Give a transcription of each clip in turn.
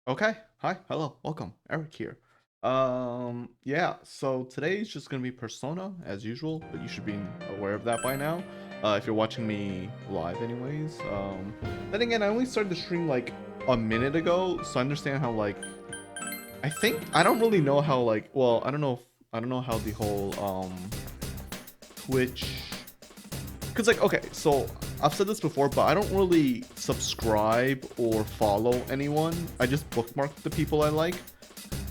Okay. Hi. Hello. Welcome. Eric here. Yeah, so today is just gonna be Persona as usual, but you should be aware of that by now. If you're watching me live anyways. Then again, I only started the stream like a minute ago, so I understand how I don't really know how I don't know if I don't know how the whole Twitch, because okay, so I've said this before, but I don't really subscribe or follow anyone. I just bookmark the people I like.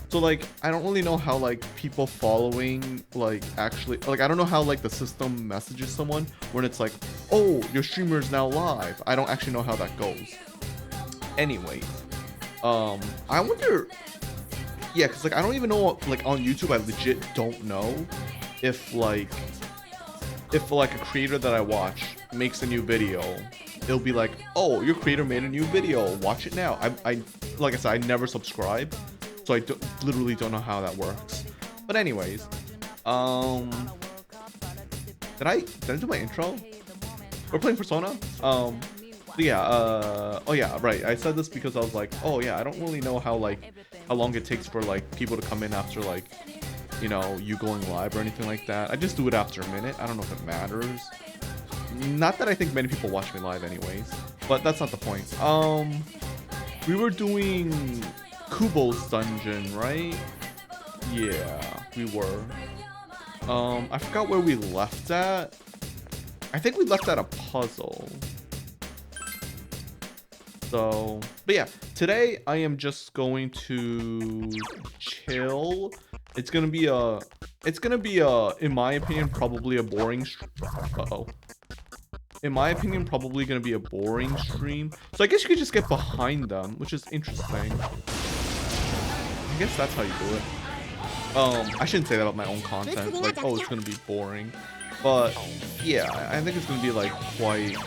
So I don't really know how people following actually I don't know how the system messages someone when it's like, oh, your streamer is now live. I don't actually know how that goes. Anyways, I wonder, yeah, because I don't even know, on YouTube I legit don't know if a creator that I watch makes a new video, it'll be like, oh, your creator made a new video, watch it now. I like I said, I never subscribe, so literally don't know how that works. But anyways, did I do my intro? We're playing Persona. Yeah, oh yeah, right. I said this because I was like, oh yeah, I don't really know how long it takes for people to come in after you going live or anything like that. I just do it after a minute. I don't know if it matters. Not that I think many people watch me live anyways, but that's not the point. We were doing Kubo's dungeon, right? Yeah, we were. I forgot where we left at. I think we left at a puzzle. So, but yeah, today I am just going to chill. It's gonna be in my opinion, probably a boring. Uh-oh. In my opinion, probably gonna be a boring stream. So I guess you could just get behind them, which is interesting. I guess that's how you do it. I shouldn't say that about my own content. Like, oh, it's gonna be boring. But yeah, I think it's gonna be quite.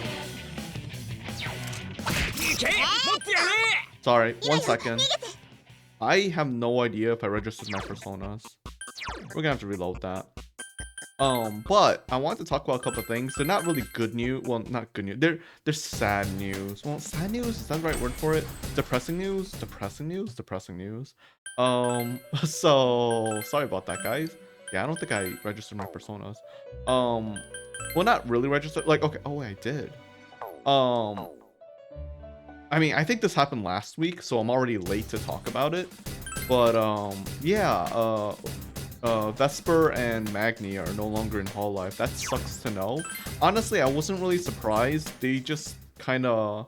Sorry, 1 second. I have no idea if I registered my personas. We're gonna have to reload that. But I want to talk about a couple of things. They're not really good news. Well, not good news. They're sad news. Well, sad news, is that the right word for it? Depressing news? Depressing news? Depressing news. So sorry about that, guys. Yeah, I don't think I registered my personas. Well, not really registered. Okay, oh wait, I did. I mean, I think this happened last week, so I'm already late to talk about it. But yeah, Vesper and Magni are no longer in Hololive. That sucks to know. Honestly, I wasn't really surprised. They just kind of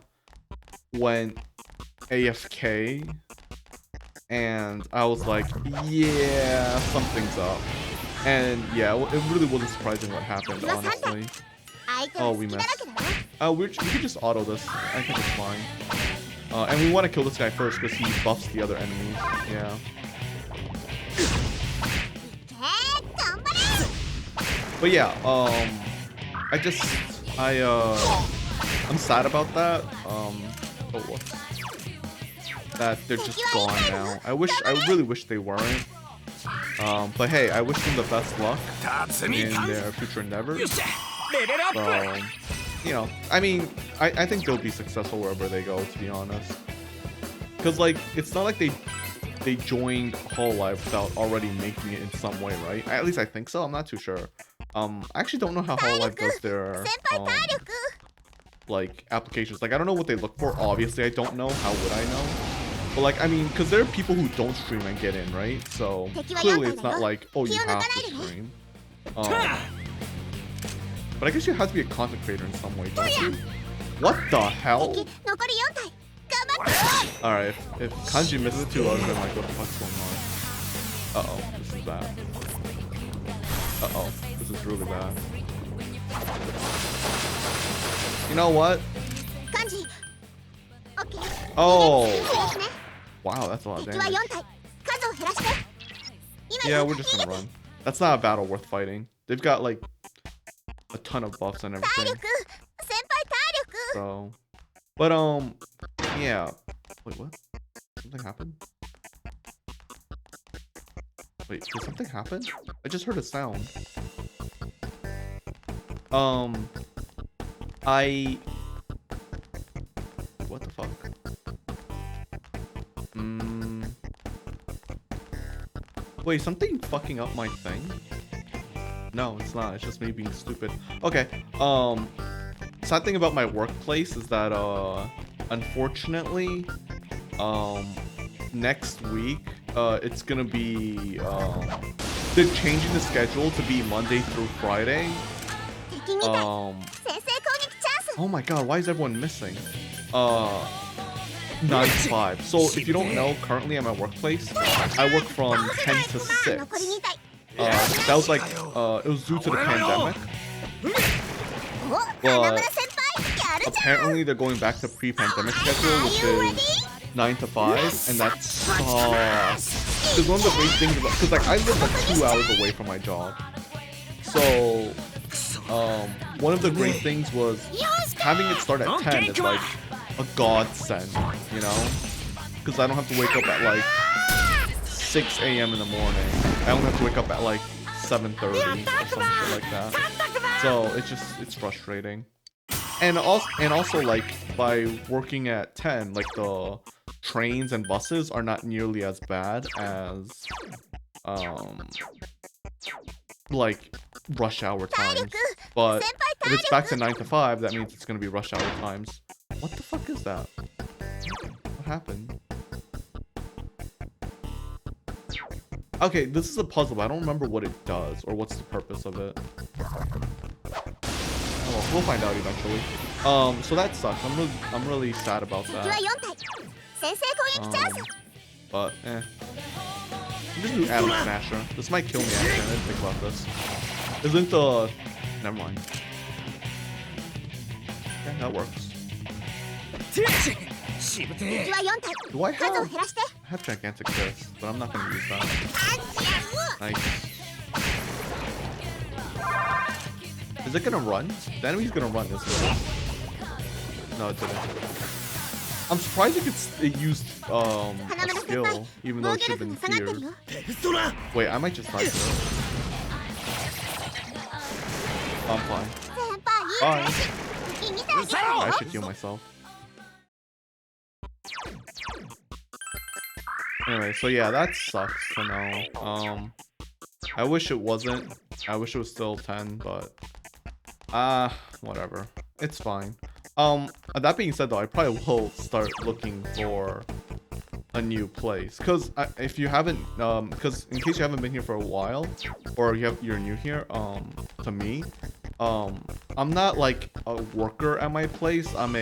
went AFK, and I was like, yeah, something's up. And yeah, it really wasn't surprising what happened, honestly. Oh, we missed. We could just auto this. I think it's fine. And we want to kill this guy first because he buffs the other enemies. Yeah. But yeah, I'm sad about that. That they're just gone now. I really wish they weren't. But hey, I wish them the best luck in their future endeavors. So, you know, I mean, I think they'll be successful wherever they go, to be honest. Because, it's not like they joined Hololive without already making it in some way, right? At least I think so. I'm not too sure. I actually don't know how Hololive does their, applications. I don't know what they look for. Obviously, I don't know. How would I know? But, I mean, because there are people who don't stream and get in, right? So, clearly it's not like, oh, you have to stream. But I guess you have to be a content creator in some way, don't you? What the hell? Alright, if Kanji misses too, I'm gonna what the fuck's going on? Uh-oh, this is bad. Uh-oh, this is really bad. You know what? Oh! Wow, that's a lot of damage. Yeah, we're just gonna run. That's not a battle worth fighting. They've got, a ton of buffs and everything. So, but yeah. Wait, what? Something happened? Wait, did something happen? I just heard a sound. What the fuck? Wait, something fucking up my thing? No, it's not. It's just me being stupid. Okay. Sad thing about my workplace is that unfortunately, next week, it's gonna be they're changing the schedule to be Monday through Friday. Oh my god, why is everyone missing? 9 to 5. So if you don't know, currently at my workplace, I work from 10 to 6. That was like, it was due to the pandemic. But apparently they're going back to pre-pandemic schedule, which is 9 to 5, and that sucks. Because one of the great things about, because like I live like 2 hours away from my job. So, one of the great things was having it start at 10 is like a godsend, you know? Because I don't have to wake up at like 6 a.m. in the morning. I only have to wake up at like 7:30 or something like that. So it's frustrating. And also like by working at 10, like the trains and buses are not nearly as bad as like rush hour times. But if it's back to 9 to 5, that means it's gonna be rush hour times. What the fuck is that? What happened? Okay, this is a puzzle, but I don't remember what it does or what's the purpose of it. Oh, we'll find out eventually. So that sucks. I'm really sad about that. But I'm just do Atom Smasher. This might kill me actually. I didn't think about this. Isn't the... Never mind. Okay, that works. Do I have Gigantic Fist, but I'm not gonna use that. Nice. Is it gonna run? The enemy's gonna run, isn't it? No, it didn't. I'm surprised it used a skill, even though it should have been feared. Wait, I might just die to it. I'm fine. Bye. I should heal myself. Anyway, so yeah, that sucks to know. I wish it wasn't. I wish it was still 10, but whatever. It's fine. That being said though, I probably will start looking for a new place. Cause if you haven't, cause in case you haven't been here for a while, or you're new here, to me, I'm not like a worker at my place. I'm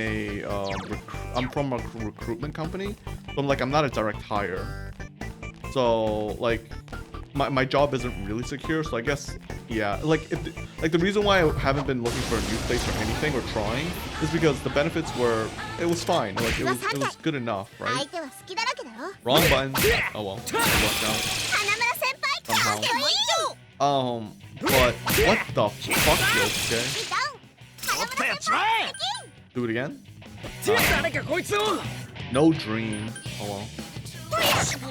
I'm from a recruitment company, but I'm not a direct hire. So like, my job isn't really secure. So I guess, yeah, like the reason why I haven't been looking for a new place or anything or trying is because the benefits were, it was fine. Like it was good enough, right? Wrong button. Oh well, it worked out somehow. But what the fuck, Yosuke? Do it again? No dream. Oh well.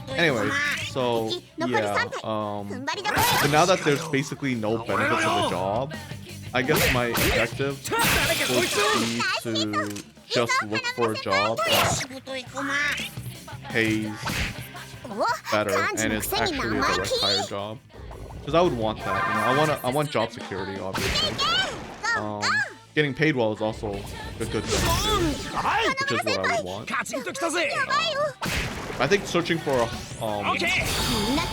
Anyway, so yeah, but now that there's basically no benefits of the job, I guess my objective would be to just look for a job that pays better and is actually a direct hire job. Because I would want that, you know. I want job security, obviously. Getting paid well is also a good thing too, which is what I would want. I think searching for a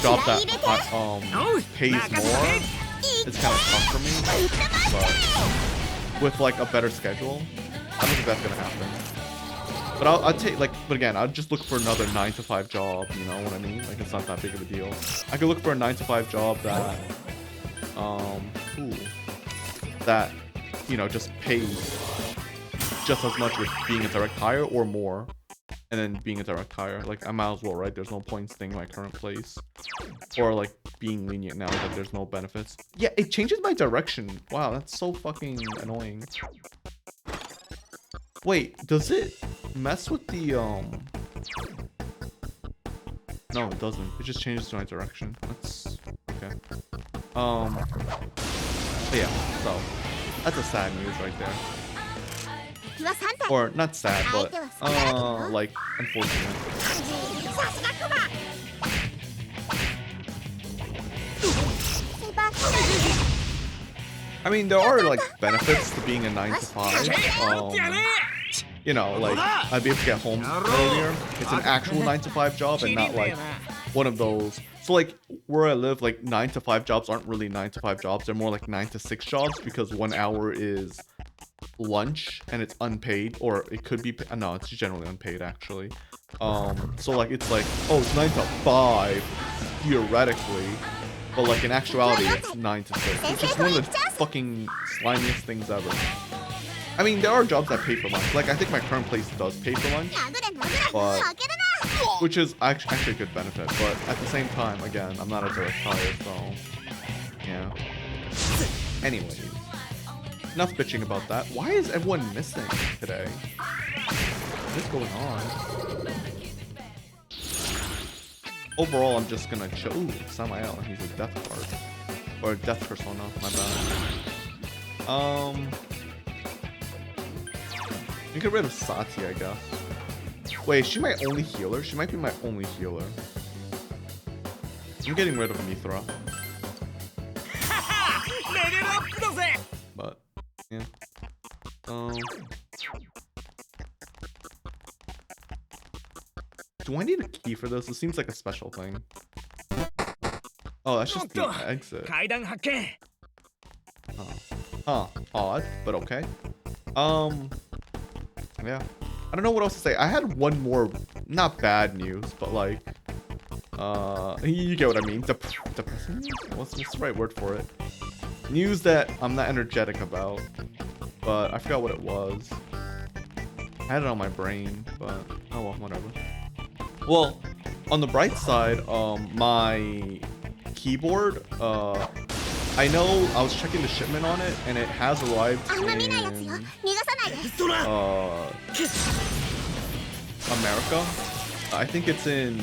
job that pays more is kind of tough for me, but with like a better schedule, I don't think that's gonna happen. But I'll take but again, I'd just look for another 9 to 5 job. You know what I mean? Like it's not that big of a deal. I could look for a 9 to 5 job that, that, you know, just pays just as much with being a direct hire or more, and then being a direct hire. Like I might as well, right? There's no point staying in my current place, or like being lenient now that there's no benefits. Yeah, it changes my direction. Wow, that's so fucking annoying. Wait, does it mess with the No, it doesn't. It just changes to my direction. That's okay. But yeah, so that's a sad news right there. Or not sad, but like unfortunate. I mean, there are like benefits to being a 9 to 5. You know, like I'd be able to get home earlier. It's an actual 9 to 5 job and not like one of those. So like where I live, like 9 to 5 jobs aren't really 9 to 5 jobs. They're more like 9 to 6 jobs because 1 hour is lunch and it's unpaid, or it could be no, it's generally unpaid actually. So like it's like, oh, it's 9 to 5 theoretically, but like in actuality it's 9 to 6, which is one of the fucking slimiest things ever. I mean, there are jobs that pay for lunch. Like I think my current place does pay for lunch, but which is actually a good benefit. But at the same time, again, I'm not a direct hire, so yeah. Anyways, enough bitching about that. Why is everyone missing today? What is going on? Overall, I'm just gonna chill. Ooh, Samael, he's a death card. Or a death persona, my bad. You get rid of Sati, I guess. Wait, is she my only healer? She might be my only healer. I'm getting rid of Mithra. But, yeah. Do I need a key for this? It seems like a special thing. Oh, that's just the exit. Huh. Odd, but okay. Yeah. I don't know what else to say. I had one more, not bad news, but like, you get what I mean. Depressing news? What's the right word for it? News that I'm not energetic about, but I forgot what it was. I had it on my brain, but oh well, whatever. Well, on the bright side, my keyboard, I know I was checking the shipment on it, and it has arrived in America. I think it's in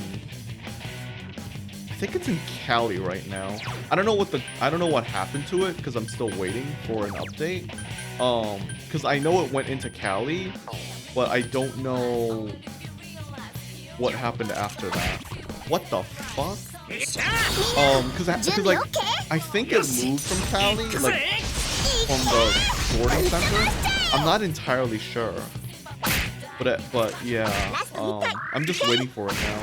Cali right now. I don't know what happened to it because I'm still waiting for an update. Because I know it went into Cali, but I don't know what happened after that. What the fuck? Because like I think it moved from Cali, like from the sorting center. I'm not entirely sure, but yeah. I'm just waiting for it now.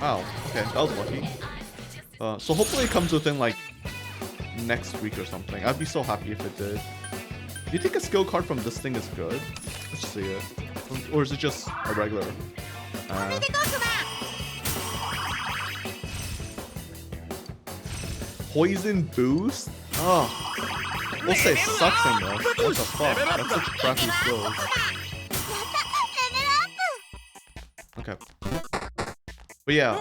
Wow. Okay, that was lucky. So hopefully it comes within like next week or something. I'd be so happy if it did. Do you think a skill card from this thing is good? Let's see it. Or is it just a regular? Poison boost? Oh. We'll say sucks in this. What the fuck? That's such crappy skills. Okay. But yeah,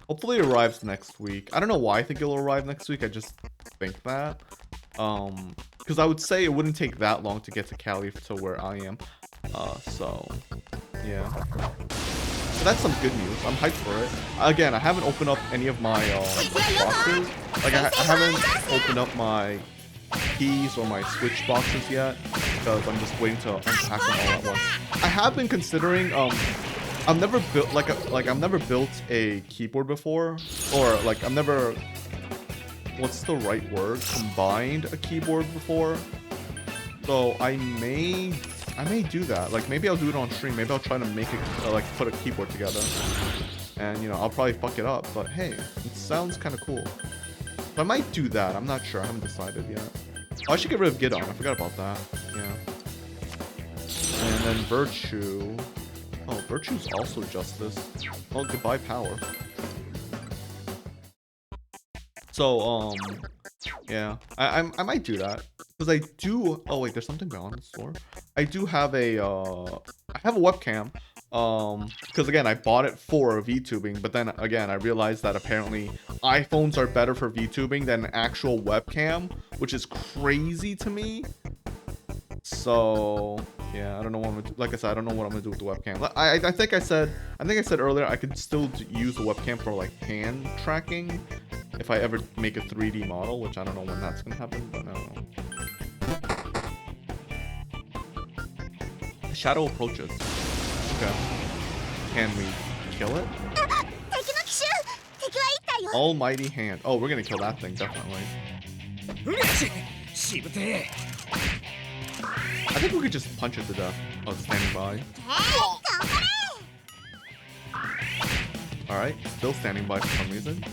hopefully it arrives next week. I don't know why I think it'll arrive next week. I just think that. Because I would say it wouldn't take that long to get to Cali to where I am. So, yeah. So that's some good news. I'm hyped for it. Again, I haven't opened up any of my boxes. Like, I haven't opened up my keys or my Switch boxes yet because I'm just waiting to unpack them all at once. I have been considering. I've never built I've never built a keyboard before, or like I've never. What's the right word? Combined a keyboard before. So I may do that. Like maybe I'll do it on stream. Maybe I'll try to make it like put a keyboard together. And you know, I'll probably fuck it up, but hey, it sounds kind of cool. So I might do that. I'm not sure. I haven't decided yet. Oh, I should get rid of Gidon. I forgot about that. Yeah. And then Virtue. Oh, Virtue's also Justice. Oh, goodbye power. So, yeah, I might do that because I do. Oh wait, there's something beyond the store. I do have a I have a webcam. Because again, I bought it for VTubing, but then again, I realized that apparently iPhones are better for VTubing than an actual webcam, which is crazy to me. So yeah, I don't know what I'm gonna do. Like I said, I don't know what I'm gonna do with the webcam. I think I said earlier I could still use the webcam for like hand tracking if I ever make a 3D model, which I don't know when that's gonna happen, but I don't know. Shadow approaches. Okay. Can we kill it? Almighty hand. Oh, we're gonna kill that thing, definitely. I think we could just punch it to death. Oh, it's standing by. Alright, still standing by for some reason.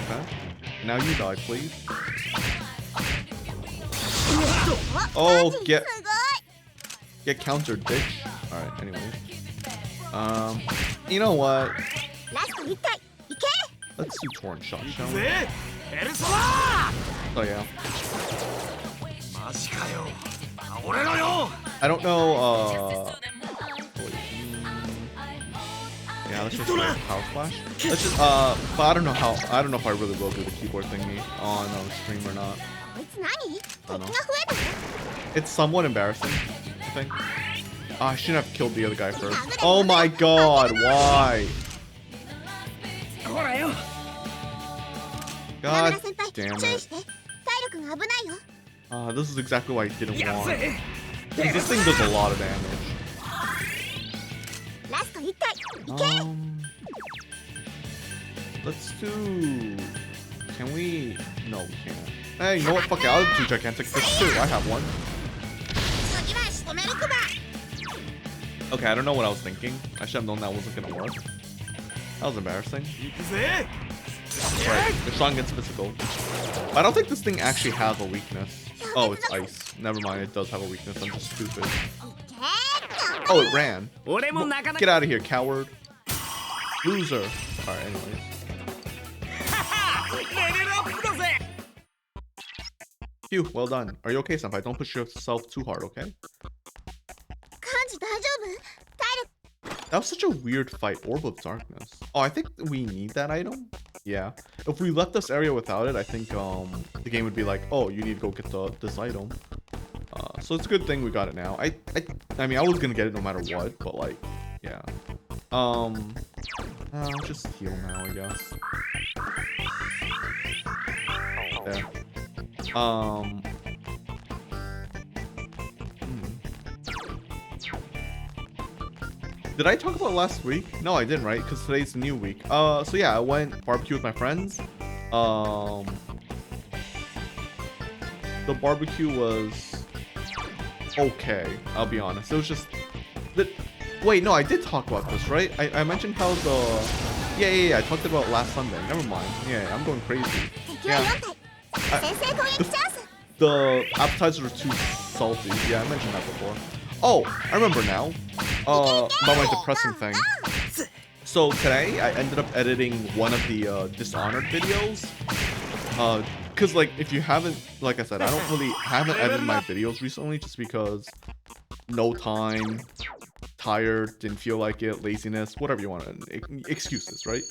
Okay. Now you die, please. Oh, get countered, bitch. Alright, anyways. You know what? Let's do Torn Shot, shall we? Oh, yeah. I don't know, yeah, let's just like Power Splash. Let's just, but I don't know if I really will do the keyboard thingy on stream or not. I don't know. It's somewhat embarrassing, I think. Oh, I shouldn't have killed the other guy first. Oh my god, why? God damn it. This is exactly what I didn't want. This thing does a lot of damage. Let's do... Can we... No, we can't. Hey, you know what? Fuck it, I'll do Gigantic Fist too. I have one. Okay, I don't know what I was thinking. I should have known that wasn't gonna work. That was embarrassing. Right, it's strong against physical. I don't think this thing actually has a weakness. Oh, it's ice. Never mind, it does have a weakness. I'm just stupid. Oh, it ran. Get out of here, coward. Loser. Alright, anyways. Phew, well done. Are you okay, senpai? Don't push yourself too hard, okay? That was such a weird fight. Orb of Darkness. Oh, I think we need that item. Yeah. If we left this area without it, I think the game would be like, oh, you need to go get this item. So it's a good thing we got it now. I mean, I was gonna get it no matter what, but like, yeah. I'll just heal now, I guess. There. Did I talk about last week? No, I didn't, right? Because today's the new week. So yeah, I went barbecue with my friends. The barbecue was okay, I'll be honest. It was just... Wait, no, I did talk about this, right? I mentioned how the... Yeah, I talked about it last Sunday. Never mind. Yeah, I'm going crazy. Yeah. The appetizers were too salty. Yeah, I mentioned that before. Oh, I remember now. About my depressing thing. So today, I ended up editing one of the Dishonored videos. Cause like, if you haven't, like I said, I haven't edited my videos recently just because no time, tired, didn't feel like it, laziness, whatever you want, excuses, right?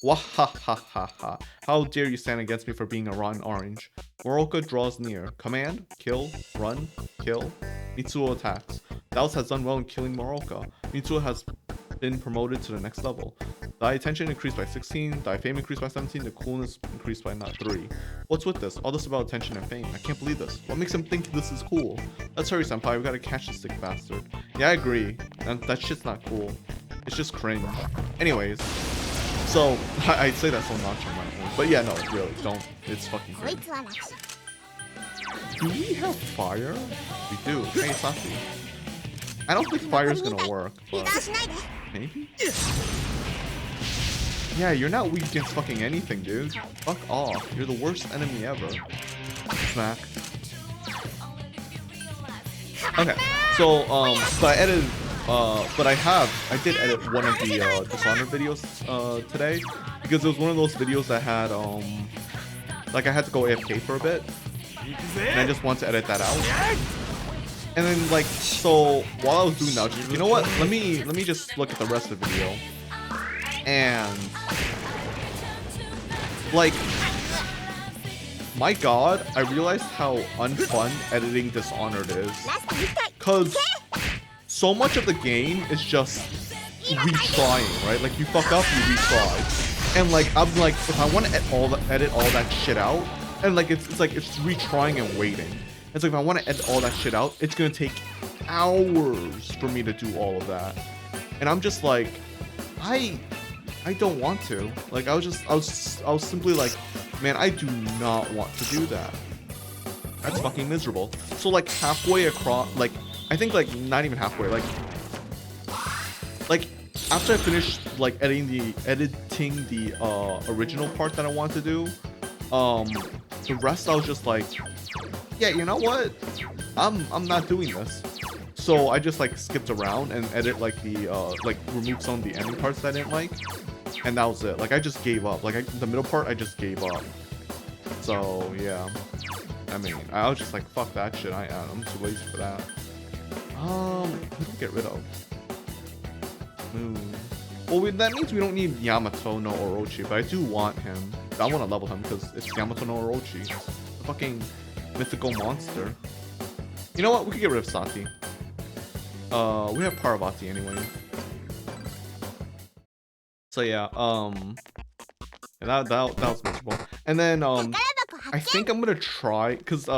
Wahahaha. How dare you stand against me for being a rotten orange? Moroka draws near. Command, kill, run, kill. Mitsuo attacks. Dallas has done well in killing Moroka. Mitsuo has been promoted to the next level. The attention increased by 16, the fame increased by 17, the coolness increased by not 3. What's with this? All this about attention and fame. I can't believe this. What makes him think this is cool? Let's hurry, senpai. We gotta catch this sick bastard. Yeah, I agree. That shit's not cool. It's just cringe. Anyways, so I'd say that so nonchalantly, but yeah, no, really, don't. It's fucking cringe. Do we have fire? We do. Hey, Saki. I don't think fire is gonna work, but maybe? Yeah, you're not weak against fucking anything, dude. Fuck off. You're the worst enemy ever. Smack. Okay, so, but I edited, I did edit one of the Dishonored videos today, because it was one of those videos that had, like I had to go AFK for a bit, and I just wanted to edit that out. And then, like, so while I was doing that, you know what? Let me just look at the rest of the video. And like, my god, I realized how unfun editing Dishonored is. Cause so much of the game is just retrying, right? Like you fuck up, you retry. And like I'm like, if I want to edit all that shit out, and like it's like it's retrying and waiting. It's like if I want to edit all that shit out, it's gonna take hours for me to do all of that. And I'm just like, I I don't want to. Like, I was simply like, man, I do not want to do that. That's fucking miserable. So like halfway across, like, I think like not even halfway, like after I finished like editing the original part that I wanted to do, the rest I was just like, yeah, you know what? I'm not doing this. So I just like skipped around and edit like the like remove some of the ending parts that I didn't like, and that was it. Like I just gave up. Like the middle part I just gave up. So yeah, I mean I was just like, fuck that shit. I'm too lazy for that. Who do we get rid of? Well, that means we don't need Yamato no Orochi, but I do want him. I want to level him because it's Yamato no Orochi. It's a fucking mythical monster. You know what? We could get rid of Sati. We have Parvati anyway. So yeah, that was miserable. And then I think I'm gonna try, cause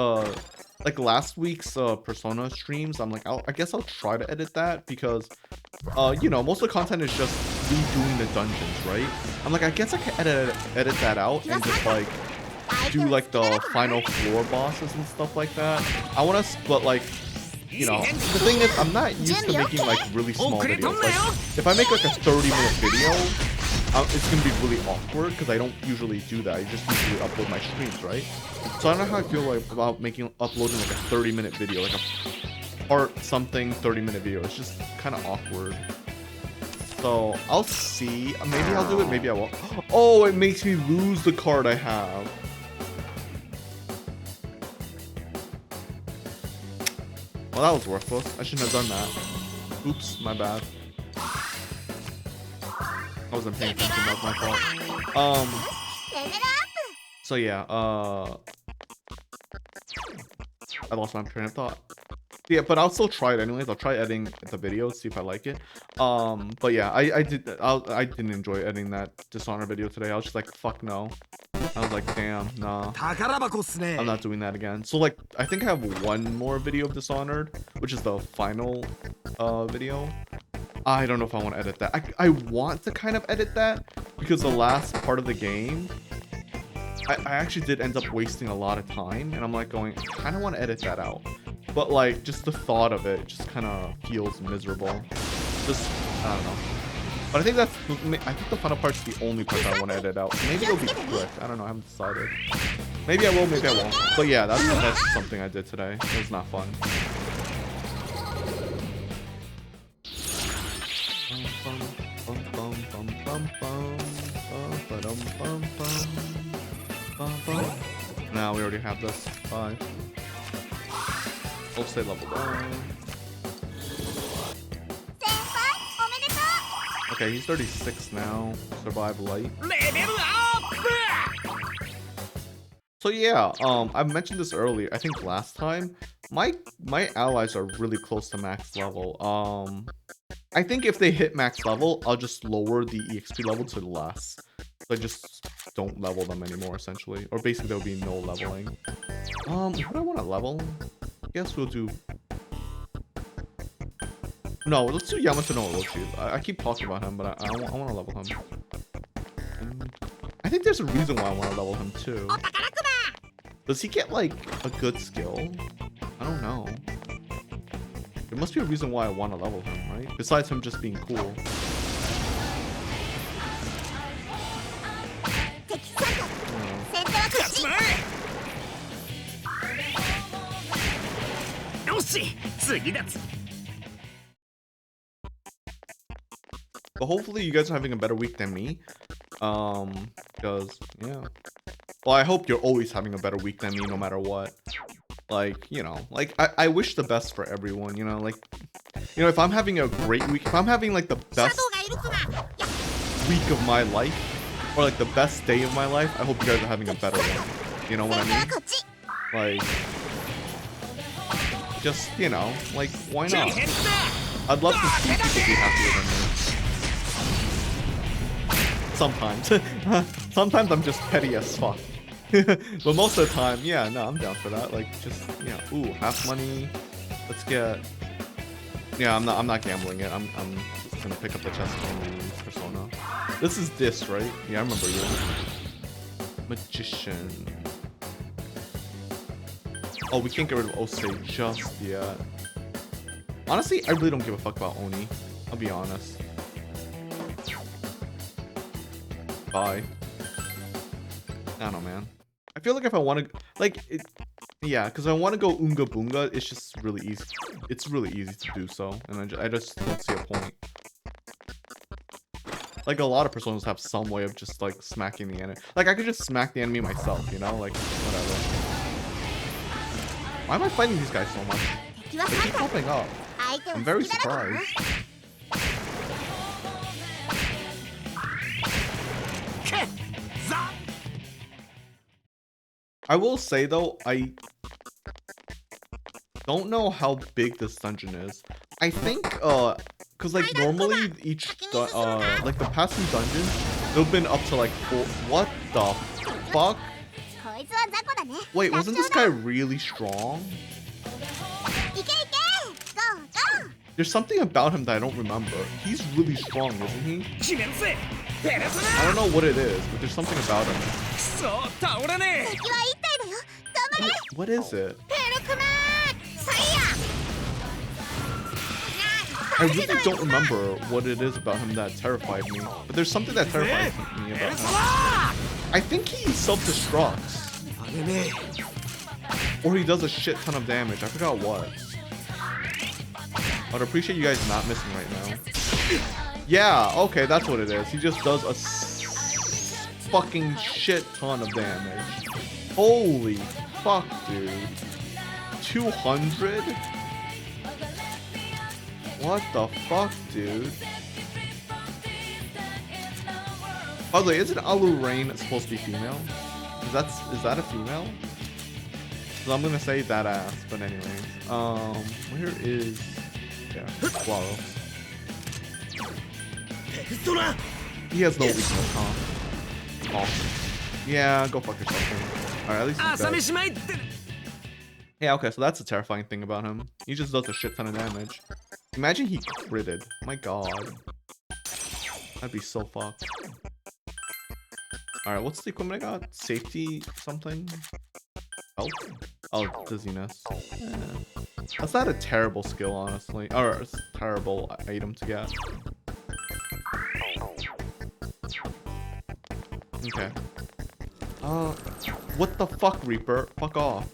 like last week's Persona streams, I'm like, I guess I'll try to edit that because you know, most of the content is just redoing the dungeons, right? I'm like, I guess I can edit that out and just like do like the final floor bosses and stuff like that. I want to, but like, you know, the thing is, I'm not used to making like really small videos. Like, if I make like a 30-minute video, it's gonna be really awkward because I don't usually do that. I just usually upload my streams, right? So I don't know how I feel like about uploading like a 30-minute video, like a part something 30-minute video. It's just kind of awkward. So I'll see. Maybe I'll do it. Maybe I won't. Oh, it makes me lose the card I have. Well, that was worthless. I shouldn't have done that. Oops, my bad. I wasn't paying attention. That was my fault. So yeah. I lost my train of thought. Yeah, but I'll still try it anyways. I'll try editing the video, see if I like it. But yeah, I didn't enjoy editing that Dishonored video today. I was just like, fuck no. I was like, damn, nah. I'm not doing that again. So like, I think I have one more video of Dishonored, which is the final video. I don't know if I want to edit that. I want to kind of edit that because the last part of the game, I actually did end up wasting a lot of time, and I'm like going, I kind of want to edit that out. But like, just the thought of it just kind of feels miserable. Just, I don't know. But I think the final part's the only part I want to edit out. Maybe it'll be quick. I don't know. I haven't decided. Maybe I will. Maybe I won't. But yeah, that's something I did today. It was not fun. Now we already have this. Bye. I'll stay leveled up. Okay, he's 36 now. Survive light. So yeah, I mentioned this earlier. I think last time, my allies are really close to max level. I think if they hit max level, I'll just lower the EXP level to less. So I just don't level them anymore, essentially. Or basically, there'll be no leveling. What do I want to level? I guess we'll do... No, let's do Yamato no Orochi. I keep talking about him, but I want to level him. I think there's a reason why I want to level him, too. Does he get, like, a good skill? I don't know. There must be a reason why I want to level him, right? Besides him just being cool. But hopefully you guys are having a better week than me. Because, yeah. Well, I hope you're always having a better week than me no matter what. Like, you know, like, I wish the best for everyone, you know, like, you know, if I'm having a great week, if I'm having, like, the best week of my life, or, like, the best day of my life, I hope you guys are having a better one. You know what I mean? Like, just, you know, like, why not? I'd love to see people be happier than me. Sometimes. Sometimes I'm just petty as fuck. But most of the time, yeah, no, I'm down for that. Like, just, yeah, ooh, half money. Let's get... Yeah, I'm not gambling it. I'm just gonna pick up the chest and use Persona. This is this, right? Yeah, I remember you. Magician. Oh, we can't get rid of Osei just yet. Honestly, I really don't give a fuck about Oni. I'll be honest. Bye. I don't know, man. I feel like if I want to, like, yeah, because I want to go Unga Bunga, it's just really easy. It's really easy to do so, and I just don't see a point. Like, a lot of personas have some way of just, like, smacking the enemy. Like, I could just smack the enemy myself, you know? Like, whatever. Why am I fighting these guys so much? They keep popping up. I'm very surprised. I will say, though, I don't know how big this dungeon is. I think, because, like, normally each, like, the past few dungeons, they've been up to, like, 4. What the fuck? Wait, wasn't this guy really strong? There's something about him that I don't remember. He's really strong, isn't he? I don't know what it is, but there's something about him. What is it? I really don't remember what it is about him that terrified me. But there's something that terrifies me about him. I think he self-destructs. Or he does a shit ton of damage. I forgot what. I'd appreciate you guys not missing right now. Yeah, okay, that's what it is. He just does a fucking shit ton of damage. Holy fuck, dude. 200? What the fuck, dude? By the way, isn't Alurain supposed to be female? Is that a female? So I'm gonna say that ass, but anyways. Where is... Yeah, Guaro. He has no weakness, huh? Awesome. Yeah, go fuck yourself, man. Alright, at least he's dead. Yeah, okay, so that's a terrifying thing about him. He just does a shit ton of damage. Imagine he critted. My god. That'd be so fucked. Alright, what's the equipment I got? Safety something? Health? Oh, dizziness. Yeah. That's not a terrible skill, honestly. Or a terrible item to get. Okay. What the fuck, Reaper? Fuck off.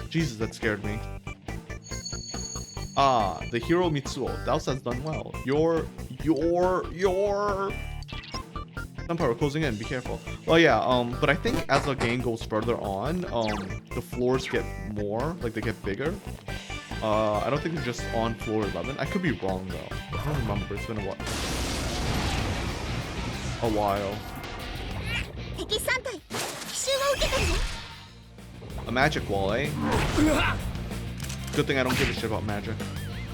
Jesus, that scared me. Ah, the hero Mitsuo. Daos has done well. Your Sunpower closing in, be careful. Well, yeah, but I think as the game goes further on, the floors get more, like they get bigger. I don't think they're just on floor 11. I could be wrong though. I don't remember, it's been a while. A magic wall, eh? Good thing I don't give a shit about magic.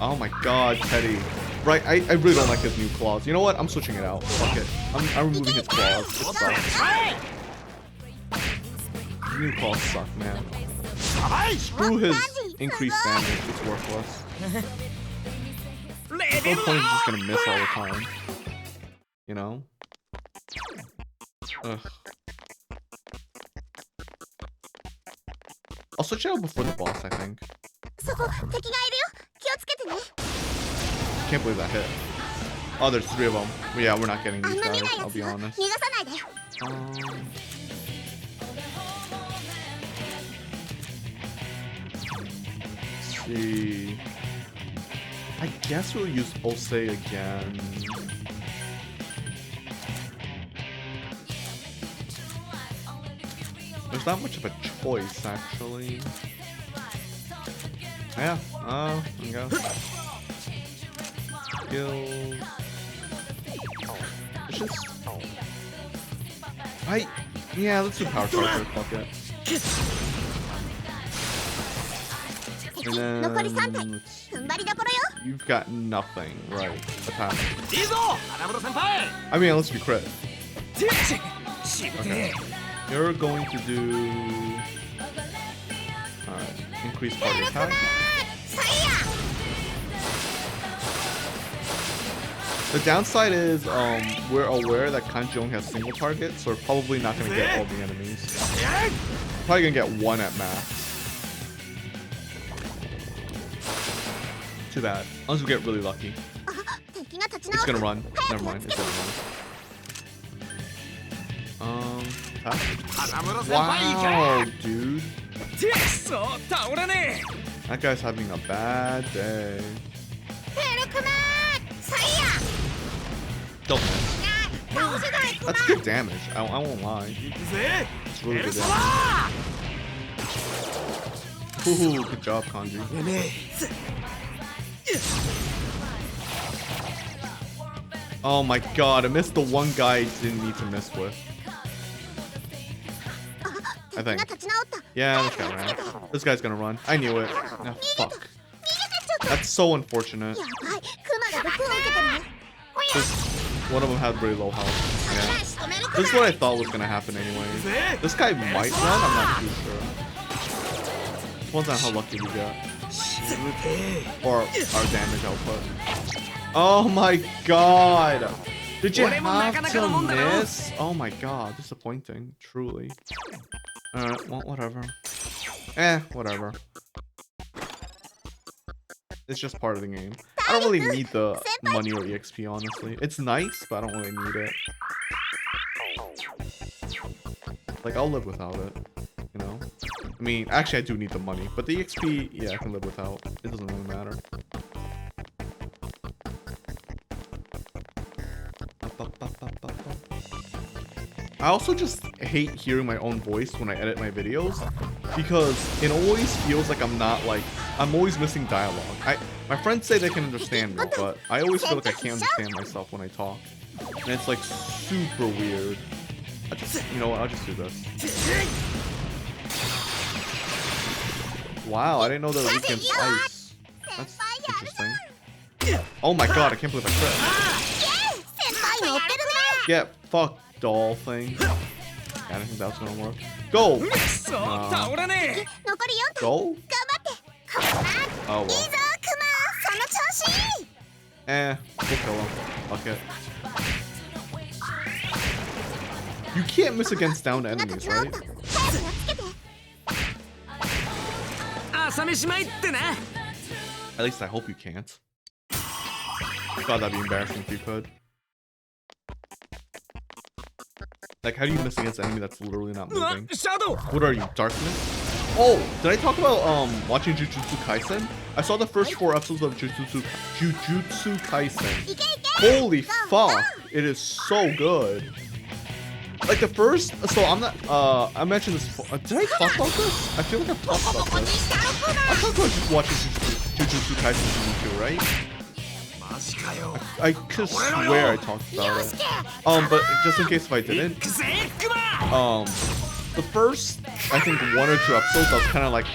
Oh my god, Teddy. Right, I really don't like his new claws. You know what? I'm switching it out. Fuck it. I'm removing his claws. It sucks. His new claws suck, man. Screw his increased damage. It's worthless. There's no point in just gonna miss all the time. You know? Ugh. I'll switch it out before the boss, I think. Can't believe that hit. Oh, there's 3 of them. Well, yeah, we're not getting these guys, I'll be honest. Let's see. I guess we'll use Osei again. There's not much of a choice, actually. Yeah, there we go. Skills. It's just... Yeah, let's do Power Charger, fuck it. And then... You've got nothing, right? Attack. I mean, unless you crit. Okay. You're going to do... Alright, increase party attack. The downside is we're aware that Kanji only has single target, so we're probably not gonna get all the enemies. Probably gonna get one at max. Too bad. Unless we get really lucky. It's gonna run. Never mind. It's gonna run. Wow, dude. That guy's having a bad day. Don't miss. That's good damage. I won't lie. It's really good damage. Ooh, good job, Kanji. Oh my god, I missed the one guy I didn't need to miss with. I think. Yeah, this guy ran. This guy's gonna run. I knew it. Oh, fuck. That's so unfortunate. One of them had really low health. Yeah. This is what I thought was gonna happen anyway. This guy might run, I'm not too sure. Depends on how lucky we get. Or our damage output. Oh my god! Did you have to miss? Oh my god, disappointing, truly. Alright, well, whatever. Whatever. It's just part of the game. I don't really need the money or EXP, honestly. It's nice, but I don't really need it. Like, I'll live without it, you know? I mean, actually, I do need the money, but the EXP, yeah, I can live without. It doesn't really matter. I also just hate hearing my own voice when I edit my videos because it always feels like I'm always missing dialogue. My friends say they can understand me, but I always feel like I can't understand myself when I talk. And it's like super weird. You know what, I'll just do this. Wow, I didn't know that we can ice. That's interesting. Oh my god, I can't believe I crit. Get fucked, doll thing. I don't think that's gonna work. Go! Go? Oh well. We'll kill him. Fuck it. You can't miss against downed enemies, right? At least I hope you can't. God, that'd be embarrassing if you could. Like, how do you miss against an enemy that's literally not moving? What are you, darkness? Oh, did I talk about watching Jujutsu Kaisen? I saw the first 4 episodes of Jujutsu Kaisen. Holy fuck, it is so good. Like the first, so I'm not, I mentioned this before. Did I talk about this? I feel like I've talked about this. I talked about just watching Jujutsu Kaisen season 2, right? I could swear I talked about it. But just in case if I didn't, the first, I think 1 or 2 episodes, I was kind of like,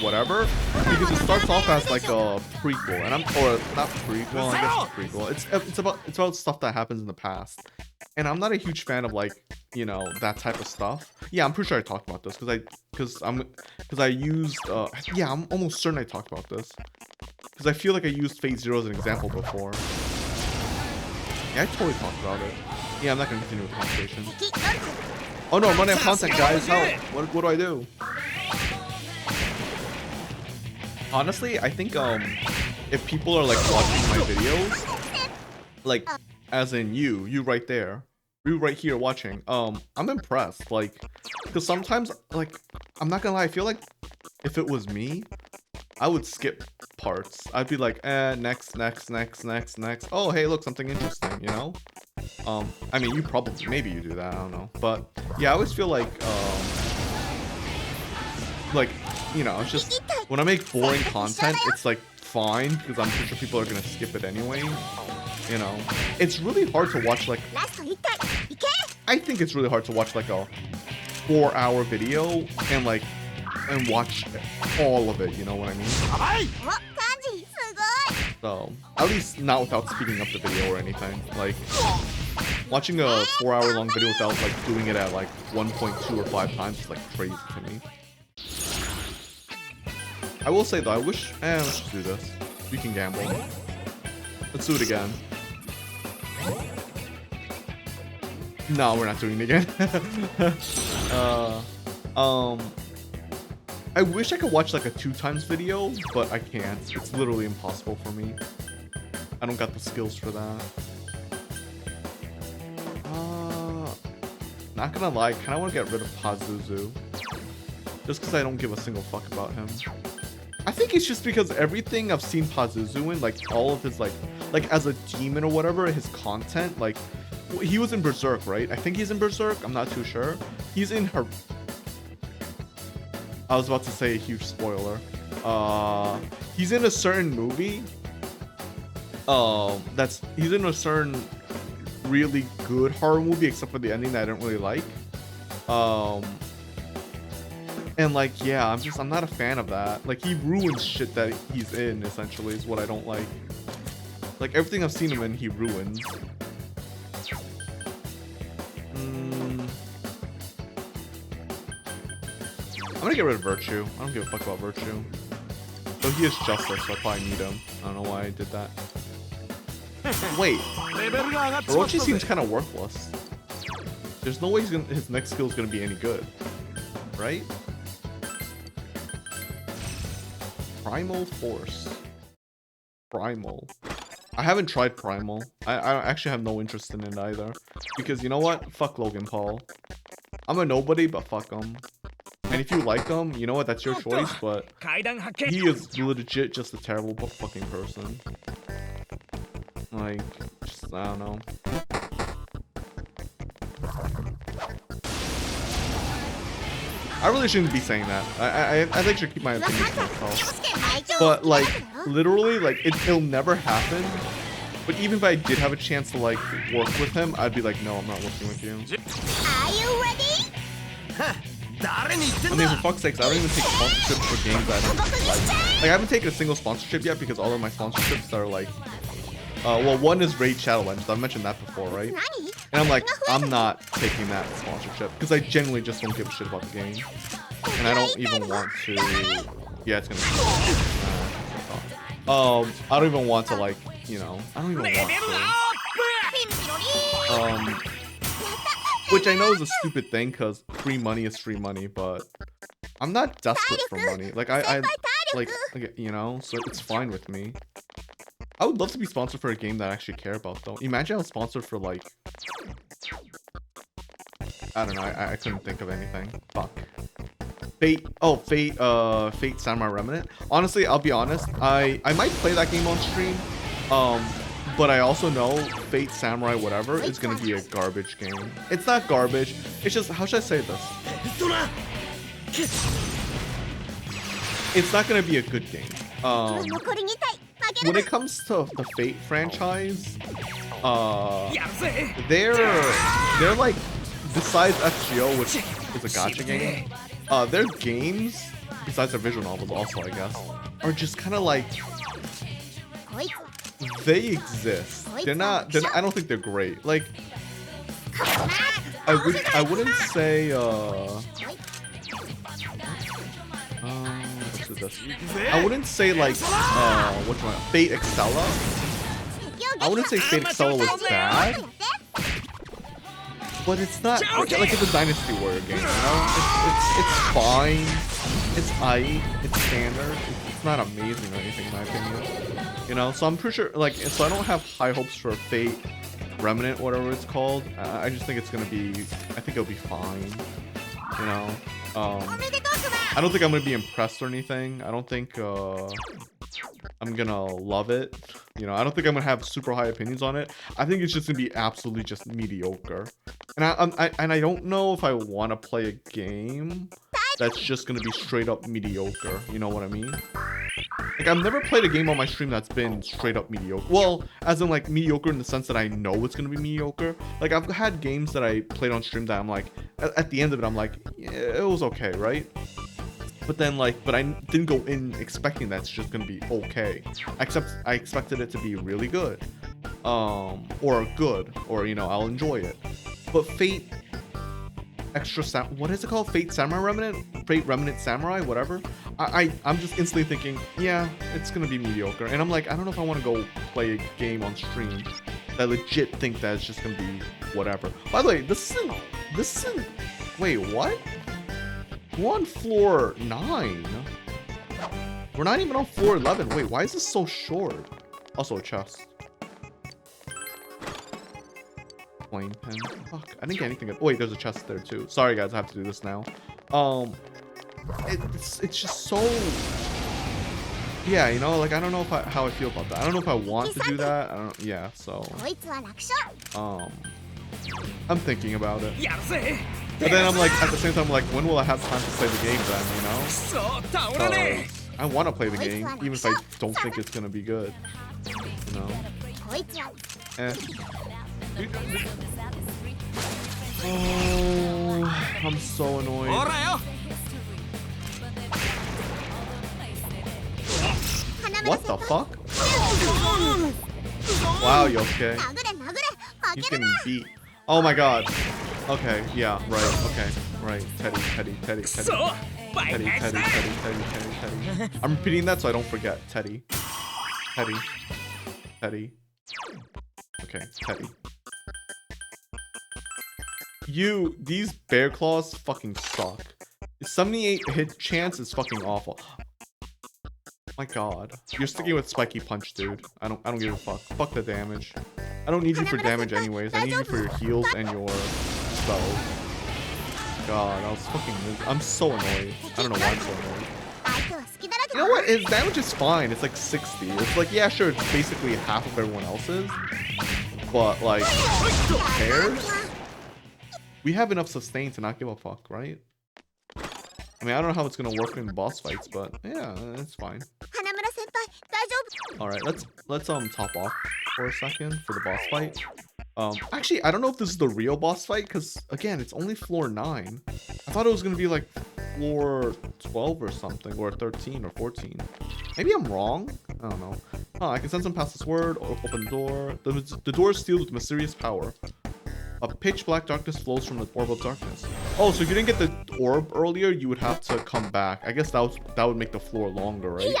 whatever, because it starts off as like a prequel, and or not prequel, I guess it's a prequel. It's about stuff that happens in the past, and I'm not a huge fan of, like, you know, that type of stuff. Yeah, I'm pretty sure I talked about this because I used yeah, I'm almost certain I talked about this because I feel like I used Fate Zero as an example before. Yeah, I totally talked about it. Yeah, I'm not gonna continue with the conversation. Oh no, I'm running out of content, guys. Help! What do I do? Honestly, I think if people are like watching my videos, like as in you right there, you right here watching, I'm impressed. Like, because sometimes, like, I'm not gonna lie, I feel like if it was me, I would skip parts. I'd be like, next. Oh, hey, look, something interesting, you know? I mean, maybe you do that, I don't know. But, yeah, I always feel like, you know, it's just, when I make boring content, it's, like, fine, because I'm pretty sure people are gonna skip it anyway. You know? It's really hard to watch, like, I think it's really hard to watch, like, a 4-hour video and, like, and watch all of it, you know what I mean? So, at least not without speeding up the video or anything. Like, watching a 4-hour long video without, like, doing it at, like, 1.2 or 5 times is, like, crazy to me. I will say, though, I wish... let's just do this. We can gamble. Let's do it again. No, we're not doing it again. I wish I could watch like a 2x video, but I can't. It's literally impossible for me. I don't got the skills for that. Not gonna lie, I kinda wanna get rid of Pazuzu. Just because I don't give a single fuck about him. I think it's just because everything I've seen Pazuzu in, like all of his like as a demon or whatever, his content, like he was in Berserk, right? I think he's in Berserk, I'm not too sure. He's in her. I was about to say a huge spoiler. He's in a certain movie. He's in a certain really good horror movie, except for the ending that I didn't really like. And like, yeah, I'm not a fan of that. Like, he ruins shit that he's in, essentially, is what I don't like. Like, everything I've seen him in, he ruins. I'm gonna get rid of Virtue. I don't give a fuck about Virtue. Though he is Justice, so I probably need him. I don't know why I did that. Wait. Orochi seems kind of worthless. There's no way his next skill is gonna be any good. Right? Primal Force. Primal. I haven't tried Primal. I actually have no interest in it either. Because you know what? Fuck Logan Paul. I'm a nobody, but fuck him. And if you like him, you know what? That's your choice, but he is legit just a terrible fucking person. Like, just, I don't know. I really shouldn't be saying that. I think I should keep my opinion to myself. But like, literally, like it'll never happen. But even if I did have a chance to like work with him, I'd be like, no, I'm not working with you. Are you ready? I mean, for fuck's sakes, I don't even take sponsorships for games that I don't like. Like, I haven't taken a single sponsorship yet because all of my sponsorships are like, well, one is Raid Shadow Legends. I've mentioned that before, right? And I'm like, I'm not taking that sponsorship because I genuinely just don't give a shit about the game, and I don't even want to. Yeah, it's gonna. I don't even want to like, you know, I don't even want to. Which I know is a stupid thing because free money is free money, but I'm not desperate for money. Like I like, you know, so it's fine with me. I would love to be sponsored for a game that I actually care about, though. Imagine I was sponsored for, like... I don't know, I couldn't think of anything. Fuck. Fate Samurai Remnant. Honestly, I'll be honest, I might play that game on stream, but I also know Fate Samurai whatever is gonna be a garbage game. It's not garbage, it's just, how should I say this? It's not gonna be a good game. When it comes to the Fate franchise, they're like, besides FGO, which is a gacha game, their games, besides their visual novels also, I guess, are just kind of like, they exist. They're not, I don't think they're great. Like, I wouldn't say, I wouldn't say like Fate Extella. I wouldn't say Fate Extella was bad, but it's not like it's a Dynasty Warrior game, you know? It's fine, it's aight, it's standard, it's not amazing or anything in my opinion, you know? So I'm pretty sure, like, so I don't have high hopes for Fate Remnant, whatever it's called. I just think it's gonna be, I think it'll be fine, you know? I don't think I'm gonna be impressed or anything. I don't think I'm gonna love it. You know, I don't think I'm gonna have super high opinions on it. I think it's just gonna be absolutely just mediocre. And I don't know if I want to play a game that's just gonna be straight up mediocre. You know what I mean? Like, I've never played a game on my stream that's been straight up mediocre. Well, as in like mediocre in the sense that I know it's gonna be mediocre. Like, I've had games that I played on stream that I'm like, at the end of it, I'm like, yeah, it was okay, right? But then like, but I didn't go in expecting that's just gonna be okay. I expected it to be really good, or good, or you know, I'll enjoy it. But Fate what is it called? Fate Samurai Remnant? Fate Remnant Samurai, whatever. I'm just instantly thinking, yeah, it's gonna be mediocre. And I'm like, I don't know if I want to go play a game on stream I legit think that it's just gonna be whatever. By the way, this isn't. Wait, what? We're on floor 9. We're not even on floor 11. Wait, why is this so short? Also a chest. Flame pen. Fuck, I didn't get anything. Oh wait, there's a chest there too. Sorry guys, I have to do this now. It's just so. Yeah, you know, like I don't know how I feel about that. I don't know if I want to do that. I don't. Yeah, so. I'm thinking about it. But then I'm like, at the same time, like, when will I have time to play the game then, you know? 'Cause I want to play the game, even if I don't think it's gonna be good. You know? Eh. Oh, I'm so annoyed. What the fuck? Wow, Yosuke. He's getting beat. Oh my god. Okay, yeah, right, okay, right. Teddy. I'm repeating that so I don't forget. Teddy. Okay, Teddy. These bear claws fucking suck. 78 hit chance is fucking awful. My god. You're sticking with spiky punch, dude. I don't give a fuck. Fuck the damage. I don't need you for damage anyways. I need you for your heals and your spells. God, I was fucking I'm so annoyed. I don't know why I'm so annoyed. You know what? His damage is fine. It's like 60. It's like, yeah, sure, it's basically half of everyone else's. But like, who cares? We have enough sustain to not give a fuck, right? I mean, I don't know how it's gonna work in boss fights, but yeah, it's fine. All right, let's top off for a second for the boss fight. Actually, I don't know if this is the real boss fight because again, it's only floor 9. I thought it was gonna be like floor 12 or something, or 13 or 14. Maybe I'm wrong. I don't know. Oh, I can send some past this word. Open door. The door is sealed with mysterious power. A pitch black darkness flows from the orb of darkness. Oh, so if you didn't get the orb earlier, you would have to come back. I guess that would make the floor longer, right?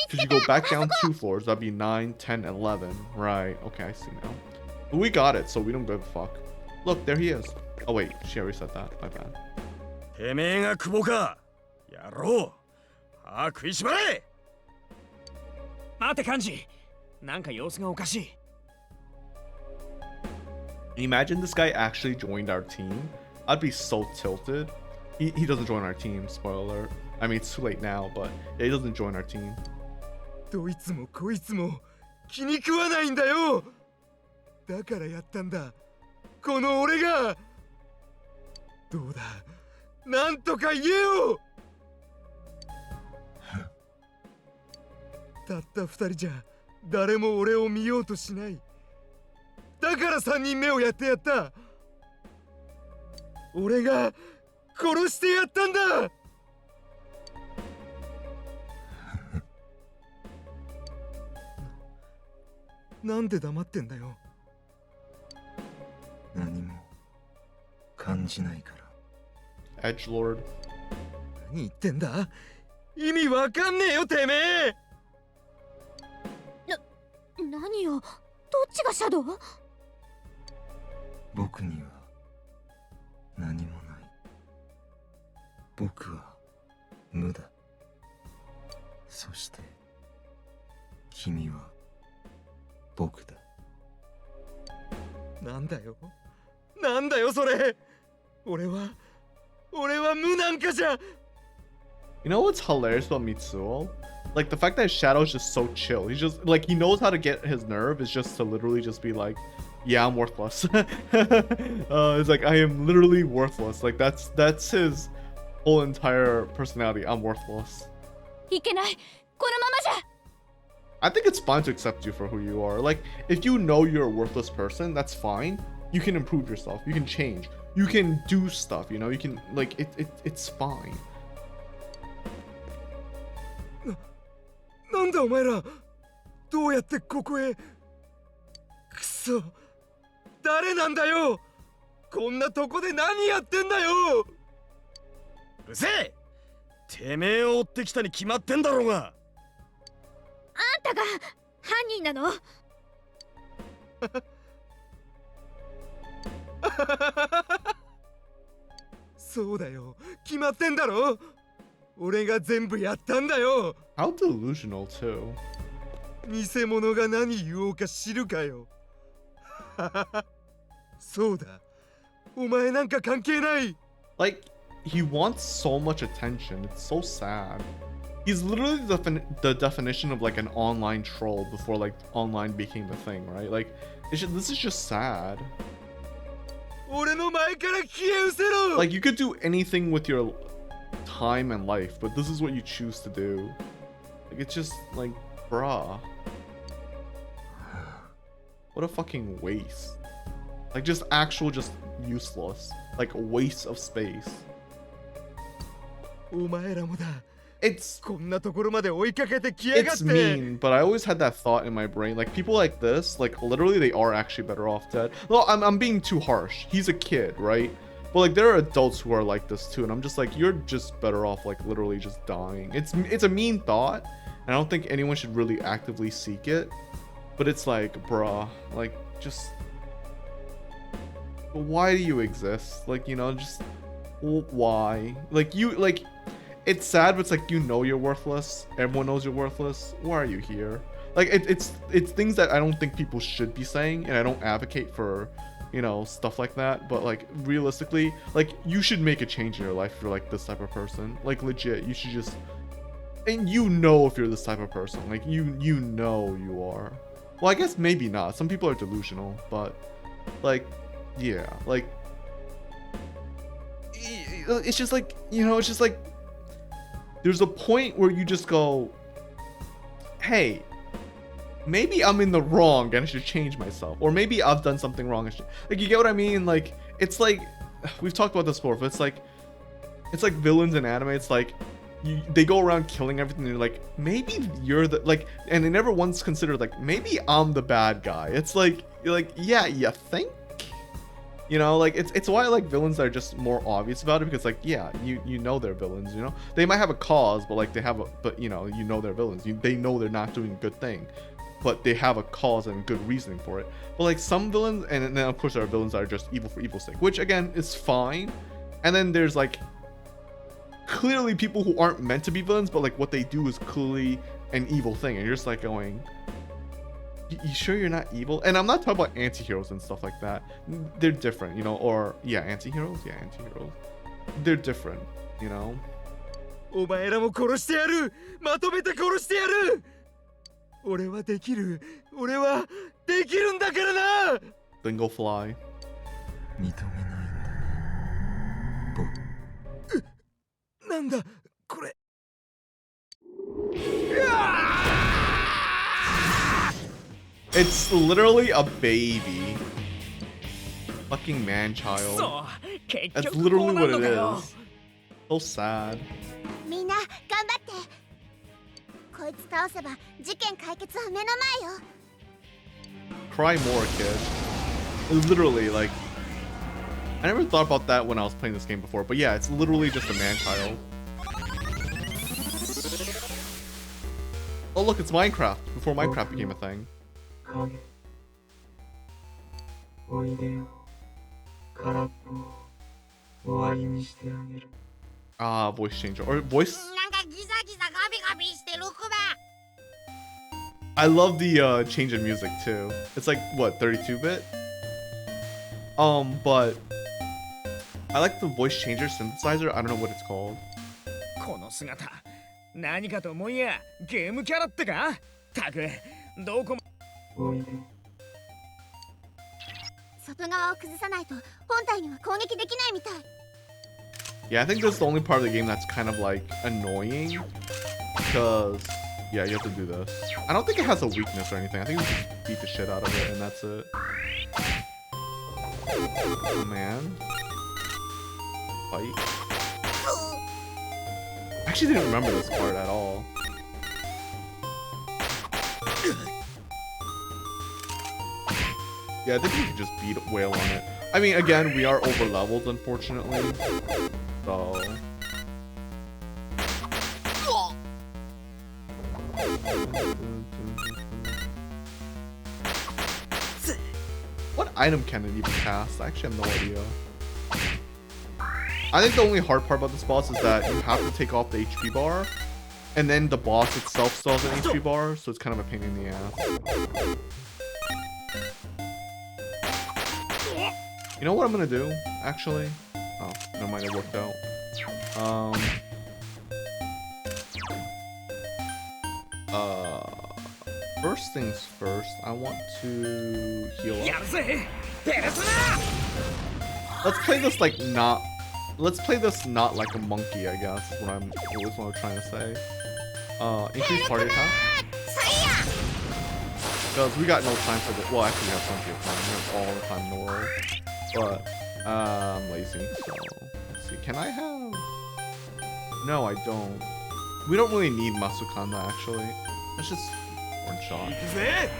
Because you go back down 2 floors, that'd be 9, 10, 11. Right, okay, I see now. But we got it, so we don't give a fuck. Look, there he is. Oh wait, she already said that. My bad. Imagine this guy actually joined our team. I'd be so tilted. He doesn't join our team, spoiler alert. I mean, it's too late now, but he doesn't join our team. どいつもこいつも気に食わないんだよ。だからやったんだ。この俺が。どうだ。なんとか言えよ。たった2人じゃ誰も俺を見ようとしない。だから3人目をやってやった。俺が殺してやったんだ。なんで黙ってんだよ。何も感じないから。Edgelord。何言ってんだ。意味わかんねえよてめえ。何よ。どっちがシャドウ？僕には何もない。僕は無だ。そして君は僕だ。なんだよ。なんだよそれ。俺は無なんかじゃ。You know what's hilarious about Mitsuo? Like the fact that Shadow's just so chill. He's just like he knows how to get his nerve is just to literally just be like, yeah, I'm worthless. It's like I am literally worthless. Like that's his whole entire personality. I'm worthless. I think it's fine to accept you for who you are. Like if you know you're a worthless person, that's fine. You can improve yourself. You can change. You can do stuff. You know. You can like it's fine. なんだお前ら。どうやってここへ。くそ。誰なんだよ。こんなとこで何やってんだよ。うせえ。てめえを追ってきたに決まってんだろうが。あんたが犯人なの？そうだよ、決まってんだろ。俺が全部やったんだよ。 How delusional too. 偽物が何言おうか知るかよ。そうだ、お前なんか関係ない。 Like, he wants so much attention. It's so sad. He's literally the definition of like an online troll before like online became a thing, right? Like, this is just sad. 俺の前から消え失せろ。 Like, you could do anything with your time and life, but this is what you choose to do. Like, it's just like, bruh. What a fucking waste. Like, just useless. Like, a waste of space. お前らもだ。 It's こんなところまで追いかけてきやがっ it's て。 mean, but I always had that thought in my brain. Like, people like this, like, literally they are actually better off dead. Well, I'm being too harsh. He's a kid, right? But like, there are adults who are like this too, and I'm just like, you're just better off like literally just dying. It's a mean thought, and I don't think anyone should really actively seek it. But it's like, bruh, like, just why do you exist? Like, you know, just why? Like, it's sad, but it's like, you know you're worthless. Everyone knows you're worthless. Why are you here? Like, it's things that I don't think people should be saying, and I don't advocate for, you know, stuff like that. But like, realistically, like, you should make a change in your life if you're like this type of person. Like, legit, you should just, and you know if you're this type of person. Like, you know you are. Well, I guess maybe not. Some people are delusional, but like, yeah, like, it's just like, you know, it's just like, there's a point where you just go, hey, maybe I'm in the wrong and I should change myself. Or maybe I've done something wrong. Like, you get what I mean? Like, it's like, we've talked about this before, but it's like villains in anime. It's like, they go around killing everything. And they're like, maybe you're the, like, and they never once considered, like, maybe I'm the bad guy. It's like, you're like, yeah, you think? You know, like, it's why I like villains that are just more obvious about it, because like, yeah, you know they're villains, you know, they might have a cause, but like, but you know they're villains. They know they're not doing a good thing, but they have a cause and good reasoning for it. But like, some villains, and then of course there are villains that are just evil for evil's sake, which again is fine. And then there's like, clearly people who aren't meant to be villains, but like what they do is clearly an evil thing, and you're just like going, you sure you're not evil? And I'm not talking about anti-heroes and stuff like that. They're different, you know, or yeah, anti-heroes. They're different, you know. お前らも殺してやる。まとめて殺してやる。俺はできる。俺はできるんだからな。 Then go fly. 認めないんだね。なんだこれ。 It's literally a baby. Fucking man-child. That's literally what it is. So sad. みんな頑張ってこいつ倒せば事件解決は目の前よ Cry more, kid. Literally, like, I never thought about that when I was playing this game before, but yeah, it's literally just a man-child. Oh look, it's Minecraft, before Minecraft became a thing. Ah, voice changer. Or voice... I love the change in music too. It's like, what, 32-bit? But... I like the voice changer synthesizer. I don't know what it's called. この姿何かと思いやゲームキャラってかたくどこも外側を崩さないと本体には攻撃できないみたい Yeah, I think this is the only part of the game that's kind of like annoying. Because, yeah, you have to do this. I don't think it has a weakness or anything. I think you just beat the shit out of it and that's it. Oh man. Fight. I actually didn't remember this part at all. Yeah, I think we could just beat Whale on it. I mean, again, we are over leveled, unfortunately. So. What item can it even cast? I actually have no idea. I think the only hard part about this boss is that you have to take off the HP bar, and then the boss itself still has an HP bar, so it's kind of a pain in the ass. You know what I'm gonna do, actually? Oh, never mind, it worked out. First things first, I want to heal up. Let's play this like not. Let's play this not like a monkey, I guess, is what I'm trying to say. Increase party attack. Because we got no time for this. Well, actually, we have plenty of time. We have all the time in the world. But, I'm lazy, so let's see. Can I have... No, I don't. We don't really need Masukanda, actually. Let's just one shot. Eat shit.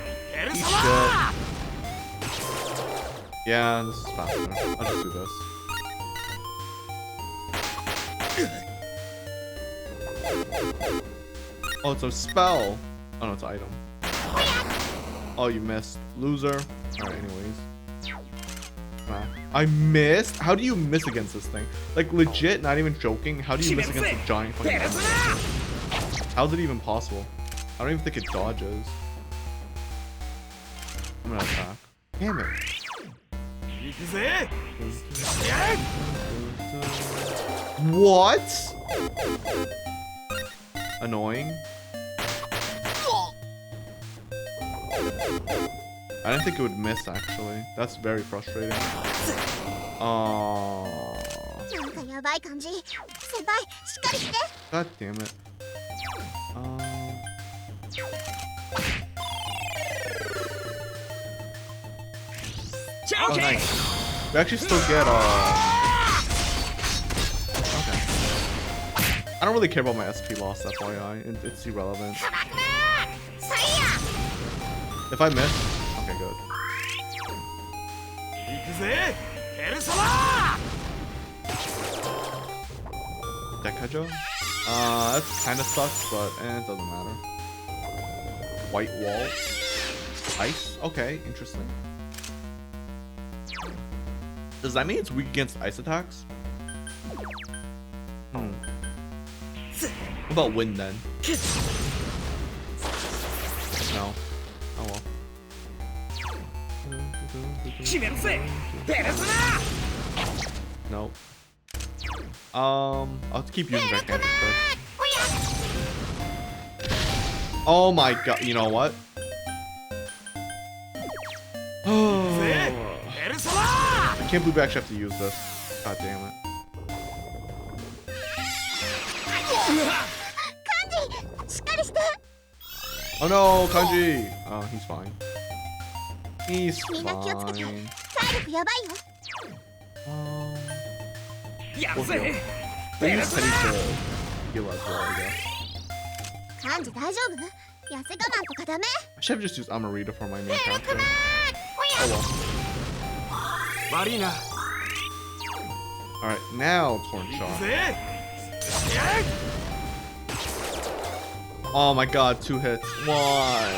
Yeah, this is faster. I'll just do this. Oh, it's a spell. Oh no, it's an item. Oh, you missed. Loser. Alright, anyways. I missed? How do you miss against this thing? Like, legit, not even joking. How do you miss against a giant fucking enemy? How's it even possible? I don't even think it dodges. I'm gonna attack. Damn it. What? Annoying. I didn't think it would miss, actually. That's very frustrating. God damn it. Oh, nice. We actually still get, Okay. I don't really care about my SP loss, FYI. It's irrelevant. If I miss... Okay, good. Dekajo? That kind of sucks, but it doesn't matter. White wall. Ice? Okay, interesting. Does that mean it's weak against ice attacks? What about wind then? No. Oh well. Nope. I'll have to keep using gigantic first. Oh my god, you know what? I can't believe I actually have to use this. God damn it. Oh no, Kanji! Oh, he's fine. He's fine. We'll heal. I use Teddy to heal as well, I guess. I should have just used Amarita for my main character. Oh well. Alright, now Torn Shot. Oh my god, 2 hits. Why?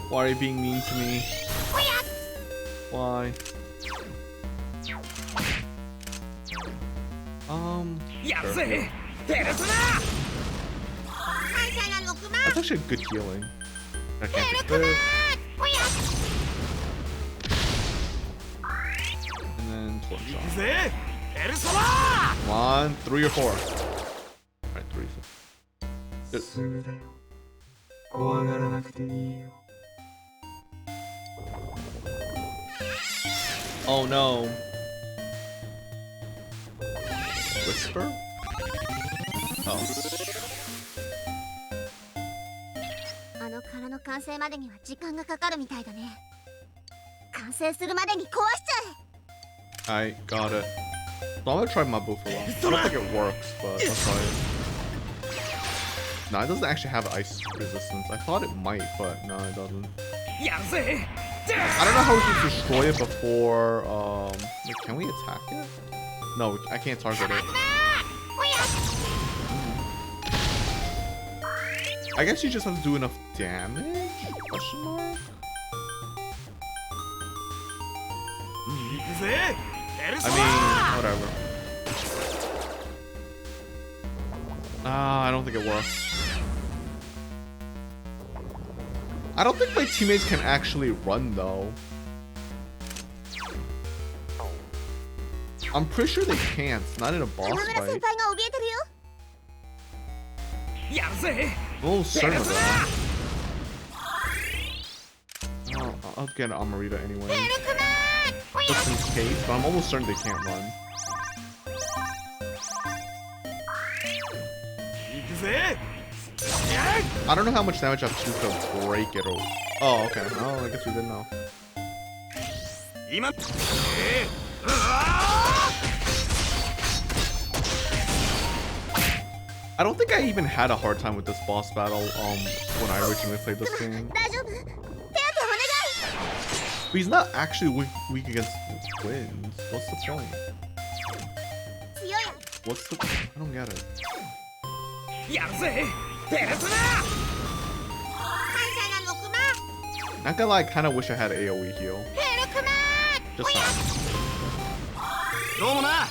Why are you being mean to me? Why? Sure. That's actually a good healing. I can't do this. And then Torn Shot. Come on, 3 or 4. Alright, 3. Good. Oh no. Whisper? Oh. あの殻の完成までには時間がかかるみたいだね。完成するまでに壊しちゃえ。 I got it. So I'm gonna try Mabu for a while. I don't think it works, but I'll try it. No, it doesn't actually have ice resistance. I thought it might, but no, it doesn't. I don't know how we can destroy it before. Wait, can we attack it? No, I can't target it. I guess you just have to do enough damage? Question mark? 行くぜペルソ I ナ mean, whatever. I don't think it works. I don't think my teammates can actually run though. I'm pretty sure they can't. Not in a boss 今村先輩 fight. が怯えてるよ。やるぜ Oh, ペ certain ル of ソ that. ナ I'll get an Amarita anyway. ペルクマー Just in case, but I'm almost certain they can't run. 行くぜ I don't know how much damage I have to do to break it or... Oh, okay. Oh, I guess we didn't know. 今I don't think I even had a hard time with this boss battle when I originally played this game. 大丈夫？手当てお願い。 But he's not actually weak against twins. What's the point? 強い。 What's the... I don't get it. やるぜペルソナ感謝なのクマ。 Not gonna lie, I kind of wish I had AoE heal. ペルクマー Just that. どうもな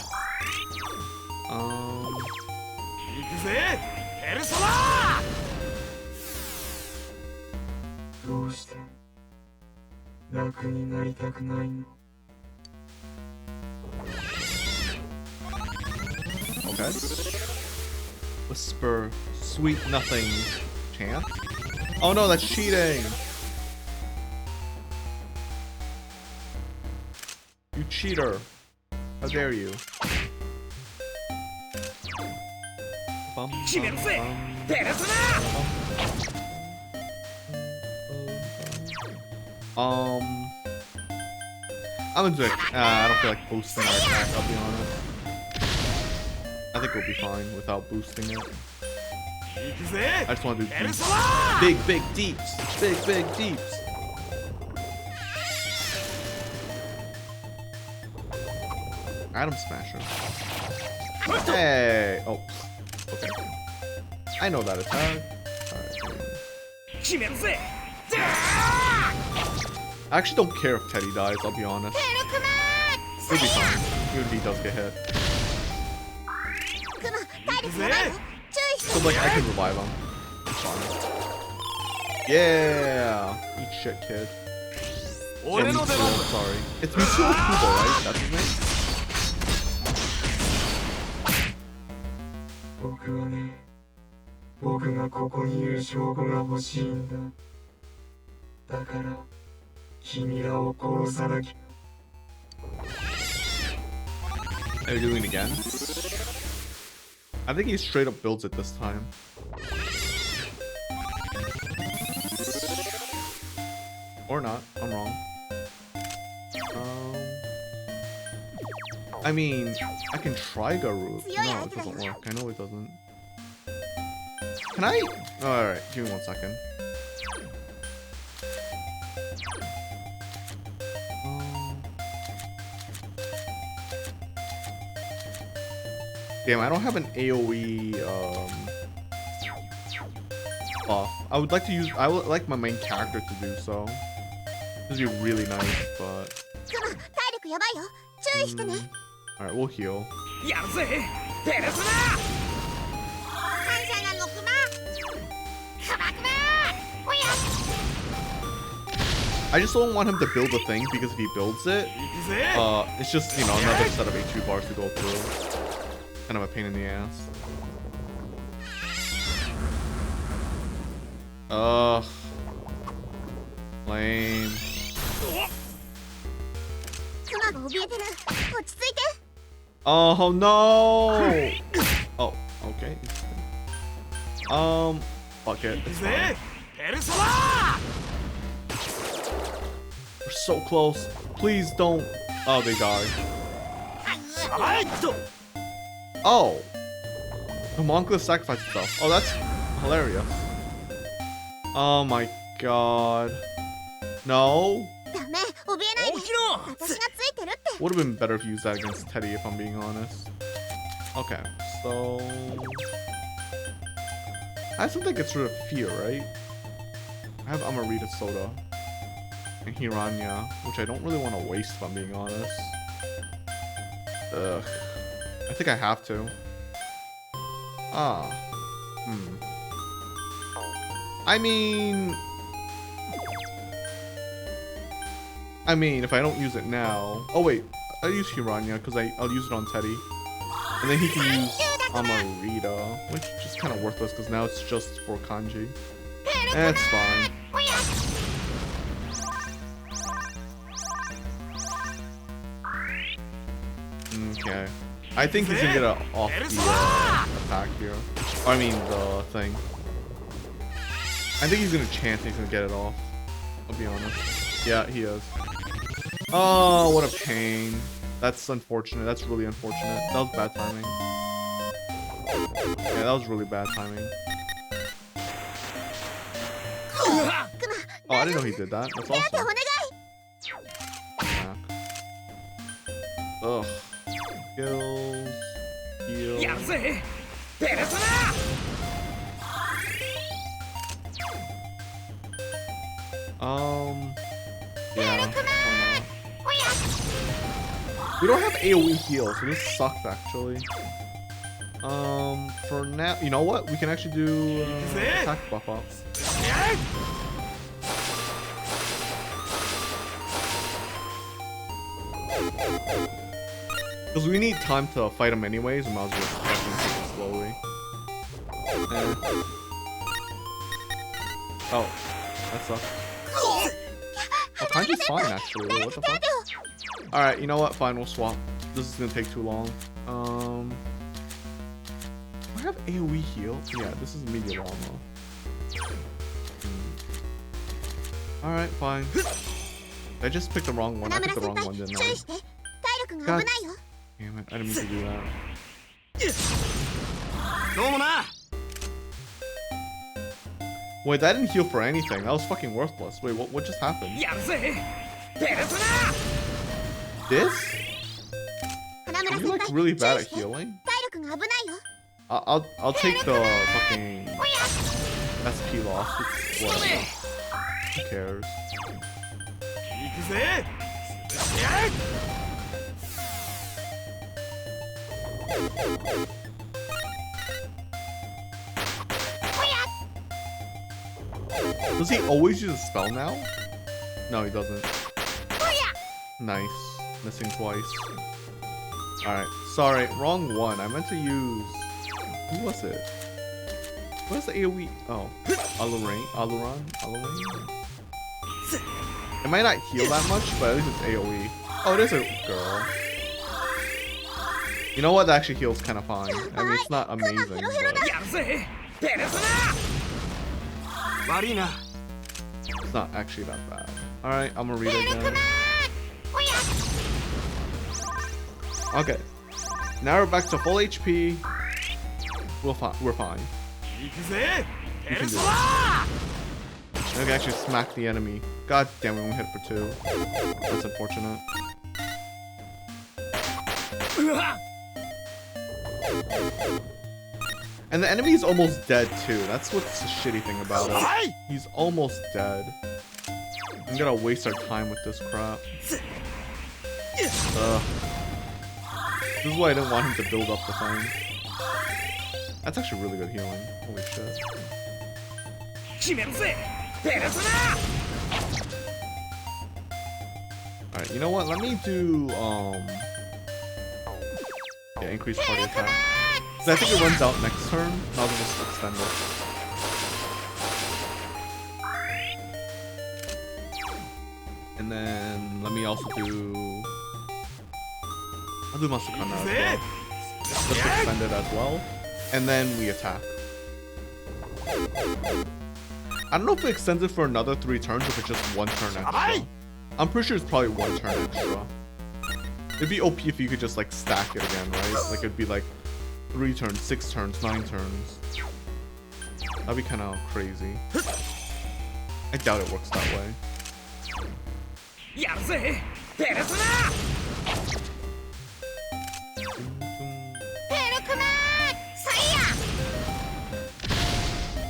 Um... 行くぜペルソナどうして楽になりたくないの Okay. Whisper, sweet nothing. Chant? Oh no, that's cheating! You cheater! How dare you? Bum, 決めるぜ bum, ペルソ I'm gonna do it. I don't feel like boosting our attack, I'll be honest. I think we'll be fine without boosting it. ナ行くぜ I just want to do ペル deep, ソナ big deeps. Big deeps. Atom Smasher. Hey! Oh, okay. I know that attack. Alright. 決めるぜ I actually don't care if Teddy dies, I'll be honest. ペルクマ He'll be fine, even if he does get hit. ー。クマ体力やばいよ。注意して So, like, I can revive him. It's fine. Yeah! Eat shit, kid. Or 俺の出 Mitsuo, 番 sorry. It's Mitsuo Kubo, right? That's his name? 僕はね僕がここにいる証拠が欲しいんだだから君らを殺さなきゃ Are you doing it again? I think he straight up builds it this time. Or not. I'm wrong. I mean, I can try Garou. No, it doesn't work. I know it doesn't. Can I? Alright, give me 1 second. Damn, I don't have an AoE buff. I would like to use. I would like my main character to do so. This would be really nice, but. クマ体力やばいよ。注意してね。 Alright, we'll heal. やるぜペルソナ感謝なのクマ。クマクマー。おや。 I just don't want him to build a thing because if he builds it, 行くぜ it's just, you know, another set of HP bars to go through. Kind of a pain in the ass. Ugh. Lame. クマが怯えてる。落ち着いて。 Oh no! Oh, okay. Fuck it. 行く It's ぜ fine. ペルソナ We're so close. Please don't. Oh, they died. 甘いと Oh. Homunculus sacrificed itself. Oh, that's hilarious. Oh my god. No? ダメ、怯えないで。起きろ私がついてるって。 Would have been better if you used that against Teddy, if I'm being honest. Okay, so... I have something that gets rid of fear, right? I have Amarita Soda. and Hiranya, which I don't really want to waste if I'm being honest. Ugh. I think I have to. I mean, if I don't use it now... Oh wait, I'll use Hiranya because I'll use it on Teddy. And then he can use Amarita, which is just kind of worthless because now it's just for Kanji. And it's fine. Okay. I think he's gonna get off the attack here. I mean, the thing. I think he's gonna chance he's gonna get it off. I'll be honest. Yeah, he is. Oh, what a pain. That's unfortunate. That's really unfortunate. That was bad timing. Yeah, that was really bad timing. Oh, I didn't know he did that. That's awesome. Yeah. Ugh. Kills. Heal. Yeah. We don't have AoE heal, so this sucks actually. For now, you know what? We can actually do attack buff up. Because we need time to fight him anyways, we might as well fucking take it slowly. Oh, that sucks. Oh, Kanji's fine actually. Wait, what the fuck? Alright, you know what? Fine, we'll swap. This is gonna take too long. Do I have AoE heal? Yeah, this is medium armor. Alright, fine. I just picked the wrong one. I picked the wrong one, didn't I? God damn it, I didn't mean to do that. Wait, that didn't heal for anything. That was fucking worthless. Wait, what just happened? This? Are you like really bad at healing? I'll take the fucking SP loss. Whatever. Who cares? Does he always use a spell now? No, he doesn't. Nice. Missing twice. Alright. Sorry, wrong one. I meant to use... Who was it? What's the AoE? Oh. Aluran? It might not heal that much, but at least it's AoE. Oh, it is a girl. You know what? That actually heals kind of fine. I mean, it's not amazing, but... It's not actually that bad. Alright, I'm gonna read it again. Okay. Now we're back to full HP. We're fine. You can do it. Now we can actually smack the enemy. God damn, we only hit for 2. That's unfortunate. And the enemy is almost dead too. That's what's the shitty thing about it. He's almost dead. I'm gonna waste our time with this crap. This is why I didn't want him to build up the thing. That's actually really good healing. Holy shit. Alright, you know what? Let me do yeah, increase party attack. So I think it runs out next turn. I'll just extend it. And then let me also do... I'll do Masakana as well. Just extend it as well. And then we attack. I don't know if it extends it for another 3 turns or if it's just 1 turn extra. I'm pretty sure it's probably 1 turn extra. It'd be OP if you could just like stack it again, right? Like it'd be like 3 turns, 6 turns, 9 turns. That'd be kind of crazy. I doubt it works that way.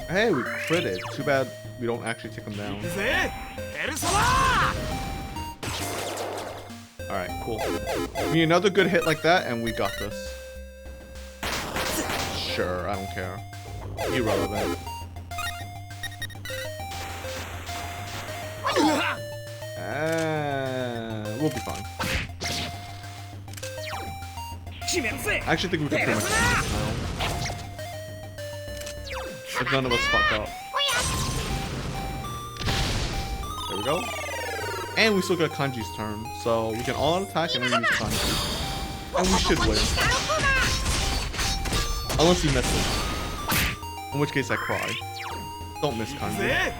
Hey, we critted. Too bad we don't actually take him down. Alright, cool. We need another good hit like that, and we got this. Sure, I don't care. Irrelevant. We'll be fine. I actually think we can pretty much do this now. If none of us fuck up. There we go. And we still got Kanji's turn, so we can all attack and then use Kanji. And we should win. Unless he misses. In which case I cry. Don't miss Kanji.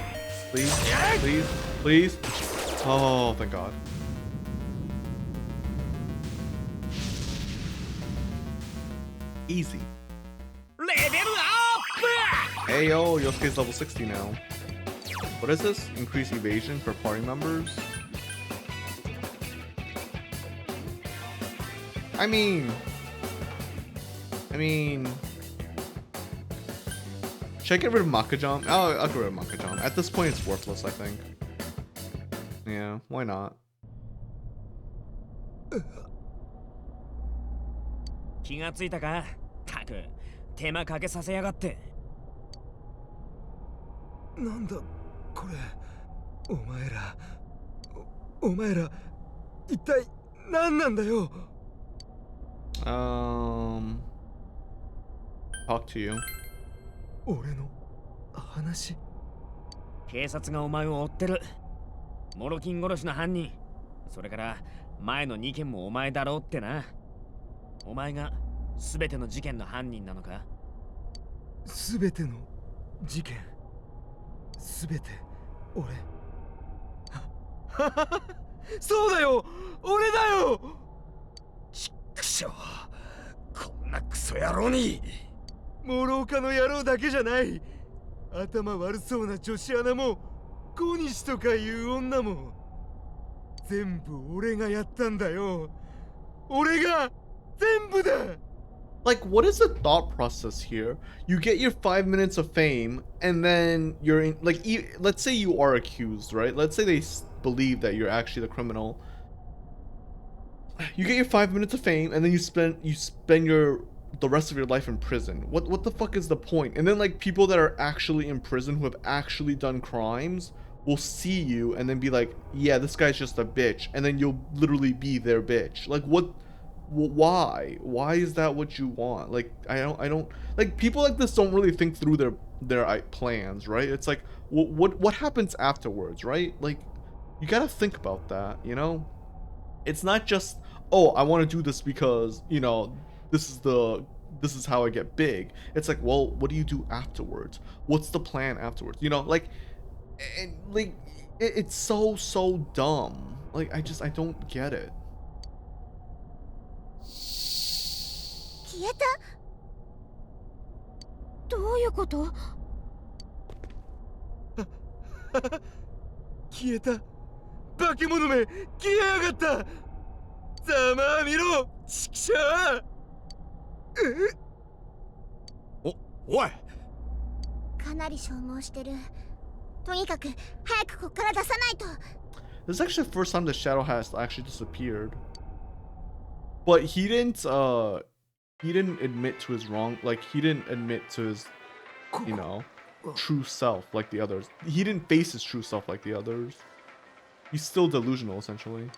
Please, please, please. Oh, thank God. Easy. Hey yo, Yosuke's level 60 now. What is this? Increase evasion for party members? I mean... Should I get rid of Makajam? Oh, I'll get rid of Makajam. At this point, it's worthless, I think. Yeah, why not? 気がついたか？たく、手間かけさせやがって。なんだこれ。お前ら一体何なんだよ。Talk to you. 俺の話。警察がお前を追ってる。モロキン殺しの犯人。それから前の2件もお前だろうってな。お前が全ての事件の犯人なのか？全ての事件。全て俺。そうだよ。俺だよ。ちっくしょう。こんなクソ野郎に。諸岡の野郎だけじゃない。頭悪そうな女子アナも小西とかいう女も全部俺がやったんだよ。俺が全部だ。 Like, what is the thought process here? You get your 5 minutes of fame, and then you're in, like, let's say you are accused, right? Let's say they believe that you're actually the criminal. You get your 5 minutes of fame, and then you spend the rest of your life in prison. What the fuck is the point? And then, like, people that are actually in prison who have actually done crimes will see you and then be like, yeah, this guy's just a bitch, and then you'll literally be their bitch. Like, why is that what you want? Like, I don't like, people like this don't really think through their plans, right? It's like, what happens afterwards, right? Like, you gotta think about that, you know? It's not just, oh, I want to do this because, you know, this is how I get big. It's like, well, what do you do afterwards? What's the plan afterwards? You know, like, and like, it's so dumb. Like, I don't get it. 消えた？どういうこと？消えた。化け物め、消えやがった。ざまあみろ、ちくしょう。おい。かなり消耗してる。とにかく早くこっから出さないと。 This is actually the first time the shadow has actually disappeared. But he didn't admit to his wrong, like, he didn't admit to his, you know, true self like the others. He didn't face his true self like the others. He's still delusional, essentially.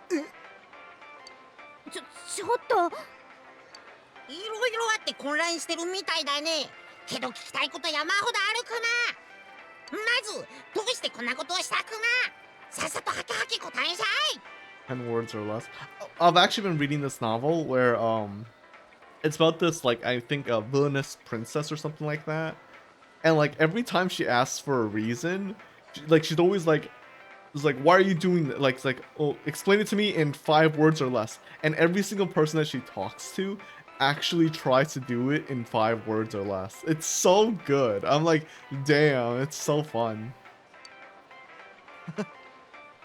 What? ちょっと。いろいろあって混乱してるみたいだね。けど聞きたいこと山ほどあるかな。まずどうしてこんなことをしたくな。さっさとはけはけ答えんさい。 10 words or less. I've actually been reading this novel where it's about this, like, I think a villainous princess or something like that. And like every time she asks for a reason, she's always like, it's like, why are you doing that? Like, it's like, oh, explain it to me in 5 words or less. And every single person that she talks to actually tries to do it in 5 words or less. It's so good. I'm like, damn, it's so fun.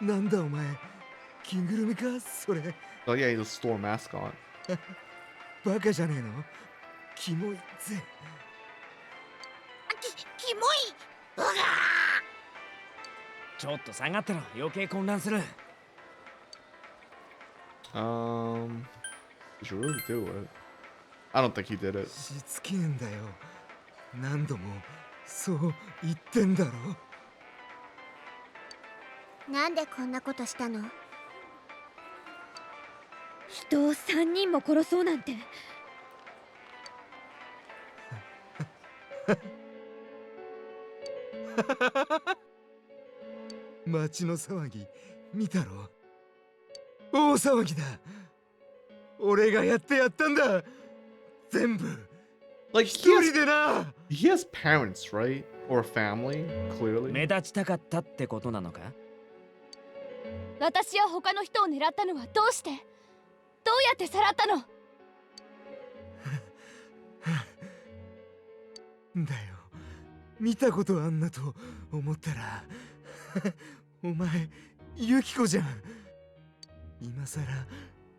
なんだお前、着ぐるみかそれ。 Oh yeah, he's a store mascot. バカじゃねえの。キモいぜ。キモい。うがー。ちょっと下がってろ、余計混乱する。Did you really do it? I don't think he did it. しつけえんだよ。何度もそう言ってんだろ。なんでこんなことしたの？人を3人も殺そうなんて。町の騒ぎ見たろ。大騒ぎだ。俺がやってやったんだ。全部 Like 一 he 人 has, でな。 he has parents, right? Or a family, 目 clearly. 立ちたかったってことなのか？私は他の人を狙ったのはどうして？どうやってさらったの？だよ。見たことあんなと思ったらお前ユキコじゃん。今さら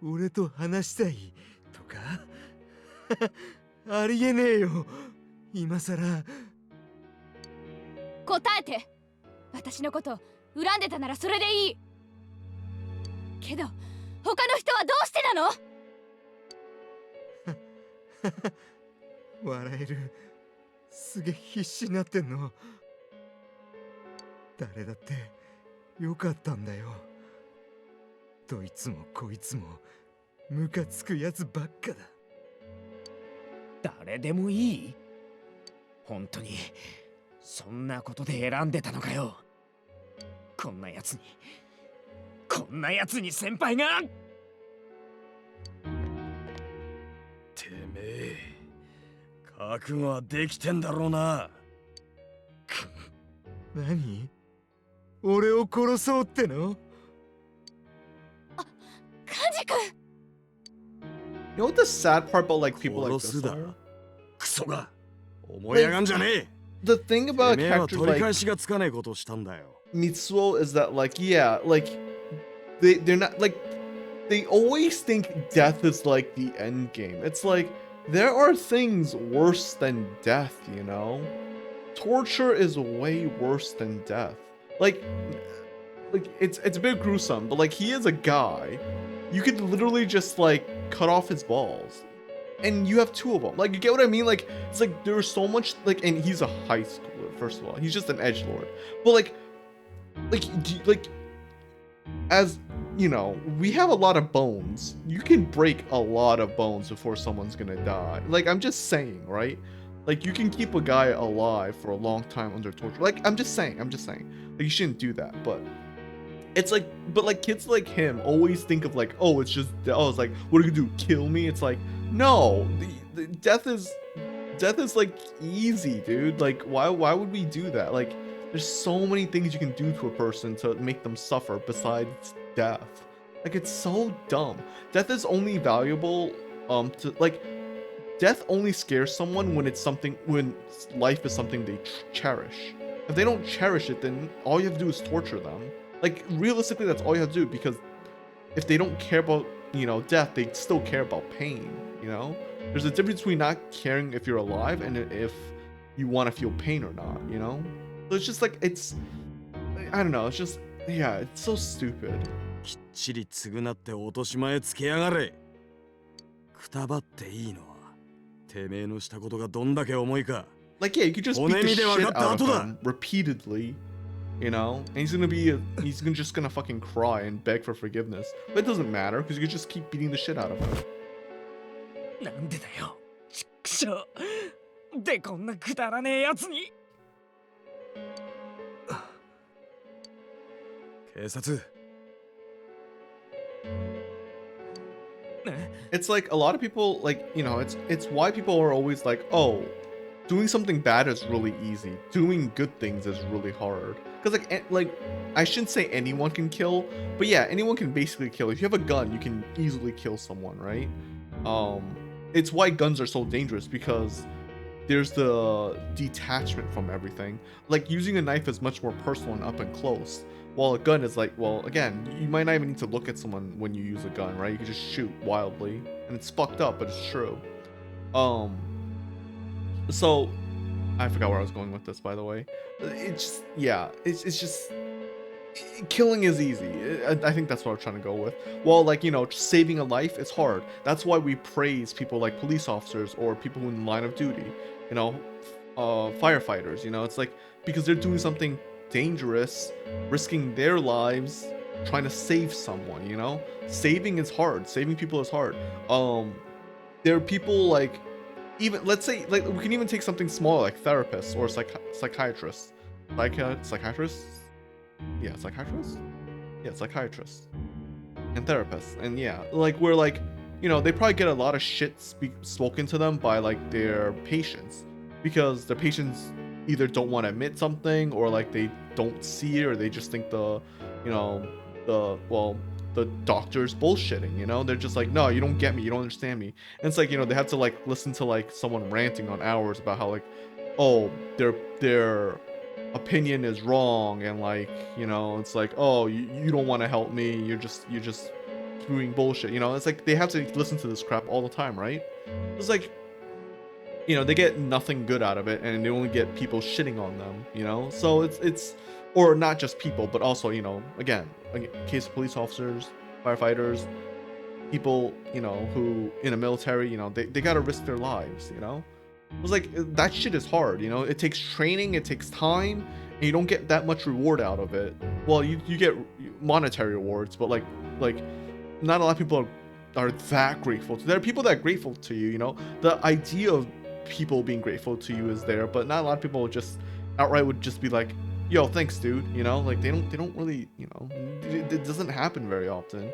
俺と話したいとかありえねえよ。今さら。答えて。私のこと恨んでたならそれでいい。けど他の人はどうしてなの？笑える。すげえ必死になってんの。誰だってよかったんだよ。どいつもこいつもムカつくやつばっかだ。誰でもいい？本当にそんなことで選んでたのかよ。こんなやつに先輩が。てめえ覚悟はできてんだろうな。何？俺を殺そうっての？カジ君。 You know what the sad part about like people like this are? クソが思い上がんじゃねえ。 The thing about てめえは characters 取り like 返しがつかねえことをしたんだよ。 Mitsuo is that like yeah, like they're not like they always think death is like the end game. It's like there are things worse than death, you know? Torture is way worse than death. Like it's a bit gruesome, but like he is a guy. You could literally just like cut off his balls. And you have two of them. Like you get what I mean? Like it's like there's so much like and he's a high schooler, first of all. He's just an edgelord. But like as you know, we have a lot of bones. You can break a lot of bones before someone's gonna die. Like I'm just saying, right? Like you can keep a guy alive for a long time under torture. Like I'm just saying. Like you shouldn't do that, but it's like, but like kids like him always think of like, oh, it's just, oh, it's like, what are you gonna do? Kill me? It's like, no, the death is like easy, dude. Like why would we do that? Like there's so many things you can do to a person to make them suffer besides death. Like it's so dumb. Death is only valuable to like death only scares someone when it's something when life is something they cherish. If they don't cherish it, then all you have to do is torture them. Like realistically that's all you have to do, because if they don't care about, you know, death, they still care about pain, you know? There's a difference between not caring if you're alive and if you want to feel pain or not, you know? So it's just like it's I don't know, it's just yeah, it's so stupid. きっちり償って落とし前つけやがれ。くたばっていいのはてめえのしたことがどんだけ重いか。 Like yeah, you could just beat the shit out of him repeatedly, you know? And he's just gonna fucking cry and beg for forgiveness. But it doesn't matter because you could just keep beating the shit out of him. なんでだよ、ちっくしょう。でこんなくだらねえやつに。警察。It's like a lot of people like, you know, it's why people are always like, oh, doing something bad is really easy. Doing good things is really hard. Because like I shouldn't say anyone can kill, but yeah, anyone can basically kill. If you have a gun, you can easily kill someone, right? It's why guns are so dangerous, because there's the detachment from everything. Like using a knife is much more personal and up and close. While a gun is like, well, again, you might not even need to look at someone when you use a gun, right? You can just shoot wildly, and it's fucked up, but it's true. So I forgot where I was going with this, by the way. It's just, yeah, it's just killing is easy. I think that's what I'm trying to go with. Well, like, you know, saving a life is hard. That's why we praise people like police officers or people in the line of duty, you know, firefighters, you know. It's like because they're doing something dangerous, risking their lives trying to save someone, you know. Saving is hard. Saving people is hard. There are people like, even let's say, like, we can even take something small like therapists or psychiatrists. Psychiatrists? Yeah, psychiatrists? Yeah, psychiatrists. And therapists. And yeah, like, we're like, you know, they probably get a lot of shit spoken to them by like their patients, because their patients either don't want to admit something, or like they don't see it, or they just think the doctor's bullshitting, you know. They're just like, no, you don't get me, you don't understand me. And it's like, you know, they have to like listen to like someone ranting on hours about how like, oh, their opinion is wrong, and like, you know, it's like, oh, you don't want to help me, you're just doing bullshit, you know. It's like they have to listen to this crap all the time, right? It's like, you know, they get nothing good out of it, and they only get people shitting on them, you know. So it's or not just people, but also, you know, again, in case of police officers, firefighters, people, you know, who in the military, you know, they gotta risk their lives, you know. It was like, that shit is hard, you know. It takes training, it takes time, and you don't get that much reward out of it. Well, you get monetary rewards, but like not a lot of people are that grateful. There are people that are grateful to you, you know. The idea of people being grateful to you is there, but not a lot of people just outright would just be like, yo, thanks, dude, you know. Like, they don't really, you know, it doesn't happen very often.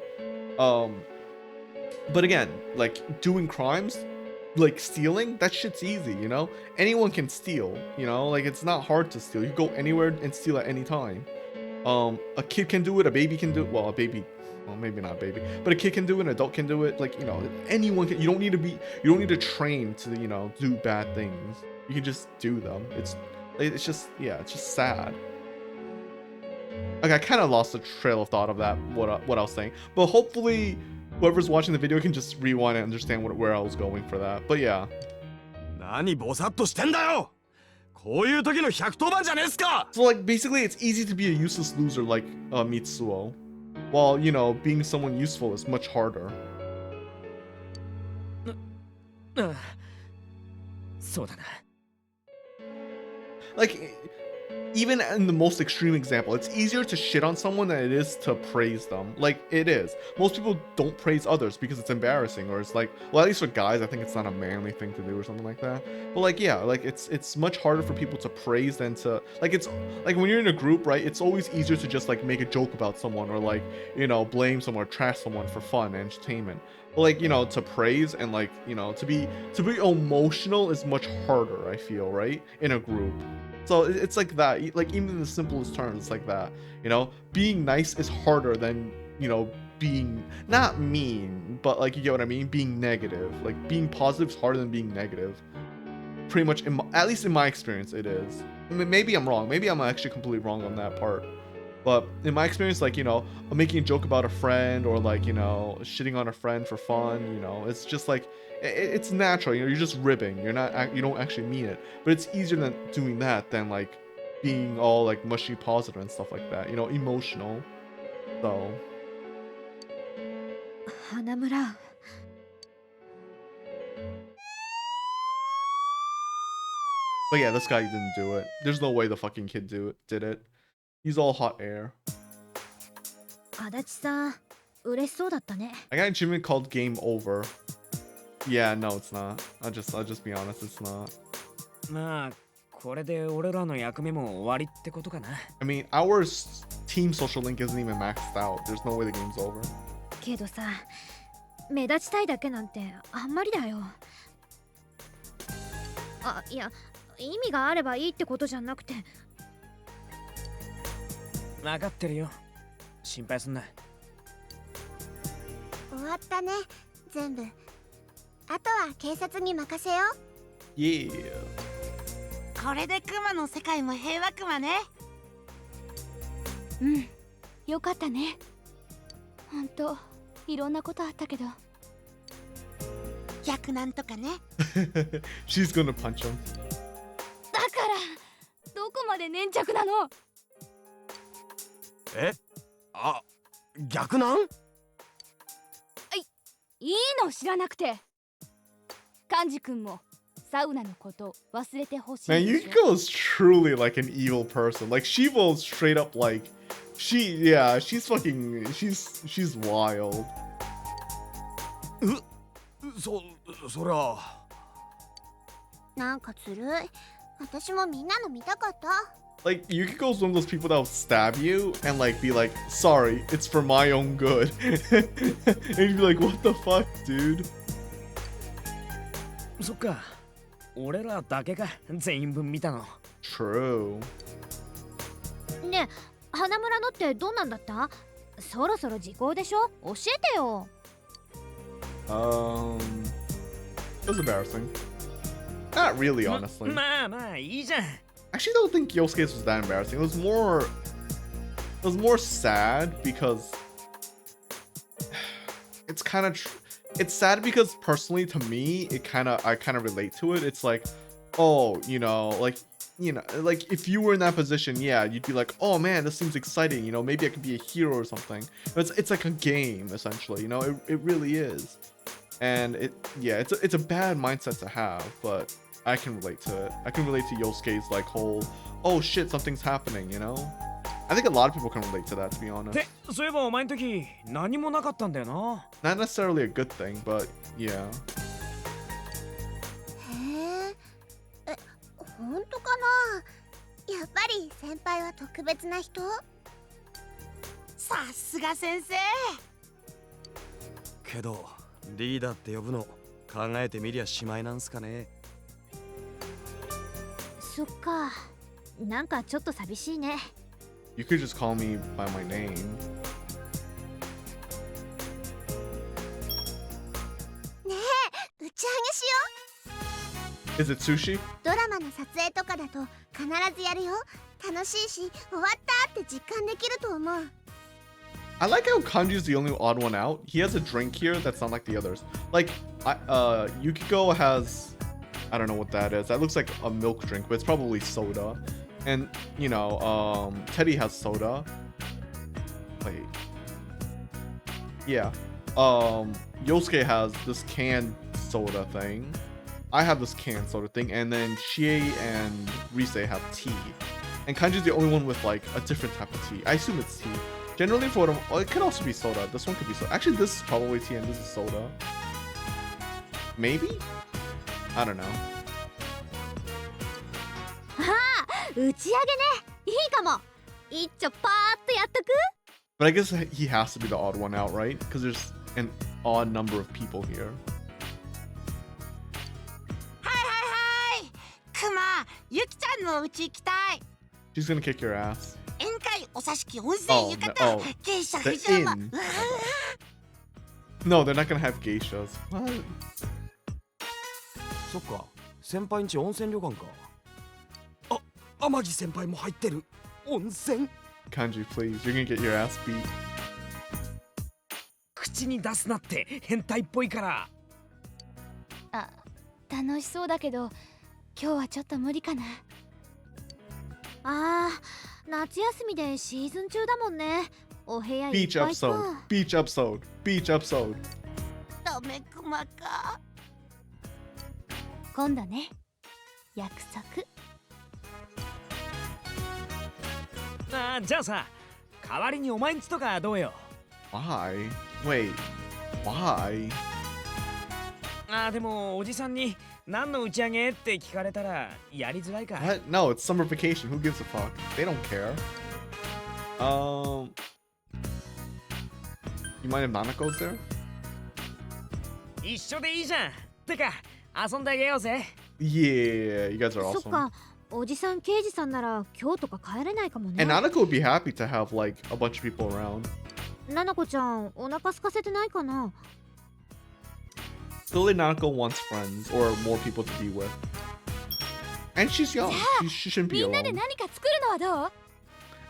But again, like, doing crimes, like stealing, that shit's easy, you know. Anyone can steal, you know. Like, it's not hard to steal. You go anywhere and steal at any time. A kid can do it, a baby can do it. Well, a baby, well, maybe not a baby, but a kid can do it, an adult can do it. Like, you know, anyone can. You don't need to train to, you know, do bad things. You can just do them. It's just, yeah, it's just sad. Like, I kind of lost the trail of thought of that, what I was saying, but hopefully whoever's watching the video can just rewind and understand where I was going for that. But yeah. 何ボサッとしてんだよ。こういう時の110番じゃねえっすか。 So like, basically it's easy to be a useless loser like Mitsuo, while, you know, being someone useful is much harder. そうだな。 Like, even in the most extreme example, it's easier to shit on someone than it is to praise them. Like, it is. Most people don't praise others because it's embarrassing, or it's like, well, at least for guys, I think it's not a manly thing to do or something like that. But like, yeah, like, it's much harder for people to praise than to, like, it's like when you're in a group, right? It's always easier to just like make a joke about someone, or like, you know, blame someone or trash someone for fun and entertainment. But like, you know, to praise and like, you know, to be emotional is much harder, I feel, right? In a group. So it's like that. Like, even in the simplest terms, it's like that. You know, being nice is harder than, you know, being not mean, but like, you get what I mean? Being negative. Like, being positive is harder than being negative. Pretty much, at least in my experience, it is. I mean, maybe I'm wrong. Maybe I'm actually completely wrong on that part. But in my experience, like, you know, making a joke about a friend, or like, you know, shitting on a friend for fun, you know, it's just like, it's natural, you know, you're just ribbing, you don't actually mean it. But it's easier than doing that than like being all like mushy positive and stuff like that, you know, emotional. So 花村 but yeah, this guy didn't do it. There's no way the fucking kid did it. He's all hot air. 足立さん嬉しそうだったね I got an achievement called Game Over. Yeah, no, it's not. I'll just be honest, it's not. まあこれで俺らの役目も終わりってことかな。 I mean, our team social link isn't even maxed out. There's no way the game's over. けどさ目立ちたいだけなんてあんまりだよあいや意味があればいいってことじゃなくて分かってるよ心配すんな終わったね全部あとは警察に任せよう Yeah. これでクマの世界も平和クマね。うんよかったね。ほんといろんなことあったけど。逆なんとかね。She's gonna punch him. だからどこまで粘着なの？え、あ、逆なん？いいの知らなくて。カンジ君もサウナのこと忘れてほしい Man, でしょ。 Yukiko is truly like an evil person. Like she will straight up like she's fucking she's wild. そりゃ。なんかずるい。私もみんなの見たかった。 Like Yukiko's one of those people that will stab you and like be like, sorry, it's for my own good. And you'd be like, what the fuck, dude? そっか。俺らだけか全員分見たの。 True. ねえ、花村のってどんなんだった？そろそろ時効でしょ？教えてよ。It was embarrassing. Not really, honestly. まあまあいいじゃん。 I actually don't think Yosuke's was that embarrassing. It was more sad because it's kind of it's sad because personally to me I kind of relate to it. It's like, oh, like if you were in that position, yeah, you'd be like, oh man, this seems exciting, maybe I could be a hero or something. But it's like a game essentially, it really is. And it's a bad mindset to have, but I can relate to it. I can relate to Yosuke's like whole, oh shit, something's happening, I think a lot of people can relate to that, to be honest. で、そういえばお前の時何もなかったんだよな。 Not necessarily a good thing, but yeah. へえ。え、本当かな？やっぱり先輩は特別な人？さすが先生。けどリーダーって呼ぶの考えてみりゃしまいなんすかね。そっか。なんかちょっと寂しいね。You could just call me by my name. ねえ、打ち上げしよ Is it sushi? う。ドラマの撮影とかだと必ずやるよ。楽しいし、終わったって実感できると思う。I like how Kanji's the only odd one out. He has a drink here that's not like the others. Like, Yukiko has, I don't know what that is. That looks like a milk drink, but it's probably soda. And, Teddy has soda. Wait. Yeah. Yosuke has this canned soda thing. I have this canned soda thing. And then Shie and Rise have tea. And Kanji's the only one with, like, a different type of tea. I assume it's tea. Generally for them, it could also be soda. This one could be soda. Actually, this is probably tea and this is soda. Maybe? I don't know. 打ち上げね。いいかも。一丁パーッとやっとく？ But I guess he has to be the odd one out, right? Because there's an odd number of people here. はい。クマ、ゆきちゃんのうち行きたい。 She's gonna kick your ass. 宴会、お座敷、温泉、浴衣、芸者、 The 藤山。 inn. No, they're not gonna have geishas. What? そっか、先輩んち温泉旅館か。あ、天城先輩も入ってる。温泉。 Kanji, please. You're gonna get your ass beat. 口に出すなって変態っぽいから。あ、楽しそうだけど今日はちょっと無理かな。ああ、夏休みでシーズン中だもんね。お部屋いっ Beach ぱい episode. か。 Beach episode. Beach episode. ダメクマか。今度ね。約束。じゃあさ、代わりにお前んちとかどうよ。 Why? Wait. Why? でもおじさんに何の打ち上げって聞かれたらやりづらいか。 What? No, it's summer vacation. Who gives a fuck? They don't care. You mind if Nanako's there? 一緒でいいじゃん。てか遊んであげようぜ。 Yeah, you guys are そっ awesome. か。おじさん刑事さんなら今日とか帰れないかもね。 And Nanako would be happy to have like a bunch of people around. ななこちゃん、お腹空かせてないかな？ Clearly, Nanako wants friends or more people to be with. And she's young. She shouldn't be みんなで alone. 何か作るのはどう？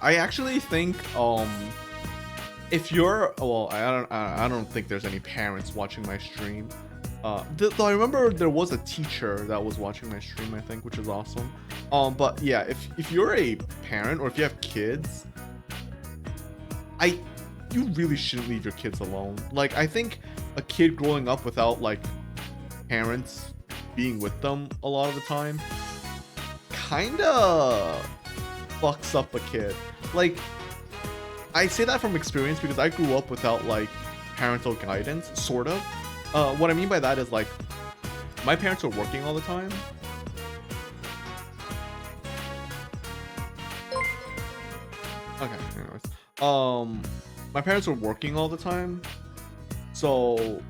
I actually think if you're, well, I don't think there's any parents watching my stream. Though I remember there was a teacher that was watching my stream, I think, which is awesome. But yeah, if you're a parent or if you have kids, you really shouldn't leave your kids alone. Like, I think a kid growing up without like parents being with them a lot of the time kinda fucks up a kid. Like, I say that from experience because I grew up without like parental guidance, sort of. What I mean by that is like my parents were working all the time. Okay, anyways. My parents were working all the time, so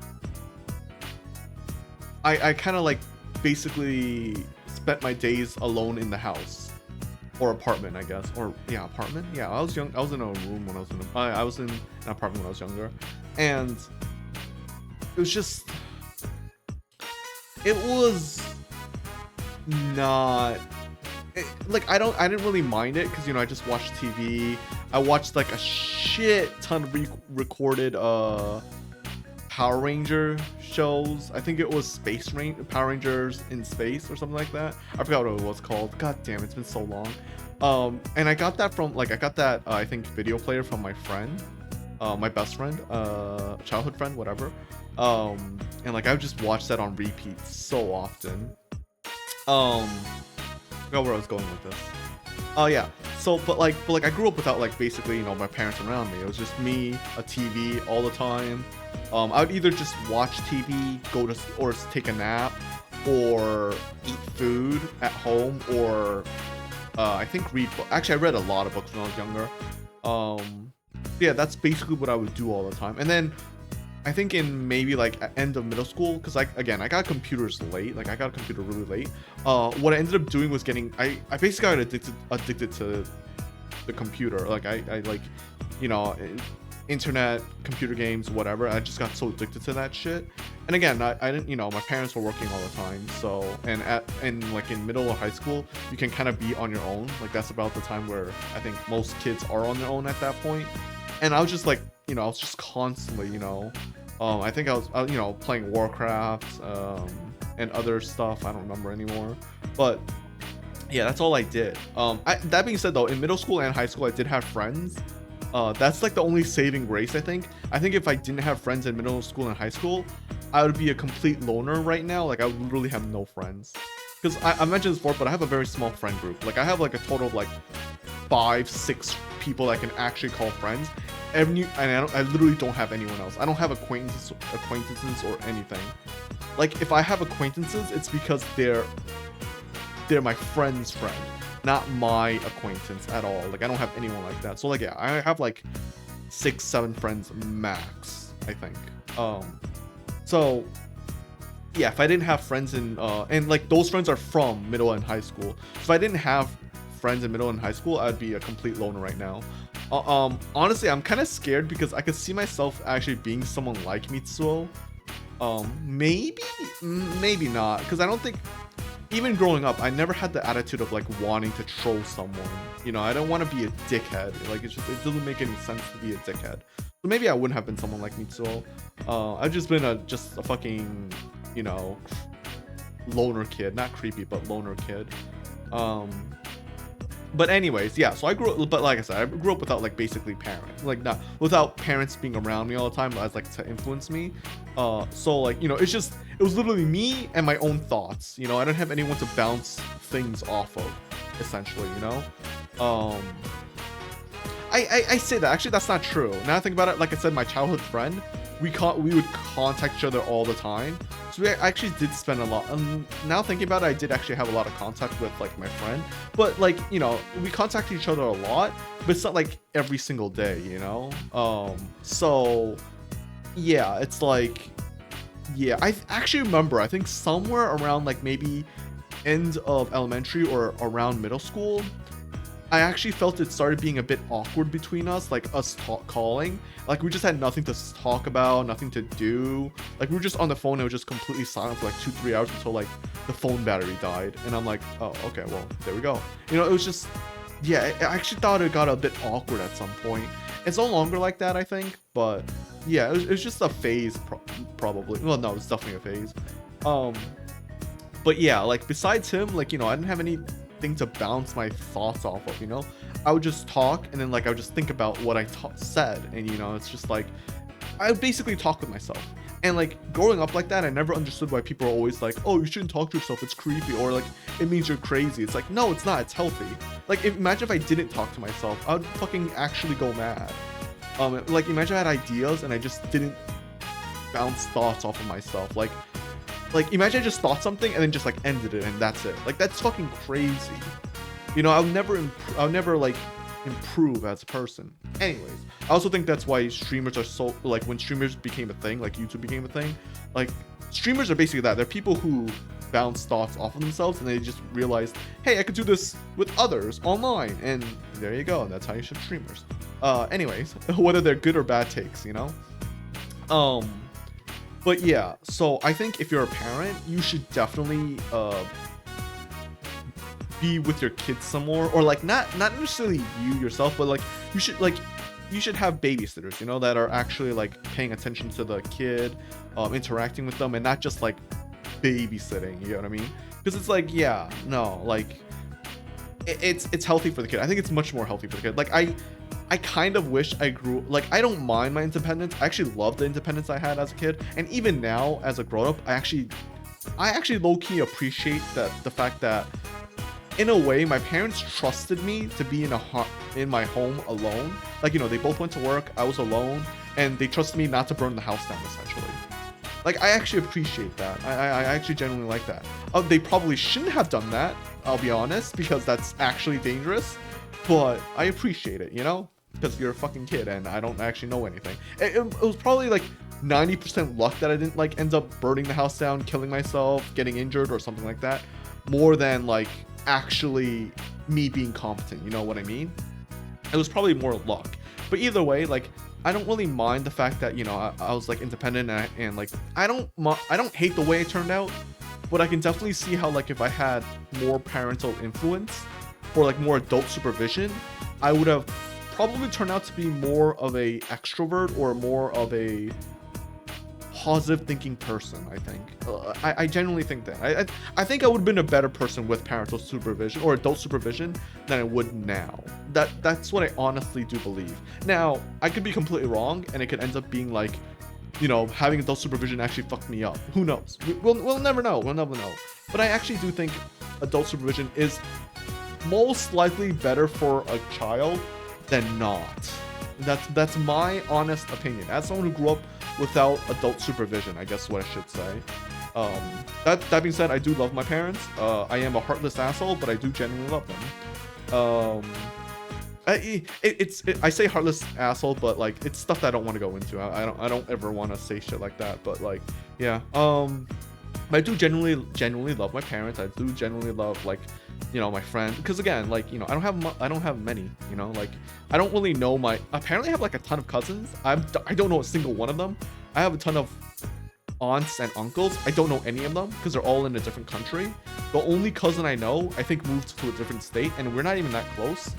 I kind of like basically spent my days alone in the house or apartment, I guess, or yeah, apartment. Yeah, I was young. I was in a room when I was in an apartment when I was younger, and it was just, it was not. Like I didn't really mind it because, you know, I just watched TV. I watched like a shit ton of recorded Power Ranger shows. I think it was Power Rangers in Space or something like that. I forgot what it was called. God damn, it's been so long. And I got that from I think video player from my friend, my best friend, childhood friend, whatever. And like I would just watch that on repeat so often. I forgot where I was going with this. Oh yeah. So, but like I grew up without like basically, you know, my parents around me. It was just me, a TV all the time. I would either just watch TV, or take a nap, or eat food at home, or I think read. Actually, I read a lot of books when I was younger. Yeah, that's basically what I would do all the time. And then I think in maybe like end of middle school, because like again, I got computers late. Like I got a computer really late. What I ended up doing was I basically got addicted to the computer. Like I like, you know, internet, computer games, whatever. I just got so addicted to that shit. And again, I didn't, you know, my parents were working all the time. So, and like in middle or high school, you can kind of be on your own. Like that's about the time where I think most kids are on their own at that point. And I was just like, you know, I was just constantly, you know, I think I was, you know, playing Warcraft, and other stuff. I don't remember anymore, but yeah, that's all I did. That being said though, in middle school and high school, I did have friends. That's like the only saving grace, I think. I think if I didn't have friends in middle school and high school, I would be a complete loner right now. Like I would literally have no friends. Because I mentioned this before, but I have a very small friend group. Like I have like a total of like 5-6 people I can actually call friends. And I literally don't have anyone else. I don't have acquaintances or anything. Like if I have acquaintances, it's because they're my friend's friend, not my acquaintance at all. Like I don't have anyone like that. So like yeah, I have like 6-7 friends max, I think. So yeah, if I didn't have friends in and like those friends are from middle and high school. If I didn't have friends in middle and high school, I'd be a complete loner right now. Honestly, I'm kind of scared because I could see myself actually being someone like Mitsuo. Maybe not, because I don't think, even growing up, I never had the attitude of like wanting to troll someone. You know, I don't want to be a dickhead. Like it doesn't make any sense to be a dickhead. So maybe I wouldn't have been someone like Mitsuo. I've just been a fucking, you know, loner kid, not creepy, but loner kid. But anyways, yeah, so but like I said, I grew up without like basically parents, like not without parents being around me all the time as like to influence me. So like, you know, it was literally me and my own thoughts, you know. I didn't have anyone to bounce things off of, essentially, you know. I say that, actually that's not true. Now I think about it, like I said, my childhood friend, we would contact each other all the time. So we actually did spend a lot. Now thinking about it, I did actually have a lot of contact with like my friend. But like, you know, we contact each other a lot, but it's not like every single day, you know? So yeah, it's like, yeah, I actually remember, I think somewhere around like maybe end of elementary or around middle school, I actually felt it started being a bit awkward between us, like us calling. Like we just had nothing to talk about, nothing to do. Like we were just on the phone and it was just completely silent for like 2-3 hours until like the phone battery died. And I'm like, oh, okay, well, there we go. You know, it was just yeah, I actually thought it got a bit awkward at some point. It's no longer like that, I think, but yeah, it was just a phase, probably. Well, no, it's definitely a phase. But yeah, like besides him, like, you know, I didn't have anything to bounce my thoughts off of, you know. I would just talk, and then like I would just think about what I said, and you know, it's just like I would basically talk with myself. And like growing up like that, I never understood why people are always like, oh, you shouldn't talk to yourself, it's creepy, or like it means you're crazy. It's like, no, it's not, it's healthy. Like imagine if I didn't talk to myself, I would fucking actually go mad. Like imagine I had ideas and I just didn't bounce thoughts off of myself. Like imagine I just thought something and then just like ended it and that's it. Like that's fucking crazy. You know, I'll never like improve as a person. Anyways, I also think that's why streamers are so, like, when streamers became a thing, like YouTube became a thing, like streamers are basically that. They're people who bounce thoughts off of themselves and they just realized, hey, I could do this with others online, and there you go. That's how you should streamers. Anyways, whether they're good or bad takes, you know. But yeah, so I think if you're a parent, you should definitely be with your kids some more, or like not necessarily you yourself, but like you should have babysitters, you know, that are actually like paying attention to the kid, interacting with them, and not just like babysitting, you know what I mean? Because it's like, yeah, no, like it's healthy for the kid. I think it's much more healthy for the kid. Like I kind of wish I grew, like, I don't mind my independence. I actually love the independence I had as a kid, and even now as a grown-up, I actually low-key appreciate the fact that in a way my parents trusted me to be in my home alone. Like, you know, they both went to work, I was alone, and they trusted me not to burn the house down, essentially. Like, I actually appreciate that. I actually genuinely like that. They probably shouldn't have done that, I'll be honest, because that's actually dangerous, but I appreciate it, you know, because you're a fucking kid and I don't actually know anything. It was probably like 90% luck that I didn't like end up burning the house down, killing myself, getting injured, or something like that, more than like actually me being competent, you know what I mean? It was probably more luck. But either way, like, I don't really mind the fact that, you know, I was like independent, and like I don't hate the way it turned out, but I can definitely see how, like, if I had more parental influence or like more adult supervision, I would have probably turned out to be more of a extrovert or more of a positive thinking person. I think I genuinely think that I think I would have been a better person with parental supervision or adult supervision than I would now. That's what I honestly do believe. Now I could be completely wrong, and it could end up being like, you know, having adult supervision actually fucked me up. Who knows? We'll never know. We'll never know. But I actually do think adult supervision is most likely better for a child than not. That's my honest opinion. As someone who grew up without adult supervision, I guess what I should say. That being said, I do love my parents. I am a heartless asshole, but I do genuinely love them. I say heartless asshole, but like it's stuff that I don't want to go into. I don't ever want to say shit like that. But like, yeah. I do genuinely love my parents. I do genuinely love, like, you know, my friends, because again, like, you know, I don't have many, you know, like I don't really know apparently I have like a ton of cousins. I don't know a single one of them. I have a ton of aunts and uncles. I don't know any of them because they're all in a different country. The only cousin I know, I think, moved to a different state, and we're not even that close.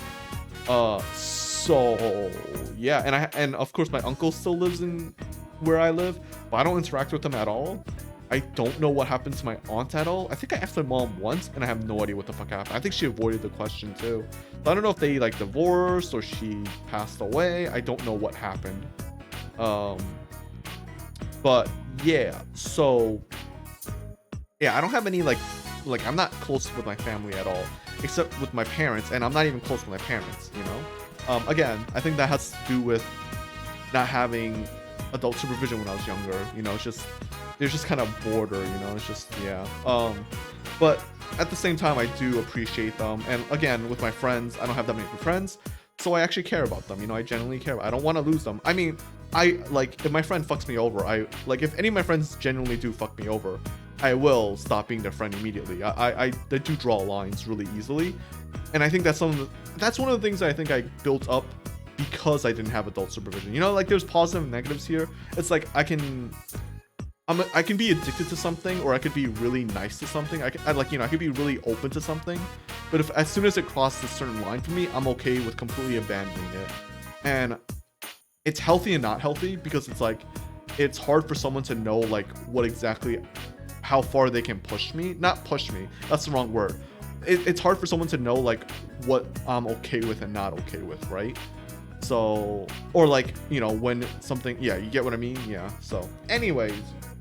So yeah, and of course my uncle still lives in where I live, but I don't interact with them at all. I don't know what happened to my aunt at all. I think I asked my mom once, and I have no idea what the fuck happened. I think she avoided the question too. So I don't know if they like divorced or she passed away. I don't know what happened. But yeah, so yeah, I don't have any like I'm not close with my family at all, except with my parents, and I'm not even close with my parents, you know. Again, I think that has to do with not having adult supervision when I was younger. You know, it's just there's just kind of border, you know. It's just, yeah. But at the same time, I do appreciate them. And again, with my friends, I don't have that many friends, so I actually care about them. You know, I genuinely care. I don't want to lose them. I mean, I like, if my friend fucks me over, if any of my friends genuinely do fuck me over, I will stop being their friend immediately. I do draw lines really easily, and I think that's one of the things I think I built up because I didn't have adult supervision. You know, like, there's positive and negatives here. It's like I can I can be addicted to something, or I could be really nice to something. I could be really open to something, but if as soon as it crosses a certain line for me, I'm okay with completely abandoning it. And it's healthy and not healthy, because it's like it's hard for someone to know like what exactly how far they can push me. Not push me, that's the wrong word. It's hard for someone to know like what I'm okay with and not okay with, right? So, or like, you know, when something, yeah, you get what I mean? Yeah. So anyways,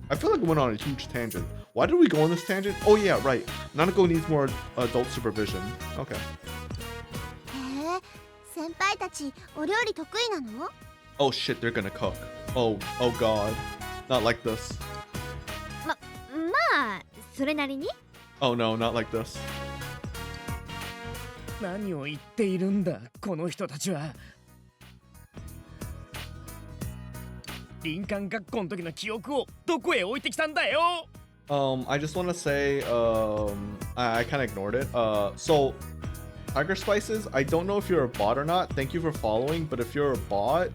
I feel like we went on a huge tangent. Why did we go on this tangent? Oh yeah, right. Nanako needs more adult supervision. Okay. へえ、先輩たちお料理得意なの？ Oh shit, they're gonna cook. Oh god. Not like this. まあそれなりに。 Oh no, not like this. 何を言っているんだこの人たちは。林間学校の時の記憶をどこへ置いてきたんだよ。I just want to say, I kind of ignored it. So, Tiger Spices, I don't know if you're a bot or not. Thank you for following, but if you're a bot,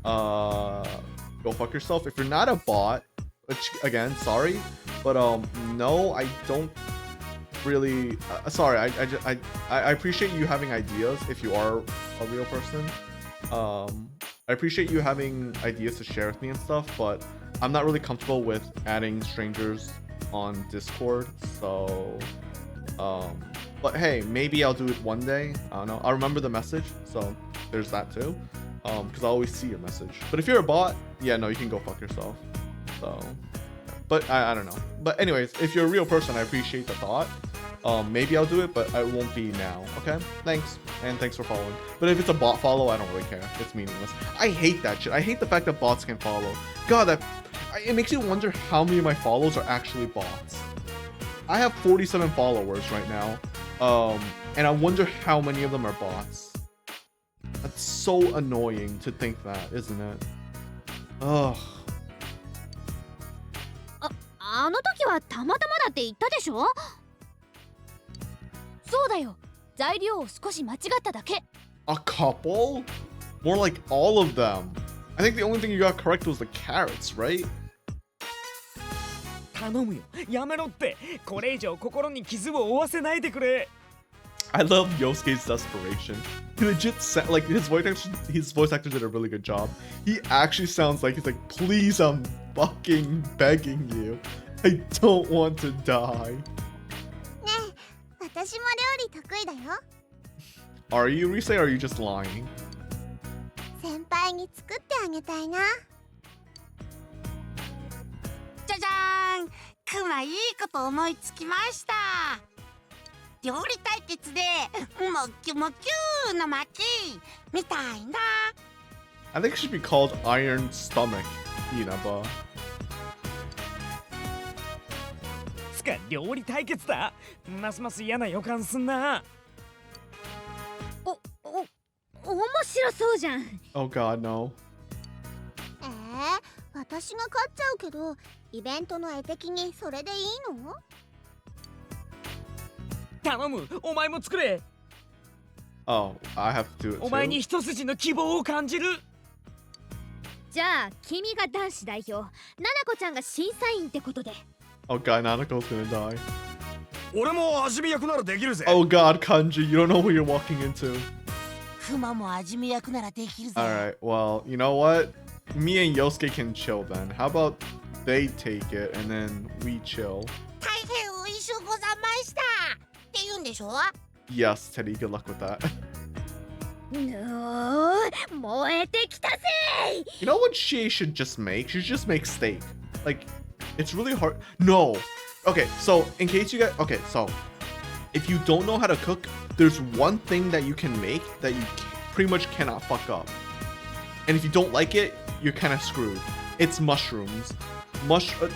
go fuck yourself. If you're not a bot, which again, sorry, but no, I don't really. Sorry, I appreciate you having ideas if you are a real person. I appreciate you having ideas to share with me and stuff, but I'm not really comfortable with adding strangers on Discord, so but hey, maybe I'll do it one day. I don't know, I'll remember the message, so there's that too, because I always see your message. But if you're a bot, yeah, no, you can go fuck yourself. So, but I don't know. But anyways, if you're a real person, I appreciate the thought. Maybe I'll do it, but I won't be now. Okay, thanks, and thanks for following. But if it's a bot follow, I don't really care. It's meaningless. I hate that shit. I hate the fact that bots can follow. God, it makes you wonder how many of my follows are actually bots. I have 47 followers right now, and I wonder how many of them are bots. That's so annoying to think that, isn't it? Ugh. あの時はたまたまだって言ったでしょ。そうだよ。材料を少し間違っただけ。A couple? More like all of them. I think the only thing you got correct was the carrots, right? 頼むよ。やめろって。これ以上心に傷を負わせないでくれ。I love Yosuke's desperation. He legit like his voice actor did a really good job. He actually sounds like he's like, please, I'm fucking begging you. I don't want to die. ねえ、私も料理得意だよ。 Are you, Rise, or are you just lying? 先輩に作ってあげたいな。じゃじゃーん、クマいいこと思いつきました。料理対決でもきゅもきゅーの巻みたいな。 I think it should be called Iron Stomach, Inaba. つか料理対決だ。ますます嫌な予感すんな。面白そうじゃん。Oh god, no. 私が勝っちゃうけど、イベントの絵的にそれでいいの？頼む、お前も作れ。Oh, I have to do it お前に too? 一筋の希望を感じる。じゃあ君が男子代表、ななこちゃんが審査員ってことで。Oh god, Nanako's gonna die. 俺も味見役ならできるぜ。 Oh god, Kanji, you don't know what you're walking into. クマも味見役ならできるぜ。Alright, well, you know what? Me and Yosuke can chill then. How about they take it and then we chill? 大変おいしゅうございましたって言うんでしょ？ Yes, Teddy, good luck with that. 燃えてきたぜ。 You know what she should just make? She should just make steak. Like, it's really hard. No. Okay, so in case you get... Okay, so if you don't know how to cook, there's one thing that you can make that you pretty much cannot fuck up. And if you don't like it, you're kind of screwed. It's mushrooms.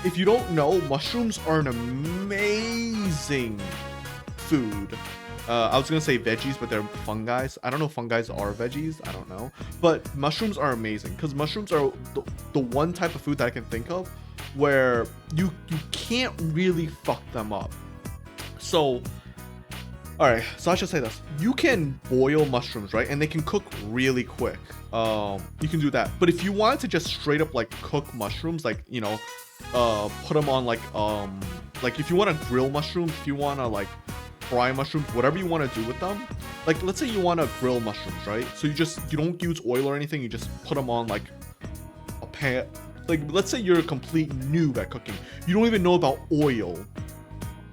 If you don't know, mushrooms are an amazing food. I was gonna say veggies, but they're fungi. I don't know if fungi are veggies. I don't know. But mushrooms are amazing because mushrooms are the one type of food that I can think of where you can't really fuck them up. So All right, so I should say this. You can boil mushrooms, right? And they can cook really quick. You can do that. But if you wanted to just straight up like cook mushrooms, like, you know, put them on like if you want to grill mushrooms, if you want to like fry mushrooms, whatever you want to do with them. Like, let's say you want to grill mushrooms, right? So you don't use oil or anything. You just put them on like a pan. Like, let's say you're a complete noob at cooking. You don't even know about oil.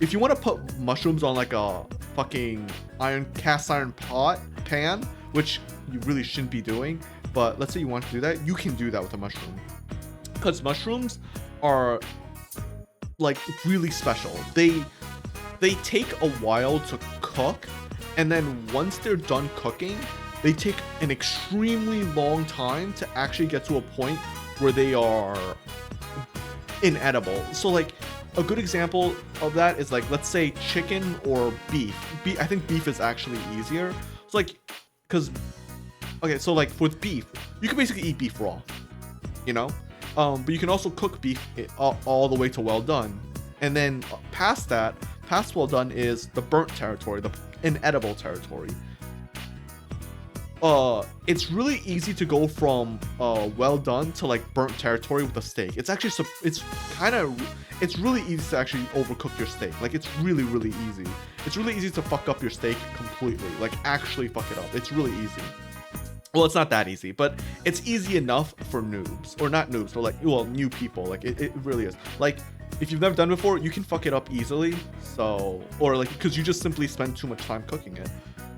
If you want to put mushrooms on like a fucking cast iron pan, which you really shouldn't be doing, but let's say you want to do that, you can do that with a mushroom. Because mushrooms are like really special. They take a while to cook, and then once they're done cooking, they take an extremely long time to actually get to a point where they are inedible. So like a good example of that is like, let's say chicken or beef. I think beef is actually easier. So like, okay, so like with beef, you can basically eat beef raw, you know? But you can also cook beef all the way to well done. And then past well done is the burnt territory, the inedible territory. It's really easy to go from well done to like burnt territory with a steak. It's actually it's really easy to actually overcook your steak. Like, it's really easy. It's really easy to fuck up your steak completely. Like, actually fuck it up. It's really easy. Well, it's not that easy, but it's easy enough for noobs, or not noobs, but like, well, new people. Like, it really is. Like, if you've never done it before, you can fuck it up easily. So, or like, because you just simply spend too much time cooking it.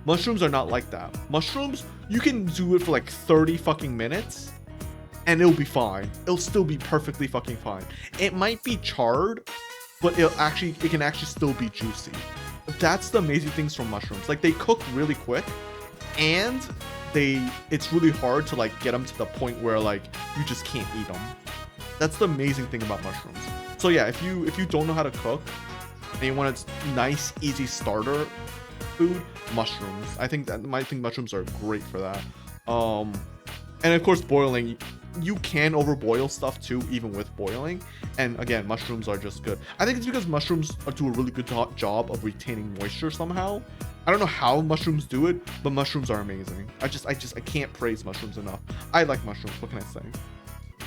Mushrooms are not like that. Mushrooms, you can do it for like 30 fucking minutes and it'll be fine. It'll still be perfectly fucking fine. It might be charred, but it can actually still be juicy. That's the amazing things from mushrooms. Like, they cook really quick, and it's really hard to like get them to the point where like you just can't eat them. That's the amazing thing about mushrooms. So yeah, if you don't know how to cook and you want a nice, easy starter food, mushrooms. I think mushrooms are great for that. And of course, boiling, you can overboil stuff too, even with boiling. And again, mushrooms are just good. I think it's because mushrooms do a really good job of retaining moisture somehow. I don't know how mushrooms do it, but mushrooms are amazing. I can't praise mushrooms enough. I like mushrooms, what can I say?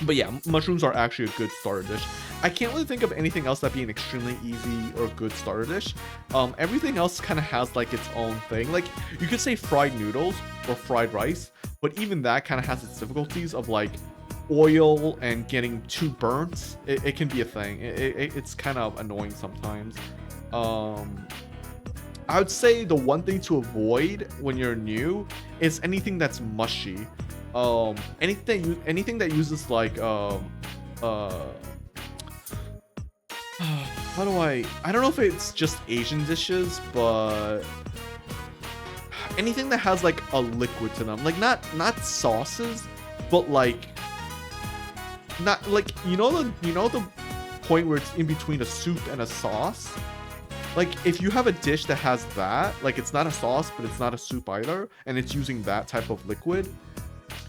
But yeah, mushrooms are actually a good starter dish. I can't really think of anything else that'd be an extremely easy or good starter dish. Everything else kind of has like its own thing. Like, you could say fried noodles or fried rice, but even that kind of has its difficulties of like oil and getting too burnt. It can be a thing. It's kind of annoying sometimes. I would say the one thing to avoid when you're new is anything that's mushy. Anything that uses like how do I don't know if it's just Asian dishes, but anything that has like a liquid to them, like not sauces, but like not like, you know the point where it's in between a soup and a sauce. Like, if you have a dish that has that, like, it's not a sauce, but it's not a soup either, and it's using that type of liquid.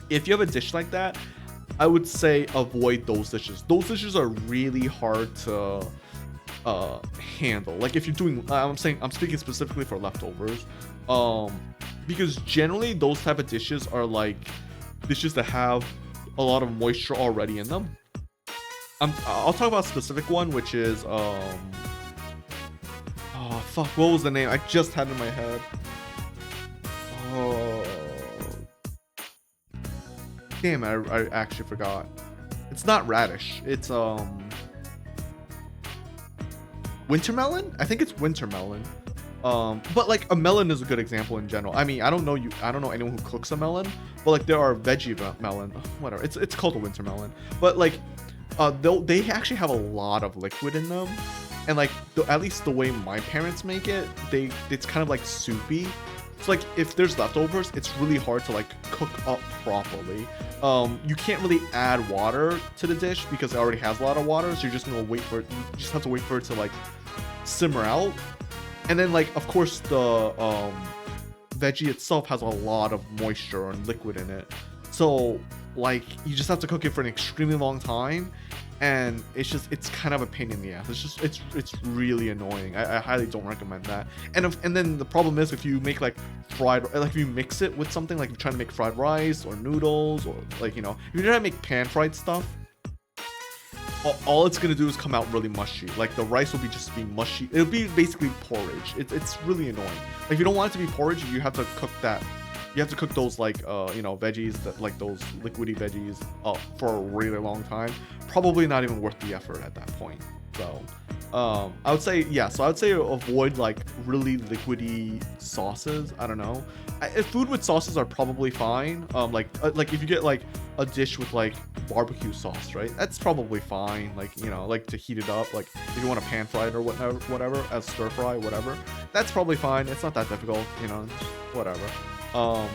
If you have a dish like that, I would say avoid those dishes. Those dishes are really hard to handle. Like, if you're doing, I'm speaking specifically for leftovers, because generally those type of dishes are like dishes that have a lot of moisture already in them. I'll talk about a specific one, which is oh fuck, what was the name? I just had it in my head. Oh. Damn, I actually forgot. It's not radish. It's winter melon? I think it's winter melon. But like a melon is a good example in general. I mean, I don't know anyone who cooks a melon, but like there are veggie melon, whatever. It's called a winter melon. But like they actually have a lot of liquid in them. And like at least the way my parents make it, it's kind of like soupy. So like if there's leftovers, it's really hard to like cook up properly. You can't really add water to the dish because it already has a lot of water, so you're just gonna wait for it. You just have to wait for it to like simmer out. And then like of course the veggie itself has a lot of moisture and liquid in it. So like you just have to cook it for an extremely long time, and it's kind of a pain in the ass. It's really annoying. I highly don't recommend that. And then the problem is if you make like if you mix it with something, like you're trying to make fried rice or noodles, or like, you know, if you're trying to make pan fried stuff, all it's gonna do is come out really mushy. Like the rice will just be mushy. It'll be basically porridge. It's really annoying. Like if you don't want it to be porridge, you have to cook that. You have to cook those like you know, veggies, that like those liquidy veggies for a really long time. Probably not even worth the effort at that point. So I would say, yeah, so I would say avoid like really liquidy sauces. I don't know. Food with sauces are probably fine. Like if you get like a dish with like barbecue sauce, right? That's probably fine. Like, you know, like to heat it up, like if you want to pan fry it or whatever, as stir fry, whatever. That's probably fine. It's not that difficult, you know, whatever. I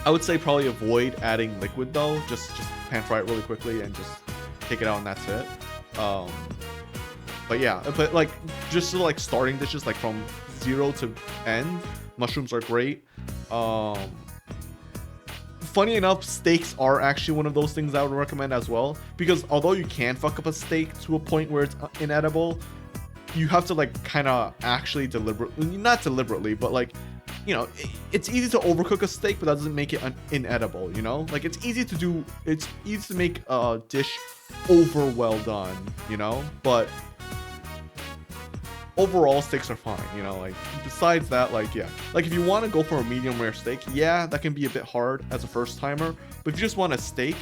would say probably avoid adding liquid though. Just pan fry it really quickly and just take it out and that's it. But yeah, but like just so like starting dishes, like from 0 to end, mushrooms are great. Funny enough, steaks are actually one of those things I would recommend as well, because although you can fuck up a steak to a point where it's inedible, you have to like kind of actually not deliberately, but like, you know, it's easy to overcook a steak, but that doesn't make it inedible, you know? Like it's easy to make a dish over well done, you know? But overall, steaks are fine, you know? Like besides that, like, yeah, like if you want to go for a medium rare steak, yeah, that can be a bit hard as a first timer. But if you just want a steak,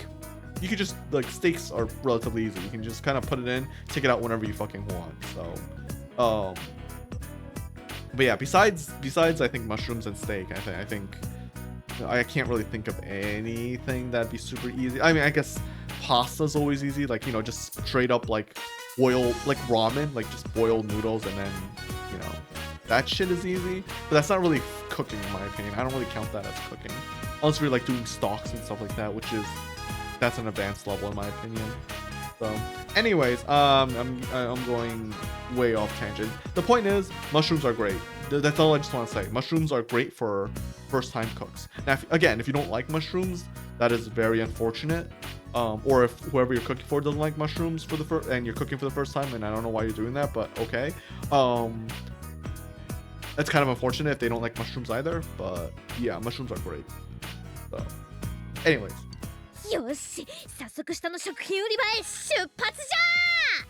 you could just, like, steaks are relatively easy. You can just kind of put it in, take it out whenever you fucking want. So but yeah, besides I think mushrooms and steak, I think you know, I can't really think of anything that'd be super easy. I mean, I guess pasta's always easy, like, you know, just straight up like boil, like ramen, like just boil noodles, and then, you know, that shit is easy. But that's not really cooking in my opinion. I don't really count that as cooking, unless you're like doing stocks and stuff like that, which is, that's an advanced level in my opinion. So anyways, I'm going way off tangent. The point is, mushrooms are great. That's all I just want to say. Mushrooms are great for first time cooks. Now, if you don't like mushrooms, that is very unfortunate. Or if whoever you're cooking for doesn't like mushrooms for the first, and you're cooking for the first time, and I don't know why you're doing that, but okay. That's kind of unfortunate if they don't like mushrooms either. But yeah, mushrooms are great. So, anyways. よし、早速下の食品売り場へ出発じゃ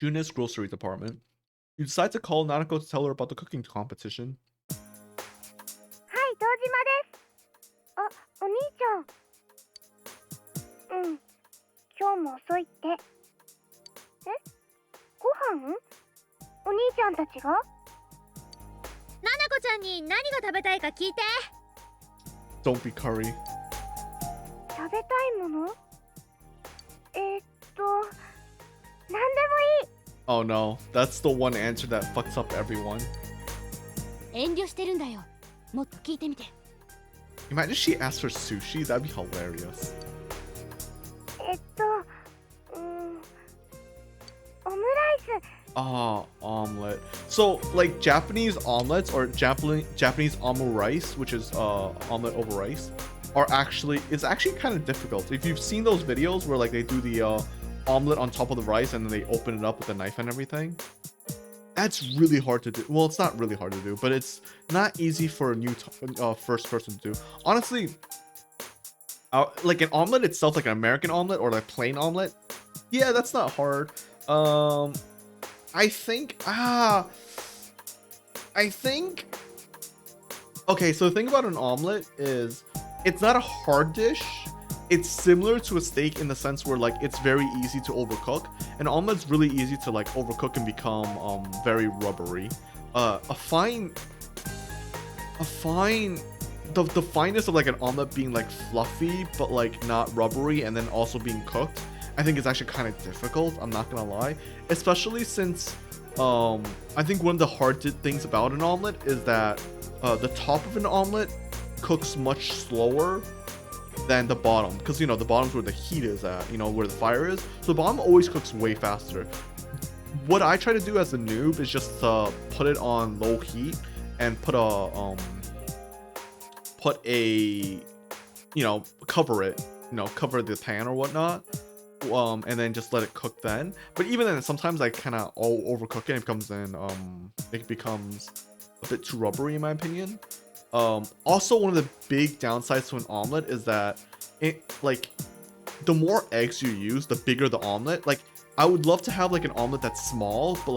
Juna's grocery department. You decide to call Nanako to tell her about the cooking competition. はい堂島です。あ、お兄ちゃん。うん、今日も遅いって。え、ご飯？お兄ちゃんたちが？ななこちゃんに何が食べたいか聞いて。 Don't be curry. 食べたいもの？なんでもいい。 Oh no, that's the one answer that fucks up everyone. 遠慮してるんだよ。もっと聞いてみて。 Imagine she asked for sushi, that'd be hilarious. オムライス。 Ah, omelet. So, like Japanese omelets or Japanese omu rice, which is omelet over rice, is actually kind of difficult. If you've seen those videos where like they do the omelet on top of the rice and then they open it up with a knife and everything, that's really hard to do. Well, it's not really hard to do, but it's not easy for a new first person to do. Honestly, like an omelet itself, like an American omelet or like plain omelet, yeah, that's not hard. I think okay, so the thing about an omelet is it's not a hard dish. It's similar to a steak in the sense where like it's very easy to overcook. An omelet's really easy to like overcook and become very rubbery. The fineness of like an omelet being like fluffy but like not rubbery and then also being cooked, I think it's actually kind of difficult, I'm not gonna lie. Especially since I think one of the hard things about an omelet is that the top of an omelet cooks much slower than the bottom, because you know the bottom's where the heat is at, you know, where the fire is. So the bottom always cooks way faster. What I try to do as a noob is just put it on low heat and put a cover it, cover the pan or whatnot, and then just let it cook then. But even then, sometimes I kind of overcook it. It becomes a bit too rubbery in my opinion. Also, one of the big downsides to an omelet is that the more eggs you use, the bigger the omelet. Like, I would love to have like an omelet that's small, but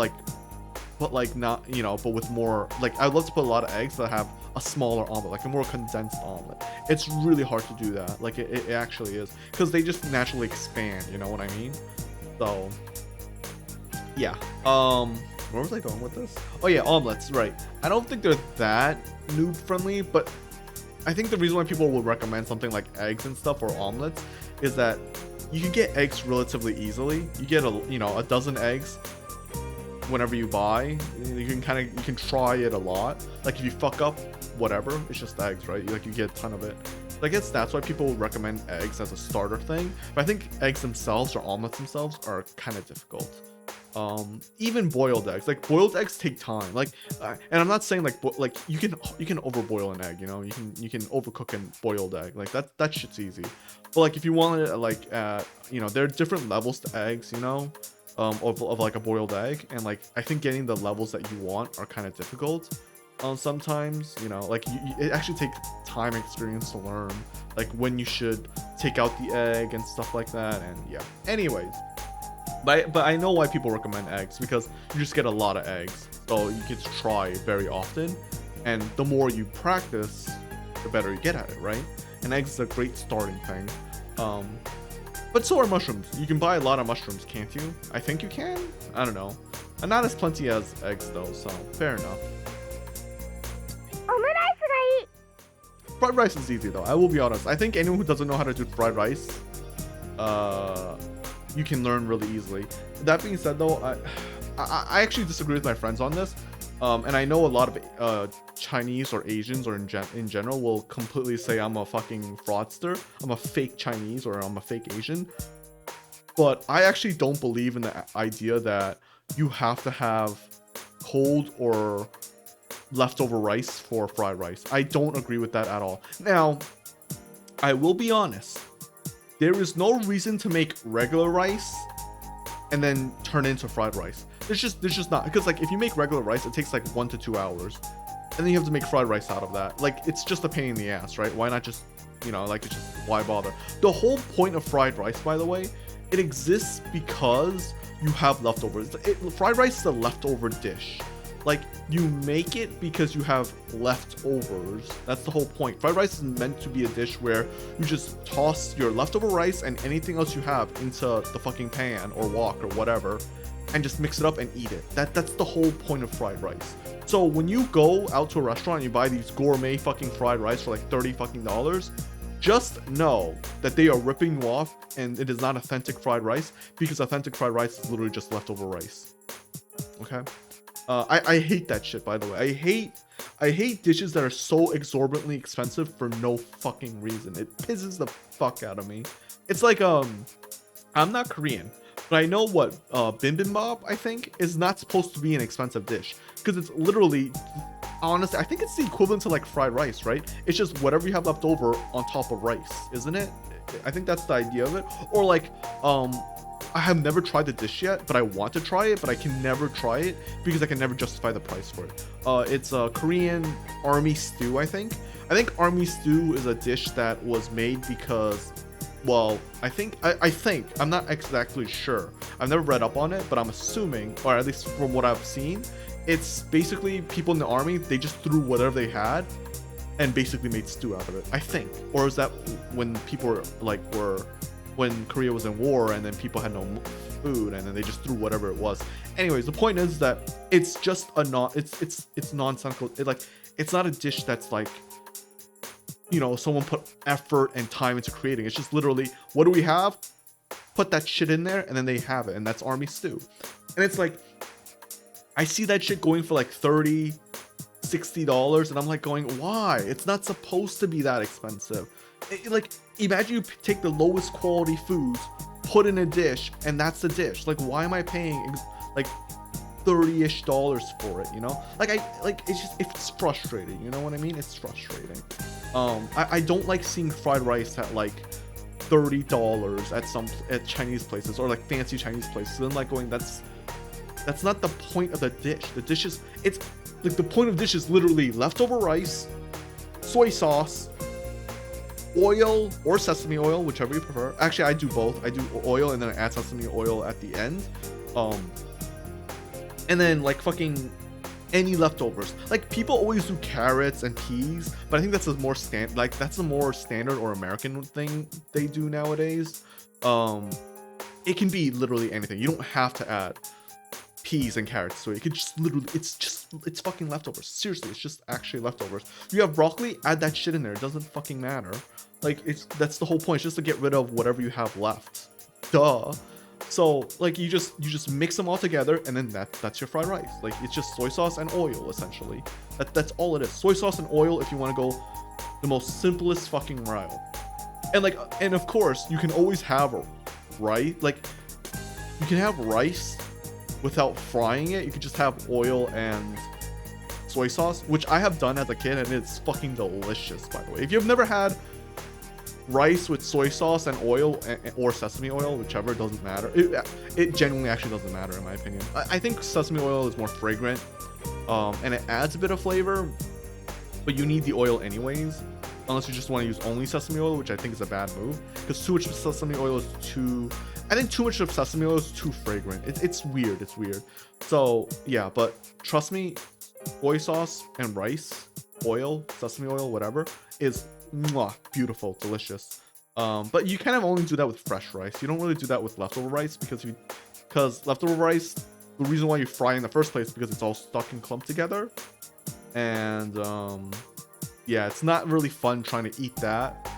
not, but with more, like, I'd love to put a lot of eggs that have a smaller omelet, like a more condensed omelet. It's really hard to do that. Like, it actually is, because they just naturally expand, you know what I mean? So yeah. Where was I going with this? Oh yeah, omelets, right. I don't think they're that noob friendly, but I think the reason why people would recommend something like eggs and stuff or omelets is that you can get eggs relatively easily. You get a dozen eggs whenever you buy. You can try it a lot. Like, if you fuck up, whatever, it's just eggs, right? Like, you get a ton of it. I guess that's why people would recommend eggs as a starter thing. But I think eggs themselves or omelets themselves are kind of difficult. Even boiled eggs, like, boiled eggs take time. Like, and I'm not saying like you can overboil an egg, you can overcook a boiled egg, like that shit's easy. But like, if you want it, like, there are different levels to eggs, of like a boiled egg, and like, I think getting the levels that you want are kind of difficult. Sometimes, like, it actually takes time and experience to learn, like, when you should take out the egg and stuff like that. And yeah, anyways. But I know why people recommend eggs, because you just get a lot of eggs, so you get to try very often, and the more you practice, the better you get at it, right? And eggs is a great starting thing. But so are mushrooms. You can buy a lot of mushrooms, can't you? I think you can? I don't know. And not as plenty as eggs though, so fair enough. Fried rice is easy though, I will be honest. I think anyone who doesn't know how to do fried rice, you can learn really easily. That being said though, I actually disagree with my friends on this. And I know a lot of Chinese or Asians or in general will completely say I'm a fucking fraudster, I'm a fake Chinese, or I'm a fake Asian. But I actually don't believe in the idea that you have to have cold or leftover rice for fried rice. I don't agree with that at all. Now, I will be honest. There is no reason to make regular rice and then turn it into fried rice. There's just not, because like, if you make regular rice, it takes like 1 to 2 hours, and then you have to make fried rice out of that. Like, it's just a pain in the ass, right? Why not just, like, it's just, why bother? The whole point of fried rice, by the way, it exists because you have leftovers. Fried rice is a leftover dish. Like, you make it because you have leftovers. That's the whole point. Fried rice is meant to be a dish where you just toss your leftover rice and anything else you have into the fucking pan or wok or whatever, and just mix it up and eat it. That's the whole point of fried rice. So when you go out to a restaurant and you buy these gourmet fucking fried rice for like $30 fucking, just know that they are ripping you off, and it is not authentic fried rice, because authentic fried rice is literally just leftover rice. Okay? I hate that shit, by the way. I hate dishes that are so exorbitantly expensive for no fucking reason. It pisses the fuck out of me. It's like, I'm not Korean, but I know what bibimbap, I think, is not supposed to be an expensive dish, because it's literally, honestly, I think it's the equivalent to like fried rice, right? It's just whatever you have left over on top of rice, isn't it? I think that's the idea of it. Or like, I have never tried the dish yet, but I want to try it, but I can never try it because I can never justify the price for it. It's a Korean army stew, I think. I think army stew is a dish that was made because, well, I think, I'm not exactly sure. I've never read up on it, but I'm assuming, or at least from what I've seen, it's basically people in the army, they just threw whatever they had and basically made stew out of it, I think. Or is that when people were when Korea was in war and then people had no food and then they just threw whatever it was. Anyways, the point is that it's just it's nonsensical. It's not a dish that's like, someone put effort and time into creating. It's just literally, what do we have? Put that shit in there and then they have it, and that's army stew. And it's like, I see that shit going for like $30, $60, and I'm like going, why? It's not supposed to be that expensive. Like, imagine you take the lowest quality foods, put in a dish, and that's the dish. Like, why am I paying like $30-ish for it, you know? It's frustrating, you know what I mean? It's frustrating. I don't like seeing fried rice at like $30 at Chinese places, or like fancy Chinese places. And like going, that's not the point of the dish. The dish is, it's like, the point of the dish is literally leftover rice, soy sauce, oil or sesame oil, whichever you prefer. Actually, I do both. I do oil and then I add sesame oil at the end. And then like fucking any leftovers. Like people always do carrots and peas, but I think that's a more standard or American thing they do nowadays. It can be literally anything. You don't have to add peas and carrots to it. You could just literally, it's fucking leftovers. Seriously, it's just actually leftovers. You have broccoli, add that shit in there. It doesn't fucking matter. Like that's the whole point. It's just to get rid of whatever you have left. Duh. So like you just mix them all together, and then that's your fried rice. Like it's just soy sauce and oil essentially. That's all it is. Soy sauce and oil if you want to go the most simplest fucking route. And of course you can always have rice. Like you can have rice without frying it. You could just have oil and soy sauce, which I have done as a kid, and it's fucking delicious, by the way. If you've never had rice with soy sauce and oil or sesame oil, whichever, it doesn't matter. It genuinely actually doesn't matter in my opinion. I think sesame oil is more fragrant, and it adds a bit of flavor, but you need the oil anyways, unless you just want to use only sesame oil, which I think is a bad move, because too much of sesame oil is too... I think too much of sesame oil is too fragrant. It's weird. It's weird. So yeah, but trust me, soy sauce and rice, oil, sesame oil, whatever, is mwah, beautiful, delicious. But you kind of only do that with fresh rice. You don't really do that with leftover rice, because leftover rice, the reason why you fry in the first place is because it's all stuck and clumped together. And yeah, it's not really fun trying to eat that,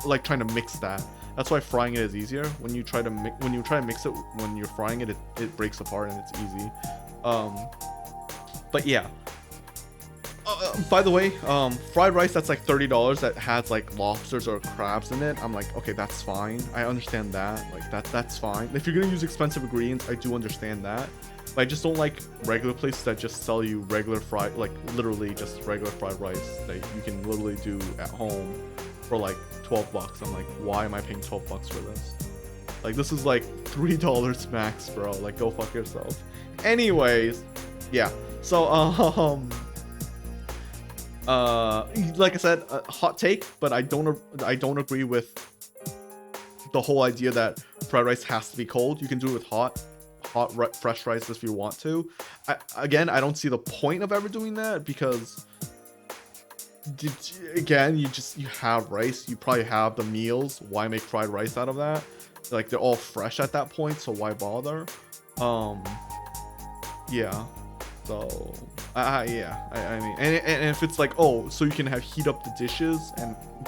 like trying to mix that. That's why frying it is easier. When you try to mix it when you're frying it, it breaks apart and it's easy. But yeah. By the way, fried rice that's like $30 that has like lobsters or crabs in it. I'm like, okay, that's fine. I understand that. Like that's fine. If you're gonna use expensive ingredients, I do understand that. But I just don't like regular places that just sell you regular fried, like literally just regular fried rice that you can literally do at home for like $12. I'm like, why am I paying $12 for this? Like, this is like $3 max, bro. Like, go fuck yourself. Anyways, yeah. So, like I said, hot take, but I don't agree with the whole idea that fried rice has to be cold. You can do it with hot fresh rice if you want to. Again, I don't see the point of ever doing that, because again, you have rice, you probably have the meals. Why make fried rice out of that? Like, they're all fresh at that point, so why bother? Yeah. So yeah, I mean, and if it's like, oh, so you can heat up the dishes,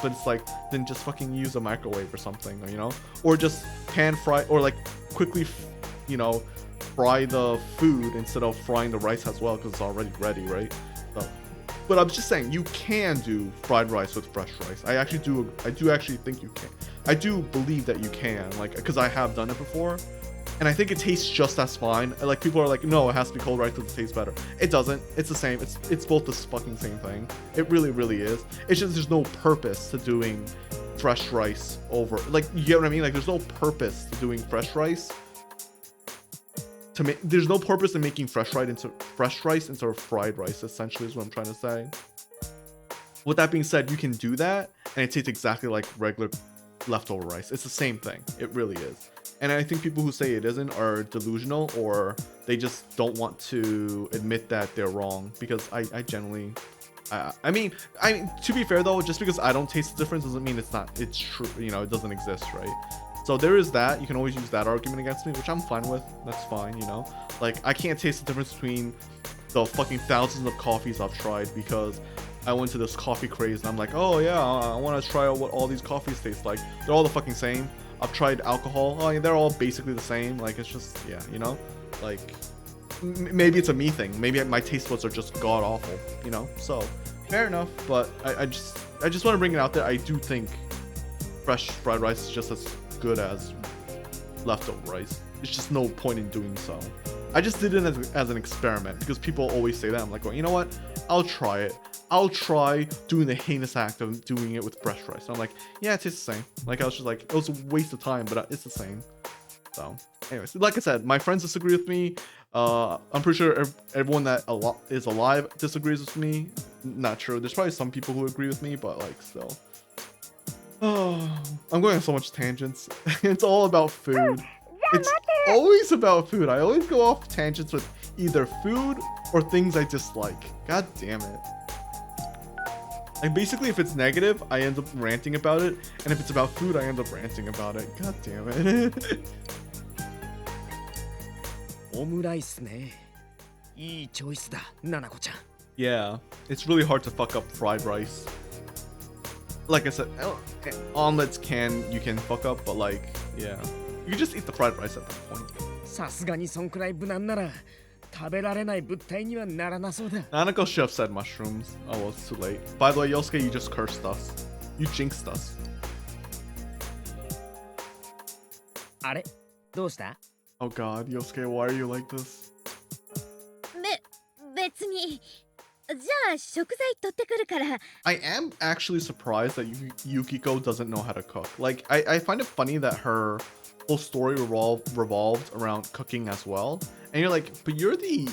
but it's like, then just fucking use a microwave or something, you know, or just pan fry, or like quickly, you know, fry the food instead of frying the rice as well, because it's already ready, right? So, but I'm just saying, you can do fried rice with fresh rice. I do actually think you can. I do believe that you can, like, because I have done it before, and I think it tastes just as fine. Like, people are like, no, it has to be cold rice because it tastes better. It doesn't. It's the same. It's both the fucking same thing. It really, really is. It's just there's no purpose to doing fresh rice over, like, you get what I mean? Like, there's no purpose to doing fresh rice. There's no purpose in making fresh rice instead of fried rice, essentially, is what I'm trying to say. With that being said, you can do that, and it tastes exactly like regular leftover rice. It's the same thing. It really is. And I think people who say it isn't are delusional, or they just don't want to admit that they're wrong, because I generally... I mean, to be fair though, just because I don't taste the difference doesn't mean it's true, you know, it doesn't exist, right? So there is that. You can always use that argument against me, which I'm fine with. That's fine, you know? Like, I can't taste the difference between the fucking thousands of coffees I've tried, because I went to this coffee craze and I'm like, oh yeah, I want to try out what all these coffees taste like. They're all the fucking same. I've tried alcohol. Oh yeah, they're all basically the same. Like, it's just, yeah, you know? Like, maybe it's a me thing. Maybe my taste buds are just god awful, you know? So, fair enough. But I just want to bring it out there. I do think fresh fried rice is just as good as leftover rice. There's just no point in doing so. I just did it as an experiment because people always say that. I'm like, well, you know what? I'll try it. I'll try doing the heinous act of doing it with fresh rice. And I'm like, yeah, it tastes the same. Like, I was just like, it was a waste of time, but it's the same. So, anyways, like I said, my friends disagree with me. I'm pretty sure everyone that is alive disagrees with me. Not sure. There's probably some people who agree with me, but like, still. Oh, I'm going on so much tangents. It's all about food. It's always about food. I always go off tangents with either food or things I dislike. God damn it. Like, basically, if it's negative, I end up ranting about it. And if it's about food, I end up ranting about it. God damn it. オムライスね。いいチョイスだ、ナナコちゃん。Yeah, it's really hard to fuck up fried rice. Like I said, omelets you can fuck up, but like, yeah. You can just eat the fried rice at that point. さすがにそんくらい無難なら食べられない物体にはならなそうだ。Nanako should have said mushrooms. Oh well, it's too late. By the way, Yosuke, you just cursed us. You jinxed us. あれどうした Oh god, Yosuke, why are you like this? 別に。じゃあ食材取ってくるから。I am actually surprised that Yukiko doesn't know how to cook. Like, I find it funny that her whole story revolved around cooking as well. And you're like, but you're the,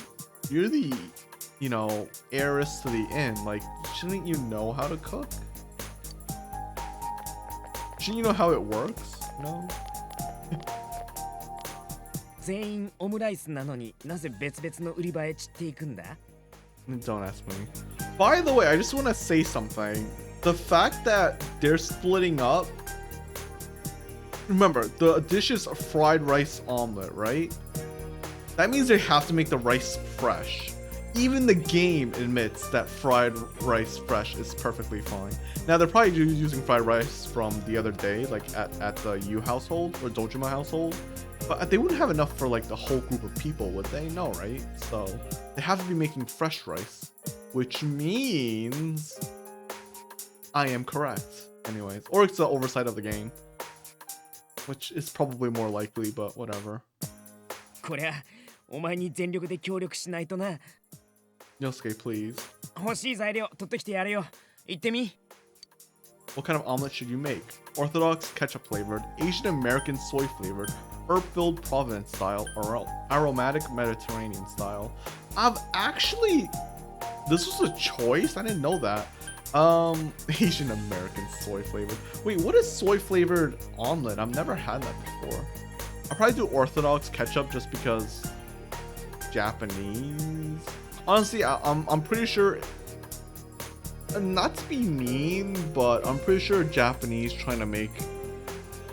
you know, heiress to the inn. Like, shouldn't you know how to cook? Shouldn't you know how it works? No? 全員オムライスなのになぜ別々の売り場へ散っていくんだ Don't ask me. By the way, I just want to say something. The fact that they're splitting up. Remember, the dish is a fried rice omelet, right? That means they have to make the rice fresh. Even the game admits that fried rice fresh is perfectly fine. Now, they're probably using fried rice from the other day, like at the Yu household or Dojima household. But they wouldn't have enough for like the whole group of people, would they? No, right? So they have to be making fresh rice, which means I am correct. Anyways, or it's the oversight of the game, which is probably more likely, but whatever. こりゃお前に全力で協力しないとな Yosuke, please. 欲しい材料取ってきてやれよ行ってみ What kind of omelet should you make? Orthodox, ketchup flavored, Asian American soy flavored, herb-filled Providence style, or aromatic Mediterranean style. This was a choice? I didn't know that. Asian American soy flavored. Wait, what is soy flavored omelet? I've never had that before. I'll probably do Orthodox ketchup just because Japanese. Honestly, I'm pretty sure, not to be mean, but I'm pretty sure Japanese trying to make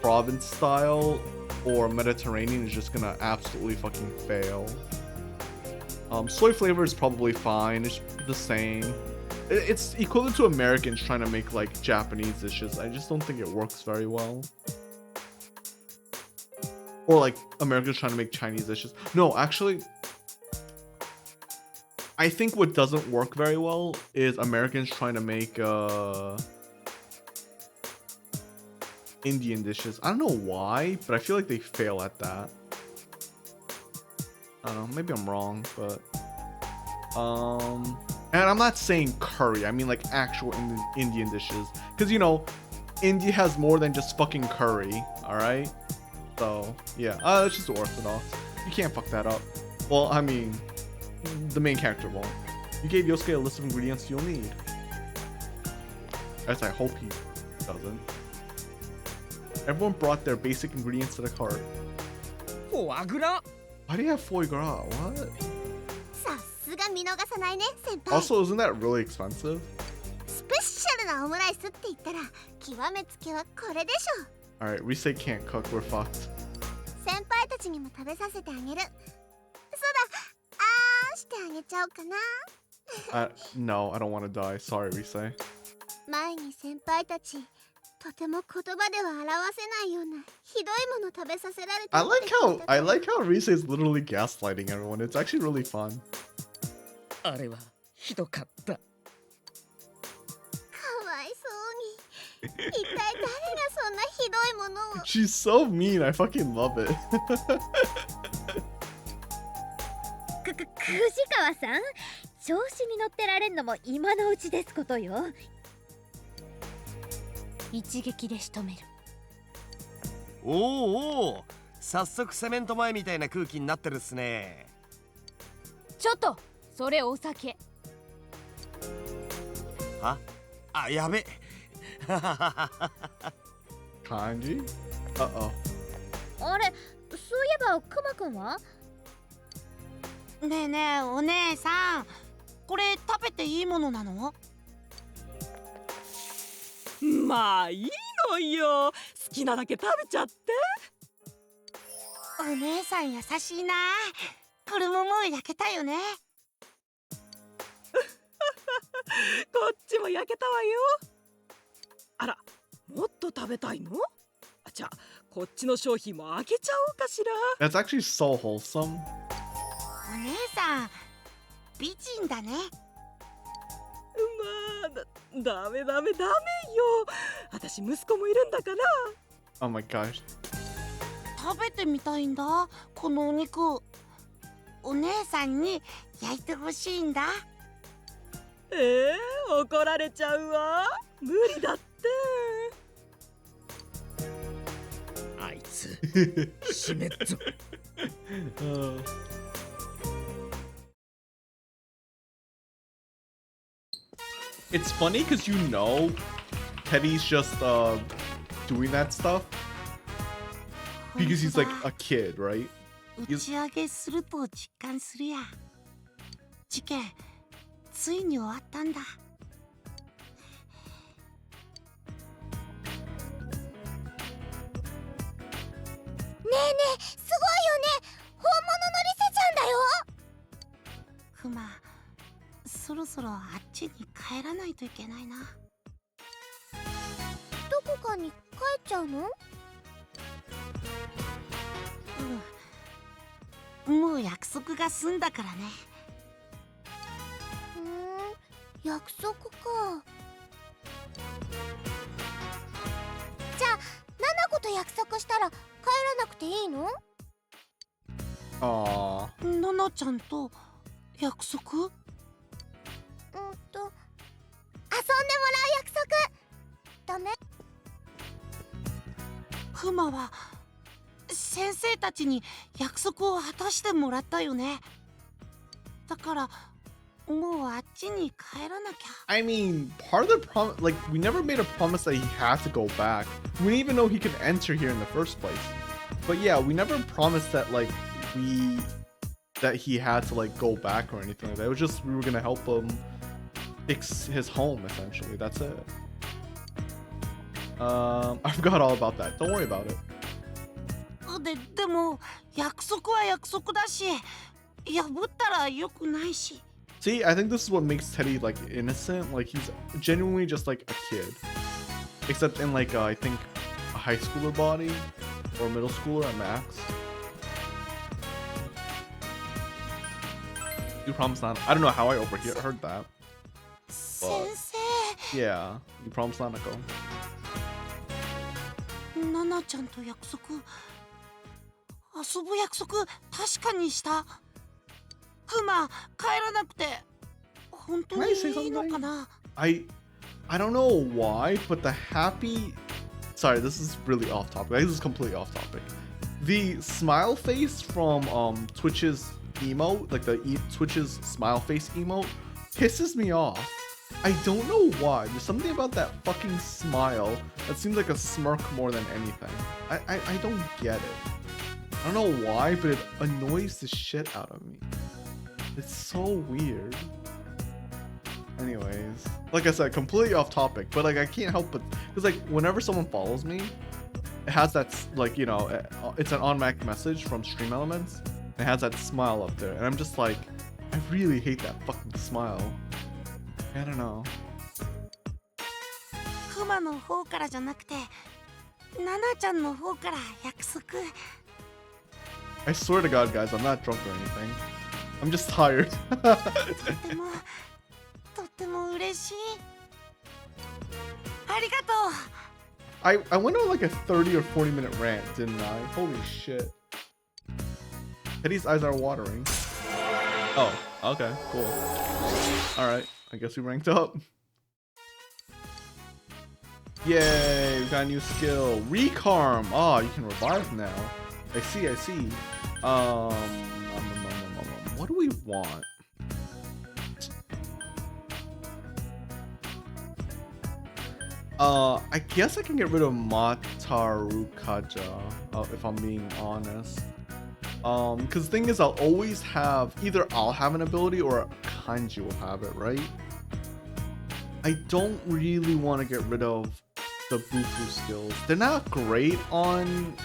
Province style or Mediterranean is just gonna absolutely fucking fail. Soy flavor is probably fine. It's the same. It's equivalent to Americans trying to make like Japanese dishes. I just don't think it works very well. Or like Americans trying to make Chinese dishes. No, actually, I think what doesn't work very well is Americans trying to make Indian dishes. I don't know why, but I feel like they fail at that. I don't know, maybe I'm wrong, but and I'm not saying curry, I mean like actual Indian dishes, because you know India has more than just fucking curry. All right, so yeah, it's just Orthodox. You can't fuck that up. Well, I mean, the main character won't. You gave Yosuke a list of ingredients you'll need. As I hope he doesn't. Everyone brought their basic ingredients to the cart. フォアグラ Why do you have foie gras? What? さすが見逃さないね先輩。 Also, isn't that really expensive? スペシャルなオムライスって言ったら極めつけはこれでしょ。 Alright, Risei can't cook, we're fucked. 先輩たちにも食べさせてあげる。そうだ、してあげちゃおうかな。 No, I don't want to die. Sorry, Risei. 前に先輩たちとても言葉では表せないようなひどいもの食べさせられた I like how Risei is literally gaslighting everyone. It's actually really fun. あれはひどかった かわいそうに。一体誰がそんなひどいものを。 She's so mean. I fucking love it. 川さん、調子に乗ってられんのも今のうちですことよ。一撃で仕留める。おおおお、早速セメント前みたいな空気になってるっすね。ちょっとそれお酒。はあ、やべ。Kanji? Uh-oh. あれ、そういえばクマくんは？ねえねえお姉さん、これ食べていいものなの？まあいいのよ、好きなだけ食べちゃって。お姉さん優しいな。これももう焼けたよね。こっちも焼けたわよ。あら、もっと食べたいの？あ、じゃあこっちの商品も開けちゃおうかしら。 That's actually so wholesome. お姉さん美人だね。まあダメよ、私息子もいるんだから。 Oh my gosh. 食べてみたいんだ、このお肉。お姉さんに焼いてほしいんだ。怒られちゃうわ。無理だって。あいつ死ねっぞ。It's funny because you know Teddy's just doing that stuff because he's like a kid, right? 打ち上げすると実感するや。事件ついに終わったんだ。ねえねえ、すごいよね。本物のリセちゃんだよ。クマ、そろそろあっちに帰らないといけないな。どこかに帰っちゃうの？もう約束が済んだからね。約束か。じゃあナナコと約束したら帰らなくていいの？Aww. ナナちゃんと約束？遊んでもらう約束ダメ？クマは先生たちに約束を果たしてもらったよね。だからもうあっちに帰らなきゃ。I mean, part of the promise, like, we never made a promise that he had to go back. We didn't even know he could enter here in the first place. But yeah, we never promised that, like, that he had to, like, go back or anything like that. It was just, we were gonna help him fix his home, essentially. That's it. I forgot all about that. Don't worry about it. でも約束は約束だし、破ったら良くないし。See, I think this is what makes Teddy, like, innocent. Like, he's genuinely just, like, a kid. Except in, like, I think a high schooler body or middle schooler at max. You promise not. I don't know how I overheard that. 先生。Yeah, you promise not to go. ナナちゃんと約束、遊ぶ約束確かにした。クマ、帰らなくて本当にいいのかな？ I don't know why, but the happy. Sorry, this is really off topic. This is completely off topic. The smile face from Twitch's emote, like the Twitch's smile face emote, pisses me off. I don't know why. There's something about that fucking smile that seems like a smirk more than anything. I don't get it. I don't know why, but it annoys the shit out of me. It's so weird. Anyways, like I said, completely off topic, but like I can't help but because like whenever someone follows me, it has that like, you know, it's an automatic message from Stream Elements. It has that smile up there, and I'm just like, I really hate that fucking smile. I don't know. クマの方からじゃなくて、ナナちゃんの方から約束。I swear to God, guys, I'm not drunk or anything. I'm just tired. とっても嬉しい。ありがとう。I went on like a 30 or 40-minute rant, didn't I? Holy shit. Teddy's eyes are watering. Oh, Okay, cool. Alright, I guess we ranked up. Yay, we got a new skill. Recarm. Oh, you can revive now. I see, I see. What do we want? I guess I can get rid of Mataru Kaja, if I'm being honest. Because the thing is, I'll always have, either I'll have an ability or Kanji will have it, right? I don't really want to get rid of the Bufu skills. They're not great on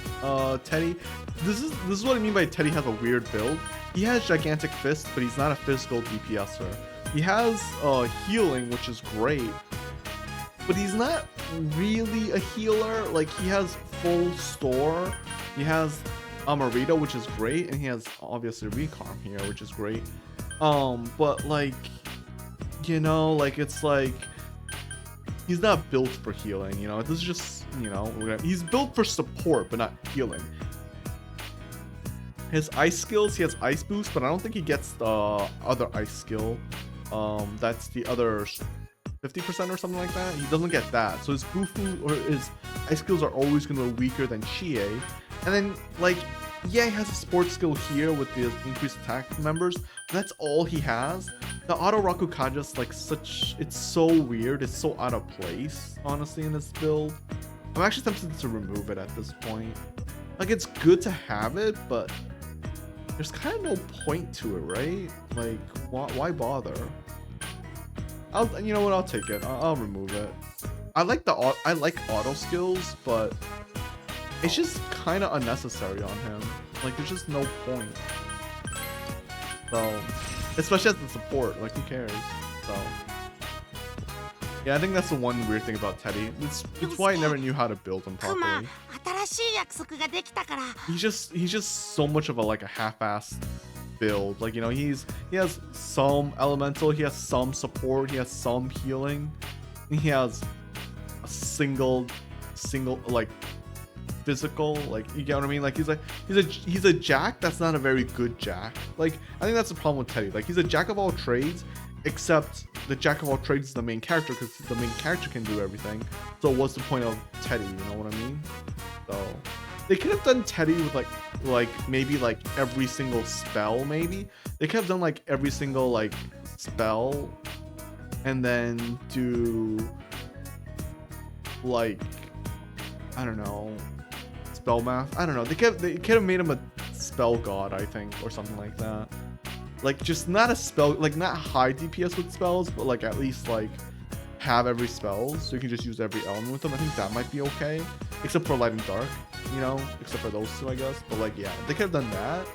Teddy. This is what I mean by Teddy has a weird build. He has Gigantic Fist, but he's not a physical DPSer. He has healing, which is great, but he's not really a healer. Like, he has full store. He has Amarita, which is great, and he has obviously Recarm here, which is great. But like, you know, like, it's like he's not built for healing, you know. This is just, you know, he's built for support but not healing. His ice skills, he has ice boost, but I don't think he gets the other ice skill. That's the other 50% or something like that. He doesn't get that. So his Bufu or his ice skills are always going to be weaker than Chie. And then, like, yeah, he has a sports skill here with the increased attack members, but that's all he has. The Auto Rakukaja's like such, it's so weird, it's so out of place, honestly, in this build. I'm actually tempted to remove it at this point. Like, it's good to have it, but there's kind of no point to it, right? Like, why bother? You know what, I'll take it. I'll remove it. I like auto skills, but it's just kind of unnecessary on him. Like, there's just no point. So, especially as the support, like, who cares? So, yeah, I think that's the one weird thing about Teddy. It's why I never knew how to build him properly. He's just so much of a like a half-assed build. Like, you know, he has some elemental, he has some support, he has some healing, and he has a single like physical, like, you get what I mean? Like, he's a jack that's not a very good jack. Like, I think that's the problem with Teddy. Like, he's a jack of all trades, except the jack of all trades is the main character, because the main character can do everything. So what's the point of Teddy, you know what I mean? So they could have done Teddy with like maybe like every single spell. Maybe they could have done like every single like spell, and then do like, I don't know, spell math. I don't know. They could have made him a spell god, I think, or something like that. Like, just not a spell, like, not high DPS with spells, but like at least like have every spell, so you can just use every element with them. I think that might be okay, except for light and dark, you know, except for those two, I guess. But like, yeah, they could have done that,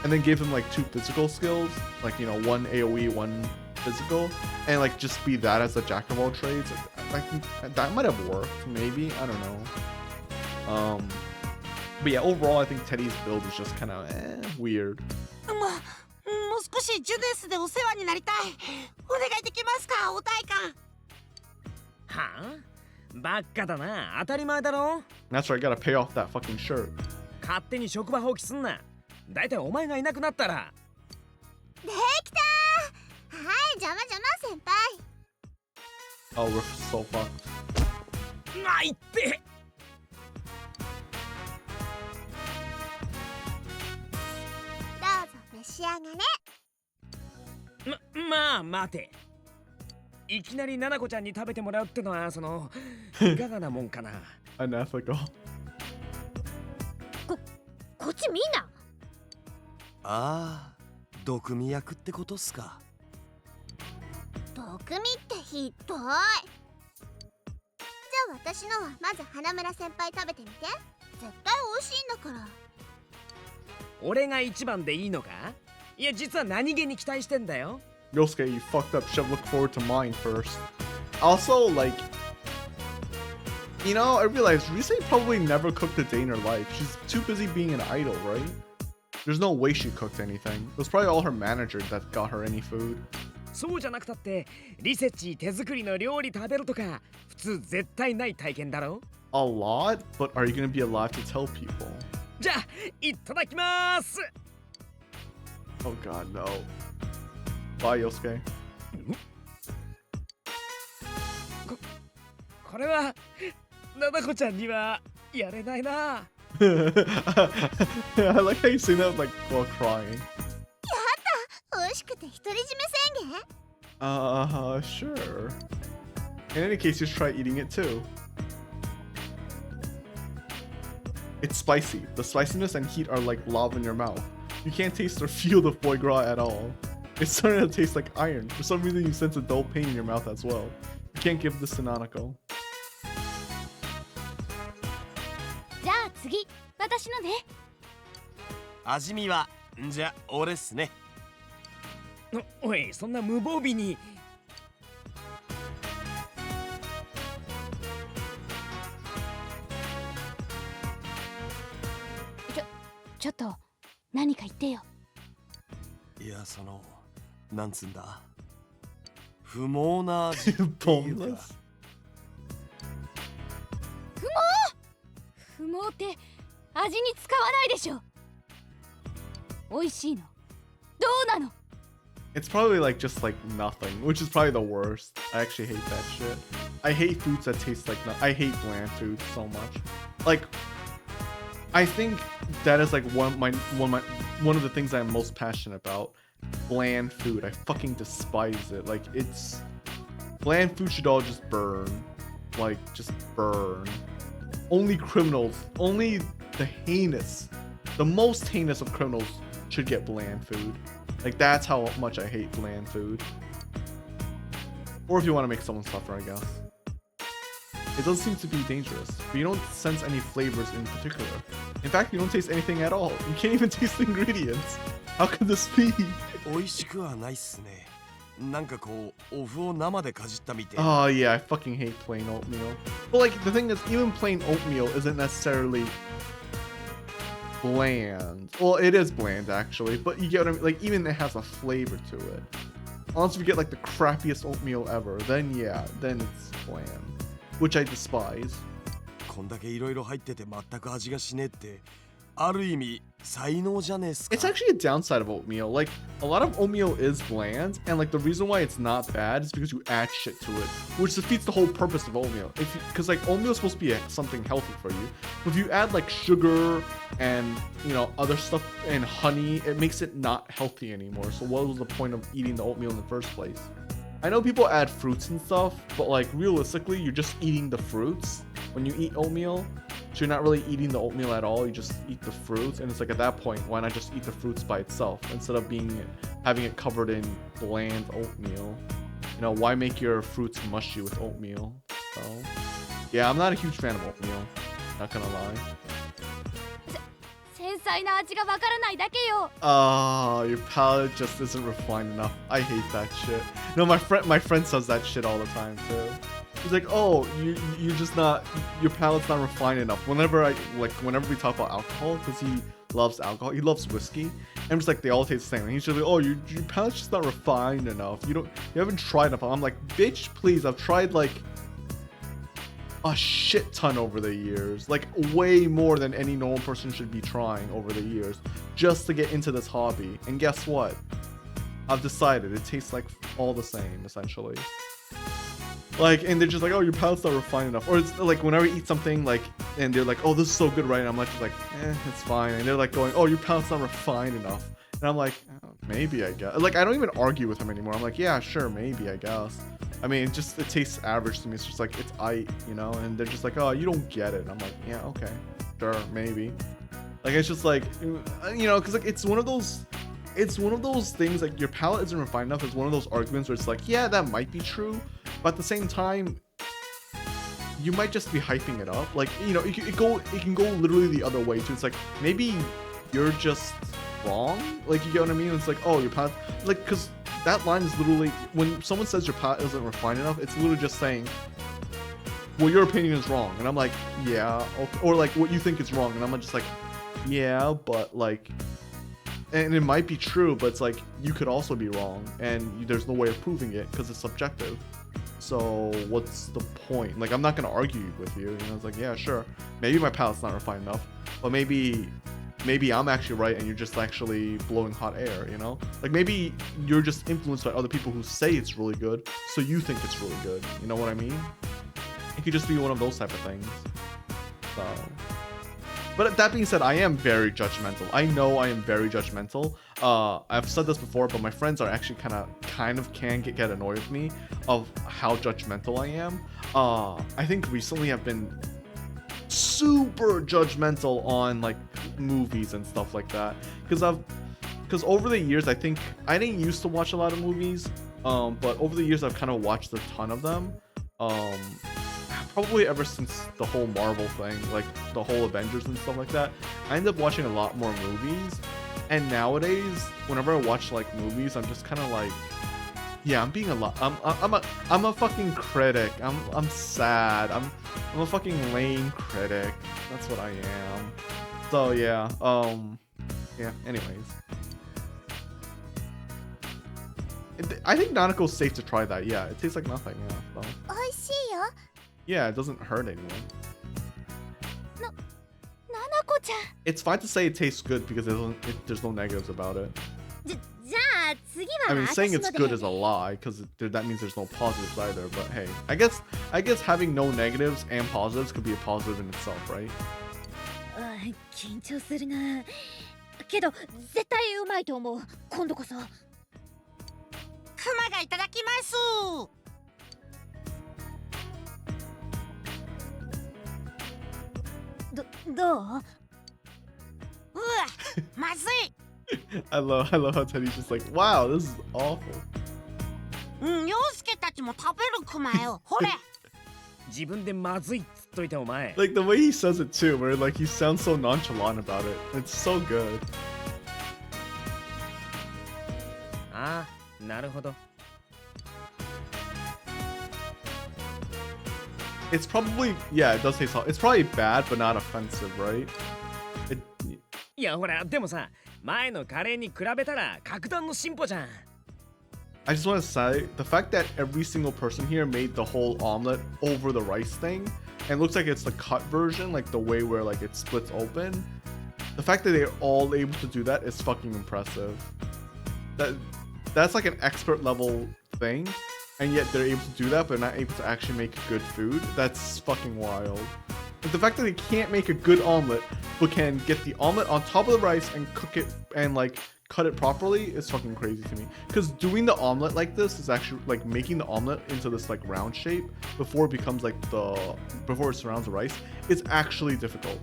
and then gave him like 2 physical skills, like, you know, 1 AOE, 1 physical, and like just be that as a jack of all trades. I think that might have worked, maybe. I don't know. But yeah, overall, I think Teddy's build is just kind of weird. もう少しジュネスでお世話になりたい。お願いできますか、お代官。はあ？バカだな、当たり前だろ。That's right, I gotta pay off that fucking shirt. 勝手に職場放棄すんな。だいたいお前がいなくなったら。できたー。はい、邪魔先輩。Oh, we're so fucked. ないって。召し上がれ。まあ待て。いきなりナナコちゃんに食べてもらうってのは、そのいかがなもんかな。Unethical. こっち見んな。ああ、毒味役ってことっすか。毒味ってひどい。じゃあ私のはまず花村先輩食べてみて。絶対美味しいんだから。俺が一番でいいのか？いや、実は何気に期待してんだよ。Yosuke, you fucked up. Should look forward to mine first. Also, like, you know, I realized Rise probably never cooked a day in her life. She's too busy being an idol, right? There's no way she cooked anything. It was probably all her manager that got her any food. そうじゃなくたって、リセチ手作りの料理食べるとか、普通絶対ない体験だろ。A lot, but are you gonna be allowed to tell people? じゃあ、いただきます。Oh god, no. Bye, Yosuke. これはななこちゃんにはやれないな。I like how you say that like while crying. 美味しくて独り占め宣言 Sure. In any case, just try eating it too. It's spicy. The spiciness and heat are like lava in your mouth. You can't taste or feel the foie gras at all. It's starting to taste like iron. For some reason, you sense a dull pain in your mouth as well. You can't give this to Nanako. じゃあ次私のね。味見はじゃ俺っすね。おい、そんな無防備に。ちょっと何か言ってよ。いやなんつんだ、不毛な味っていうか。不毛って味に使わないでしょ。美味しいの？どうなの？ It's probably like just like nothing, which is probably the worst. I actually hate that shit. I hate foods that taste like I hate bland foods so much. Like, I think that is like one of the things I'm most passionate about. Bland food. I fucking despise it. Like, it's bland food should all just burn. Like, just burn. Only criminals, only the most heinous of criminals should get bland food. Like, that's how much I hate bland food. Or if you want to make someone suffer, I guess. It doesn't seem to be dangerous, but you don't sense any flavors in particular. In fact, you don't taste anything at all. You can't even taste the ingredients. How could this be? 美味しくはないっすね。なんかこう、お麩を生でかじったみたい。Oh yeah, I fucking hate plain oatmeal. But like, the thing is, even plain oatmeal isn't necessarily bland. Well, it is bland actually, but you get what I mean? Like, even it has a flavor to it. Unless you get like the crappiest oatmeal ever, then yeah, then it's bland. Which I despise. こんだけいろいろ入ってて全く味がしねえって、ある意味才能じゃねえっすか。It's actually a downside of oatmeal. Like, a lot of oatmeal is bland, and like the reason why it's not bad is because you add shit to it, which defeats the whole purpose of oatmeal. Because like oatmeal is supposed to be something healthy for you. But if you add like sugar and, you know, other stuff and honey, it makes it not healthy anymore. So what was the point of eating the oatmeal in the first place? I know people add fruits and stuff, but like realistically, you're just eating the fruits when you eat oatmeal. So you're not really eating the oatmeal at all. You just eat the fruits, and it's like at that point, why not just eat the fruits by itself instead of having it covered in bland oatmeal? You know, why make your fruits mushy with oatmeal? So yeah, I'm not a huge fan of oatmeal. Not gonna lie. 繊細な味がわからないだけよ。 Your palate just isn't refined enough. I hate that shit. No, my friend says that shit all the time too. He's like, oh, you're just not, your palate's not refined enough. Whenever we talk about alcohol, because he loves alcohol, he loves whiskey, and I'm just like, they all taste the same. And he's just like, oh, your palate's just not refined enough. You haven't tried enough. I'm like, bitch, please, I've tried like a shit ton over the years, like way more than any normal person should be trying over the years, just to get into this hobby. And guess what? I've decided it tastes like all the same, essentially. Like, and they're just like, oh, your palate's not refined enough. Or it's like, whenever I eat something, like, and they're like, oh, this is so good, right? And I'm like, just like, it's fine. And they're like going, oh, your palate's not refined enough. And I'm like, oh, maybe, I guess. Like, I don't even argue with him anymore. I'm like, yeah, sure, maybe, I guess. I mean, it tastes average to me. It's just like, it's you know? And they're just like, oh, you don't get it. And I'm like, yeah, okay, sure, maybe. Like, it's just like, you know, because like, it's one of those things, like, your palate isn't refined enough. It's one of those arguments where it's like, yeah, that might be true. But at the same time, you might just be hyping it up. Like, you know, it can go literally the other way too. It's like, maybe you're just wrong. Like, you get what I mean? It's like, oh, your palate, like, because that line is literally, when someone says your palate isn't refined enough, it's literally just saying, well, your opinion is wrong. And I'm like, yeah, okay. Or like, what you think is wrong. And I'm just like, yeah, but like, and it might be true, but it's like, you could also be wrong, and there's no way of proving it because it's subjective. So what's the point? Like, I'm not gonna argue with you. You know, it's like, yeah, sure, maybe my palate's not refined enough, but maybe maybe I'm actually right and you're just actually blowing hot air, you know? Like maybe you're just influenced by other people who say it's really good, so you think it's really good. You know what I mean? It could just be one of those type of things. So, but that being said, I am very judgmental. I know I am very judgmental. I've said this before, but my friends are actually kind of can get annoyed with me of how judgmental I am. I think recently I've been super judgmental on like movies and stuff like that, because over the years I think I didn't used to watch a lot of movies, but over the years I've kind of watched a ton of them. Probably ever since the whole Marvel thing, like the whole Avengers and stuff like that, I end up watching a lot more movies. And nowadays, whenever I watch like movies, I'm just kind of like, yeah, I'm being a lot. I'm a fucking critic. I'm sad. I'm a fucking lame critic. That's what I am. So yeah. Yeah. Anyways, I think Nanako's safe to try that. Yeah, it tastes like nothing. Yeah. So. Yeah, it doesn't hurt anyone. It's fine to say it tastes good because there's no negatives about it. I mean, saying it's good is a lie because that means there's no positives either. But hey, I guess having no negatives and positives could be a positive in itself, right? 緊張するな。けど絶対うまいと思う。今度こそ。クマがいただきます。どう？ うわ、まずい。I love how Teddy's just like, wow, this is awful. 陽介たちも食べるクマよ。ほれ。自分でまずいっつっといてお前。Like the way he says it too, where like he sounds so nonchalant about it. It's so good. ああ、なるほど。It's probably, yeah, it does taste hot. It's probably bad, but not offensive, right? いやほら、でもさ、前のカレーに比べたら格段の進歩じゃん。I just want to say, the fact that every single person here made the whole omelet over the rice thing, and it looks like it's the cut version, like the way where like it splits open. The fact that they're all able to do that is fucking impressive. That's like an expert level thing, and yet they're able to do that, but not able to actually make good food. That's fucking wild. Like the fact that they can't make a good omelet, but can get the omelet on top of the rice and cook it and like cut it properly is fucking crazy to me. Because doing the omelet like this is actually like making the omelet into this like round shape before it becomes like before it surrounds the rice. It's actually difficult.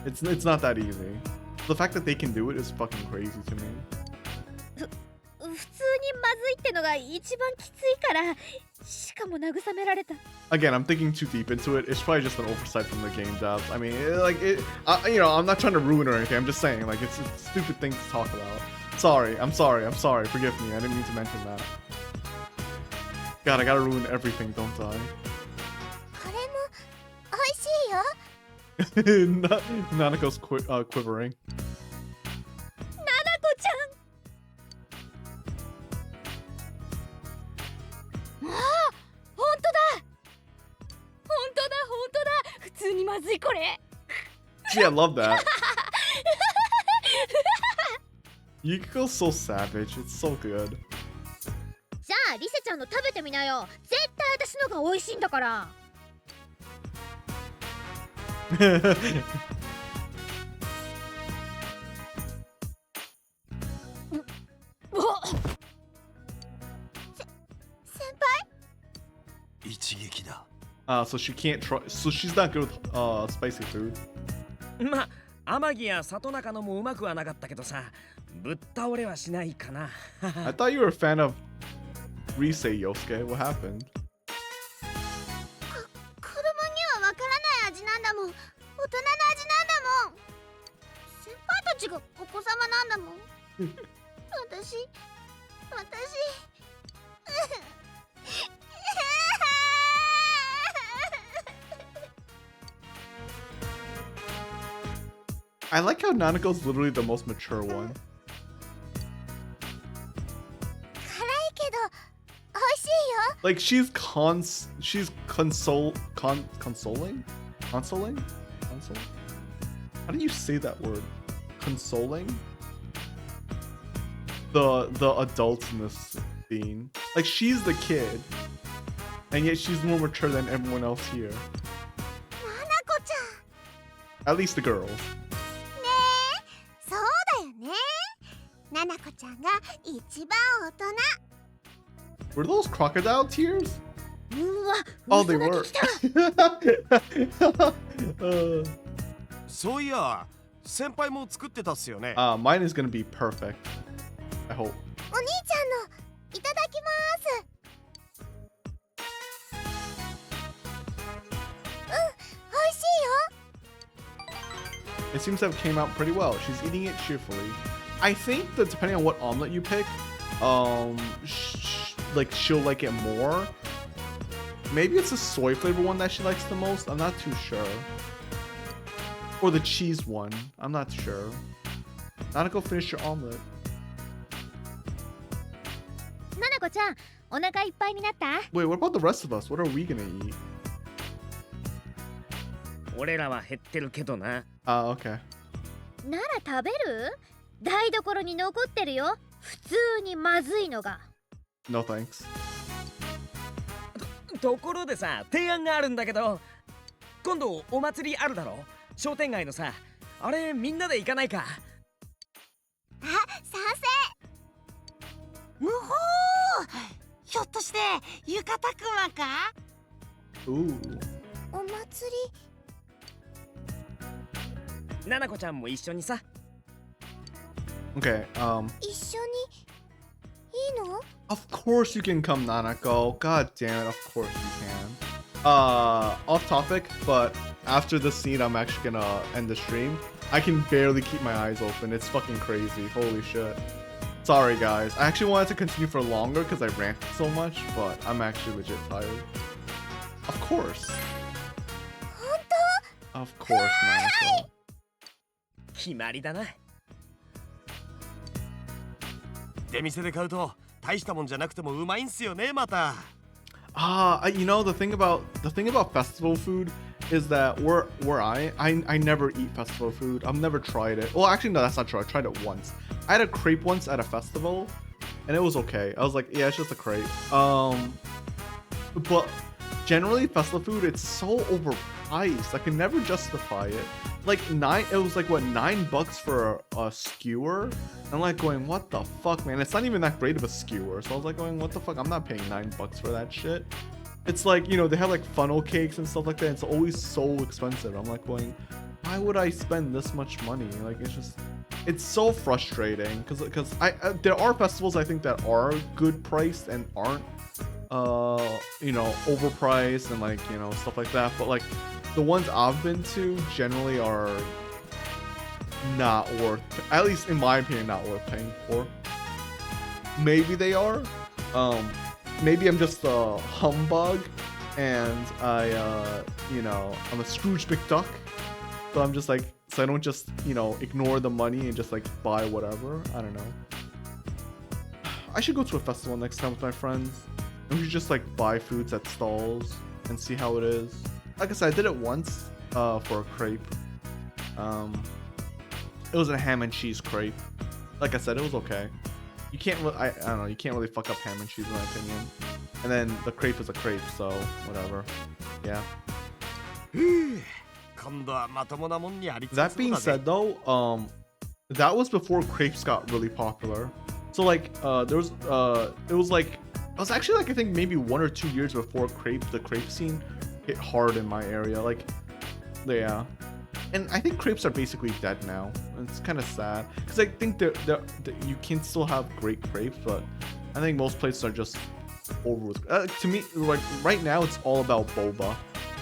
It's not that easy. The fact that they can do it is fucking crazy to me. 普通にまずいってのが一番きついから、しかも慰められた。 Again, I'm thinking too deep into it. It's probably just an oversight from the game devs. I mean, you know, I'm not trying to ruin or anything. I'm just saying, like, it's a stupid thing to talk about. I'm sorry. Forgive me. I didn't mean to mention that. God, I gotta ruin everything, don't I? これも美味しいよ。Nanako's quivering. ななこちゃん。 普通にまずいこれ。 Gee, I love that. Yukiko's so savage. It's so good. じゃあリセちゃんの食べてみなよ。絶対私のが美味しいんだから。先輩？ 一撃だ。 So she can't try. So she's not good with spicy food. まあ、天城や里中のもうまくはなかったけどさ、ぶっ倒れはしないかな。I thought you were a fan of Risei, Yosuke. What happened? 子供にはわからない味なんだもん。大人の味なんだもん。先輩たちがお子様なんだもん。私。I like how Nanako's literally the most mature one. 辛いけど美味しいよ。 Like she's consoling? How do you say that word? consoling the adults in this scene. Like, she's the kid, and yet she's more mature than everyone else here. ななこちゃん At least the girls. ねえそうだよねななこちゃんが一番大人 Were those crocodile tears? うわ Oh, they 嘘 were. 泣き来た そういや先輩も作ってたっすよね。 Mine is gonna be perfect. I hope. お兄ちゃんのいただきます美味しいよ It seems to have came out pretty well. She's eating it cheerfully. I think that depending on what omelet you pick, like she'll like it more. Maybe it's the soy flavor one that she likes the most. I'm not too sure. Or the cheese one. I'm not sure. Nanako, finish your omelet. ななこちゃんお腹いっぱいになった？ Wait, what about the rest of us? What are we gonna eat? 俺らは減ってるけどな。Okay. なら食べる？台所に残ってるよ。普通にまずいのが。 No thanks. ところでさ、提案があるんだけど、今度お祭りあるだろ？商店街のさ、あれみんなで行かないか？あ、賛うほーひょっとして浴衣くまか Ooh. 成お祭りななこちゃんも一緒にさ。Okay, 一緒にいいの of course you can come, Nanako. God damn it, of course you can. Off topic, but after this scene, I'm actually gonna end the stream. I can barely keep my eyes open. It's fucking crazy. Holy shit. Sorry, guys. I actually wanted to continue for longer because I ranted so much, but I'm actually legit tired. Of course. 本 Of course, Nanako. 決まりだな。出店で買うと大したもんじゃなくてもうまいんすよねまた。You know, the thing about festival food is that where I never eat festival food. I've never tried it. Well, actually no, that's not true. I tried it once. I had a crepe once at a festival and it was okay. I was like, yeah, it's just a crepe. But generally festival food, it's so overpriced. I can never justify it. Like it was like what, $9 for a skewer? I'm like going, what the fuck, man? It's not even that great of a skewer. So I was like going, what the fuck? I'm not paying $9 for that shit. It's like, you know, they have like funnel cakes and stuff like that. It's always so expensive. I'm like going, why would I spend this much money? Like, it's so frustrating because there are festivals I think that are good priced and aren't you know, overpriced and like, you know, stuff like that. But like the ones I've been to generally are not worth, at least in my opinion, not worth paying for. Maybe they are. Maybe I'm just a humbug and you know, I'm a Scrooge McDuck. So I'm just like, so I don't just, you know, ignore the money and just like buy whatever. I don't know. I should go to a festival next time with my friends. And we should just like buy foods at stalls and see how it is. Like I said, I did it once for a crepe. It was a ham and cheese crepe. Like I said, it was okay. You can't I don't know, you can't really fuck up ham and cheese in my opinion. And then the crepe is a crepe, so whatever. Yeah. That being said though, that was before crepes got really popular. So like it was actually like I think maybe 1 or 2 years before the crepe scene hit hard in my area. Like, yeah. And I think crepes are basically dead now. It's kind of sad because I think you can still have great crepes, but I think most places are just over with. To me, like right now, it's all about boba.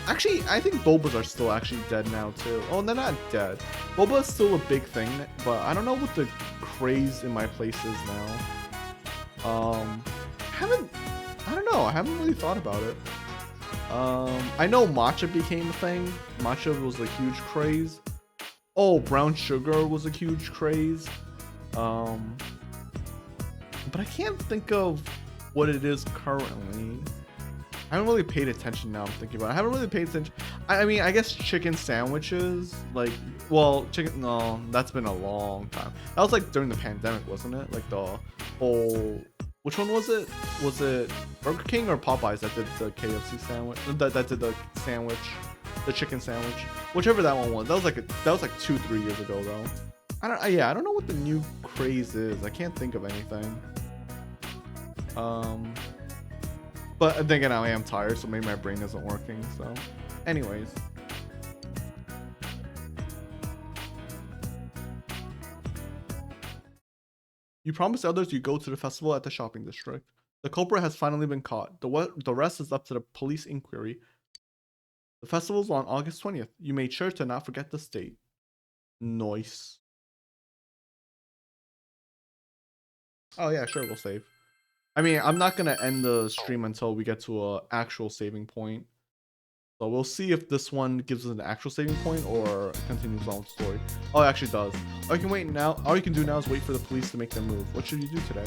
Actually, I think bobas are still actually dead now too. Oh, they're not dead. Boba is still a big thing, but I don't know what the craze in my place is now. I don't know. I haven't really thought about it. I know matcha became a thing. Matcha was a huge craze. Oh, brown sugar was a huge craze. But I can't think of what it is currently. I haven't really paid attention now. I'm thinking about it. I haven't really paid attention. I mean, I guess chicken sandwiches, like, well, chicken. No, that's been a long time. That was like during the pandemic, wasn't it? Like the whole. Which one was it? Was it Burger King or Popeyes that did the KFC sandwich? That did the sandwich, the chicken sandwich. Whichever that one was. That was like 2-3 years ago though. I don't know what the new craze is. I can't think of anything. But then again, I am tired, so maybe my brain isn't working. So, anyways. You promised others you go to the festival at the shopping district. The culprit has finally been caught. The rest is up to the police inquiry. The festival's on August 20th. You made sure to not forget the date. Nice. Oh yeah, sure, we'll save. I mean, I'm not gonna end the stream until we get to an actual saving point. So we'll see if this one gives us an actual saving point or continues on with the story. Oh, it actually does. All you can wait now. All you can do now is wait for the police to make their move. What should you do today?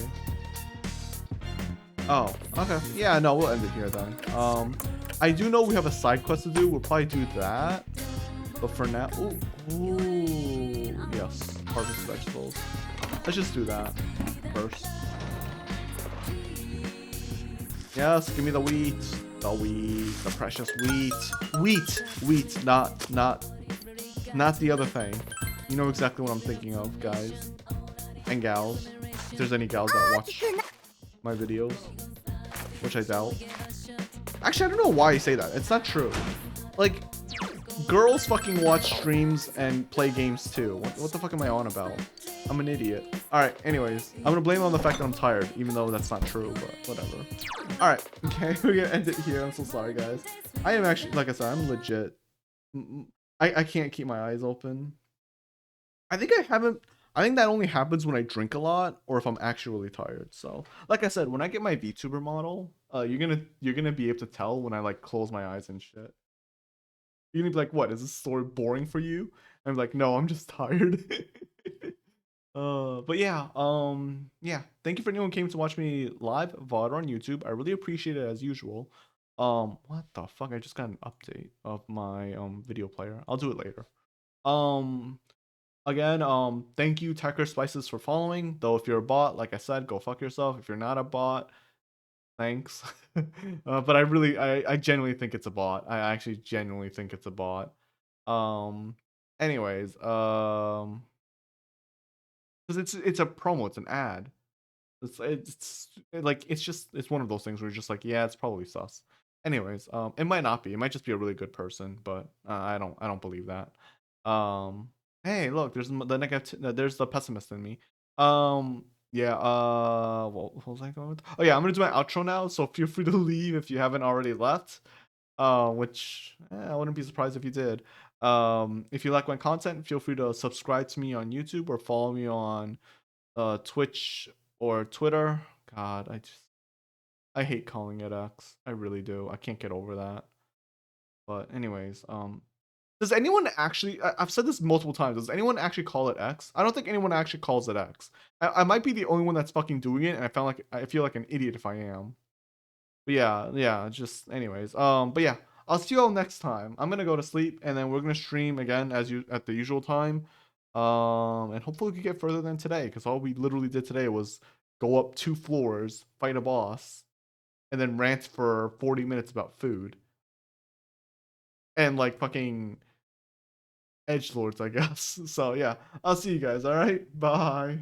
Oh, okay. Yeah, no, we'll end it here then. I do know we have a side quest to do. We'll probably do that. But for now, ooh, yes, harvest vegetables. Let's just do that first. Yes, give me the wheat. The wheat, the precious wheat. Wheat, not the other thing. You know exactly what I'm thinking of, guys. And gals. If there's any gals that watch my videos. Which I doubt. Actually, I don't know why you say that. It's not true. Like, girls fucking watch streams and play games too. What the fuck am I on about? I'm an idiot. Alright, anyways. I'm gonna blame it on the fact that I'm tired, even though that's not true, but whatever. Alright, okay, we're gonna end it here. I'm so sorry, guys. I am actually, like I said, I'm legit. I can't keep my eyes open. I think that only happens when I drink a lot or if I'm actually really tired. So, like I said, when I get my VTuber model, you're gonna be able to tell when I like close my eyes and shit. You're gonna be like, what, is this story boring for you? I'm like, no, I'm just tired. But yeah, yeah, thank you for anyone who came to watch me live VOD on YouTube. I really appreciate it as usual. What the fuck? I just got an update of my video player. I'll do it later. Again, thank you Tecker Spices for following. Though if you're a bot, like I said, go fuck yourself. If you're not a bot, thanks. But I genuinely think it's a bot. I actually genuinely think it's a bot. Anyways, because it's a promo, it's an ad. It's one of those things where you're just like, yeah, it's probably sus. Anyways, it might not be. It might just be a really good person, but I don't believe that. Hey, look, there's the pessimist in me. Yeah, what was I going with? Oh yeah, I'm gonna do my outro now, so feel free to leave if you haven't already left. Which I wouldn't be surprised if you did. If you like my content, feel free to subscribe to me on YouTube or follow me on Twitch or Twitter. God, I hate calling it X. I really do. I can't get over that. But anyways, does anyone actually, I've said this multiple times, does anyone actually call it X? I don't think anyone actually calls it X. I might be the only one that's fucking doing it, and I feel like an idiot if I am. But yeah, just anyways. But yeah, I'll see you all next time. I'm gonna go to sleep, and then we're gonna stream again at the usual time. And hopefully we can get further than today, because all we literally did today was go up 2 floors, fight a boss, and then rant for 40 minutes about food. And like fucking edgelords, I guess. So yeah, I'll see you guys. All right, bye.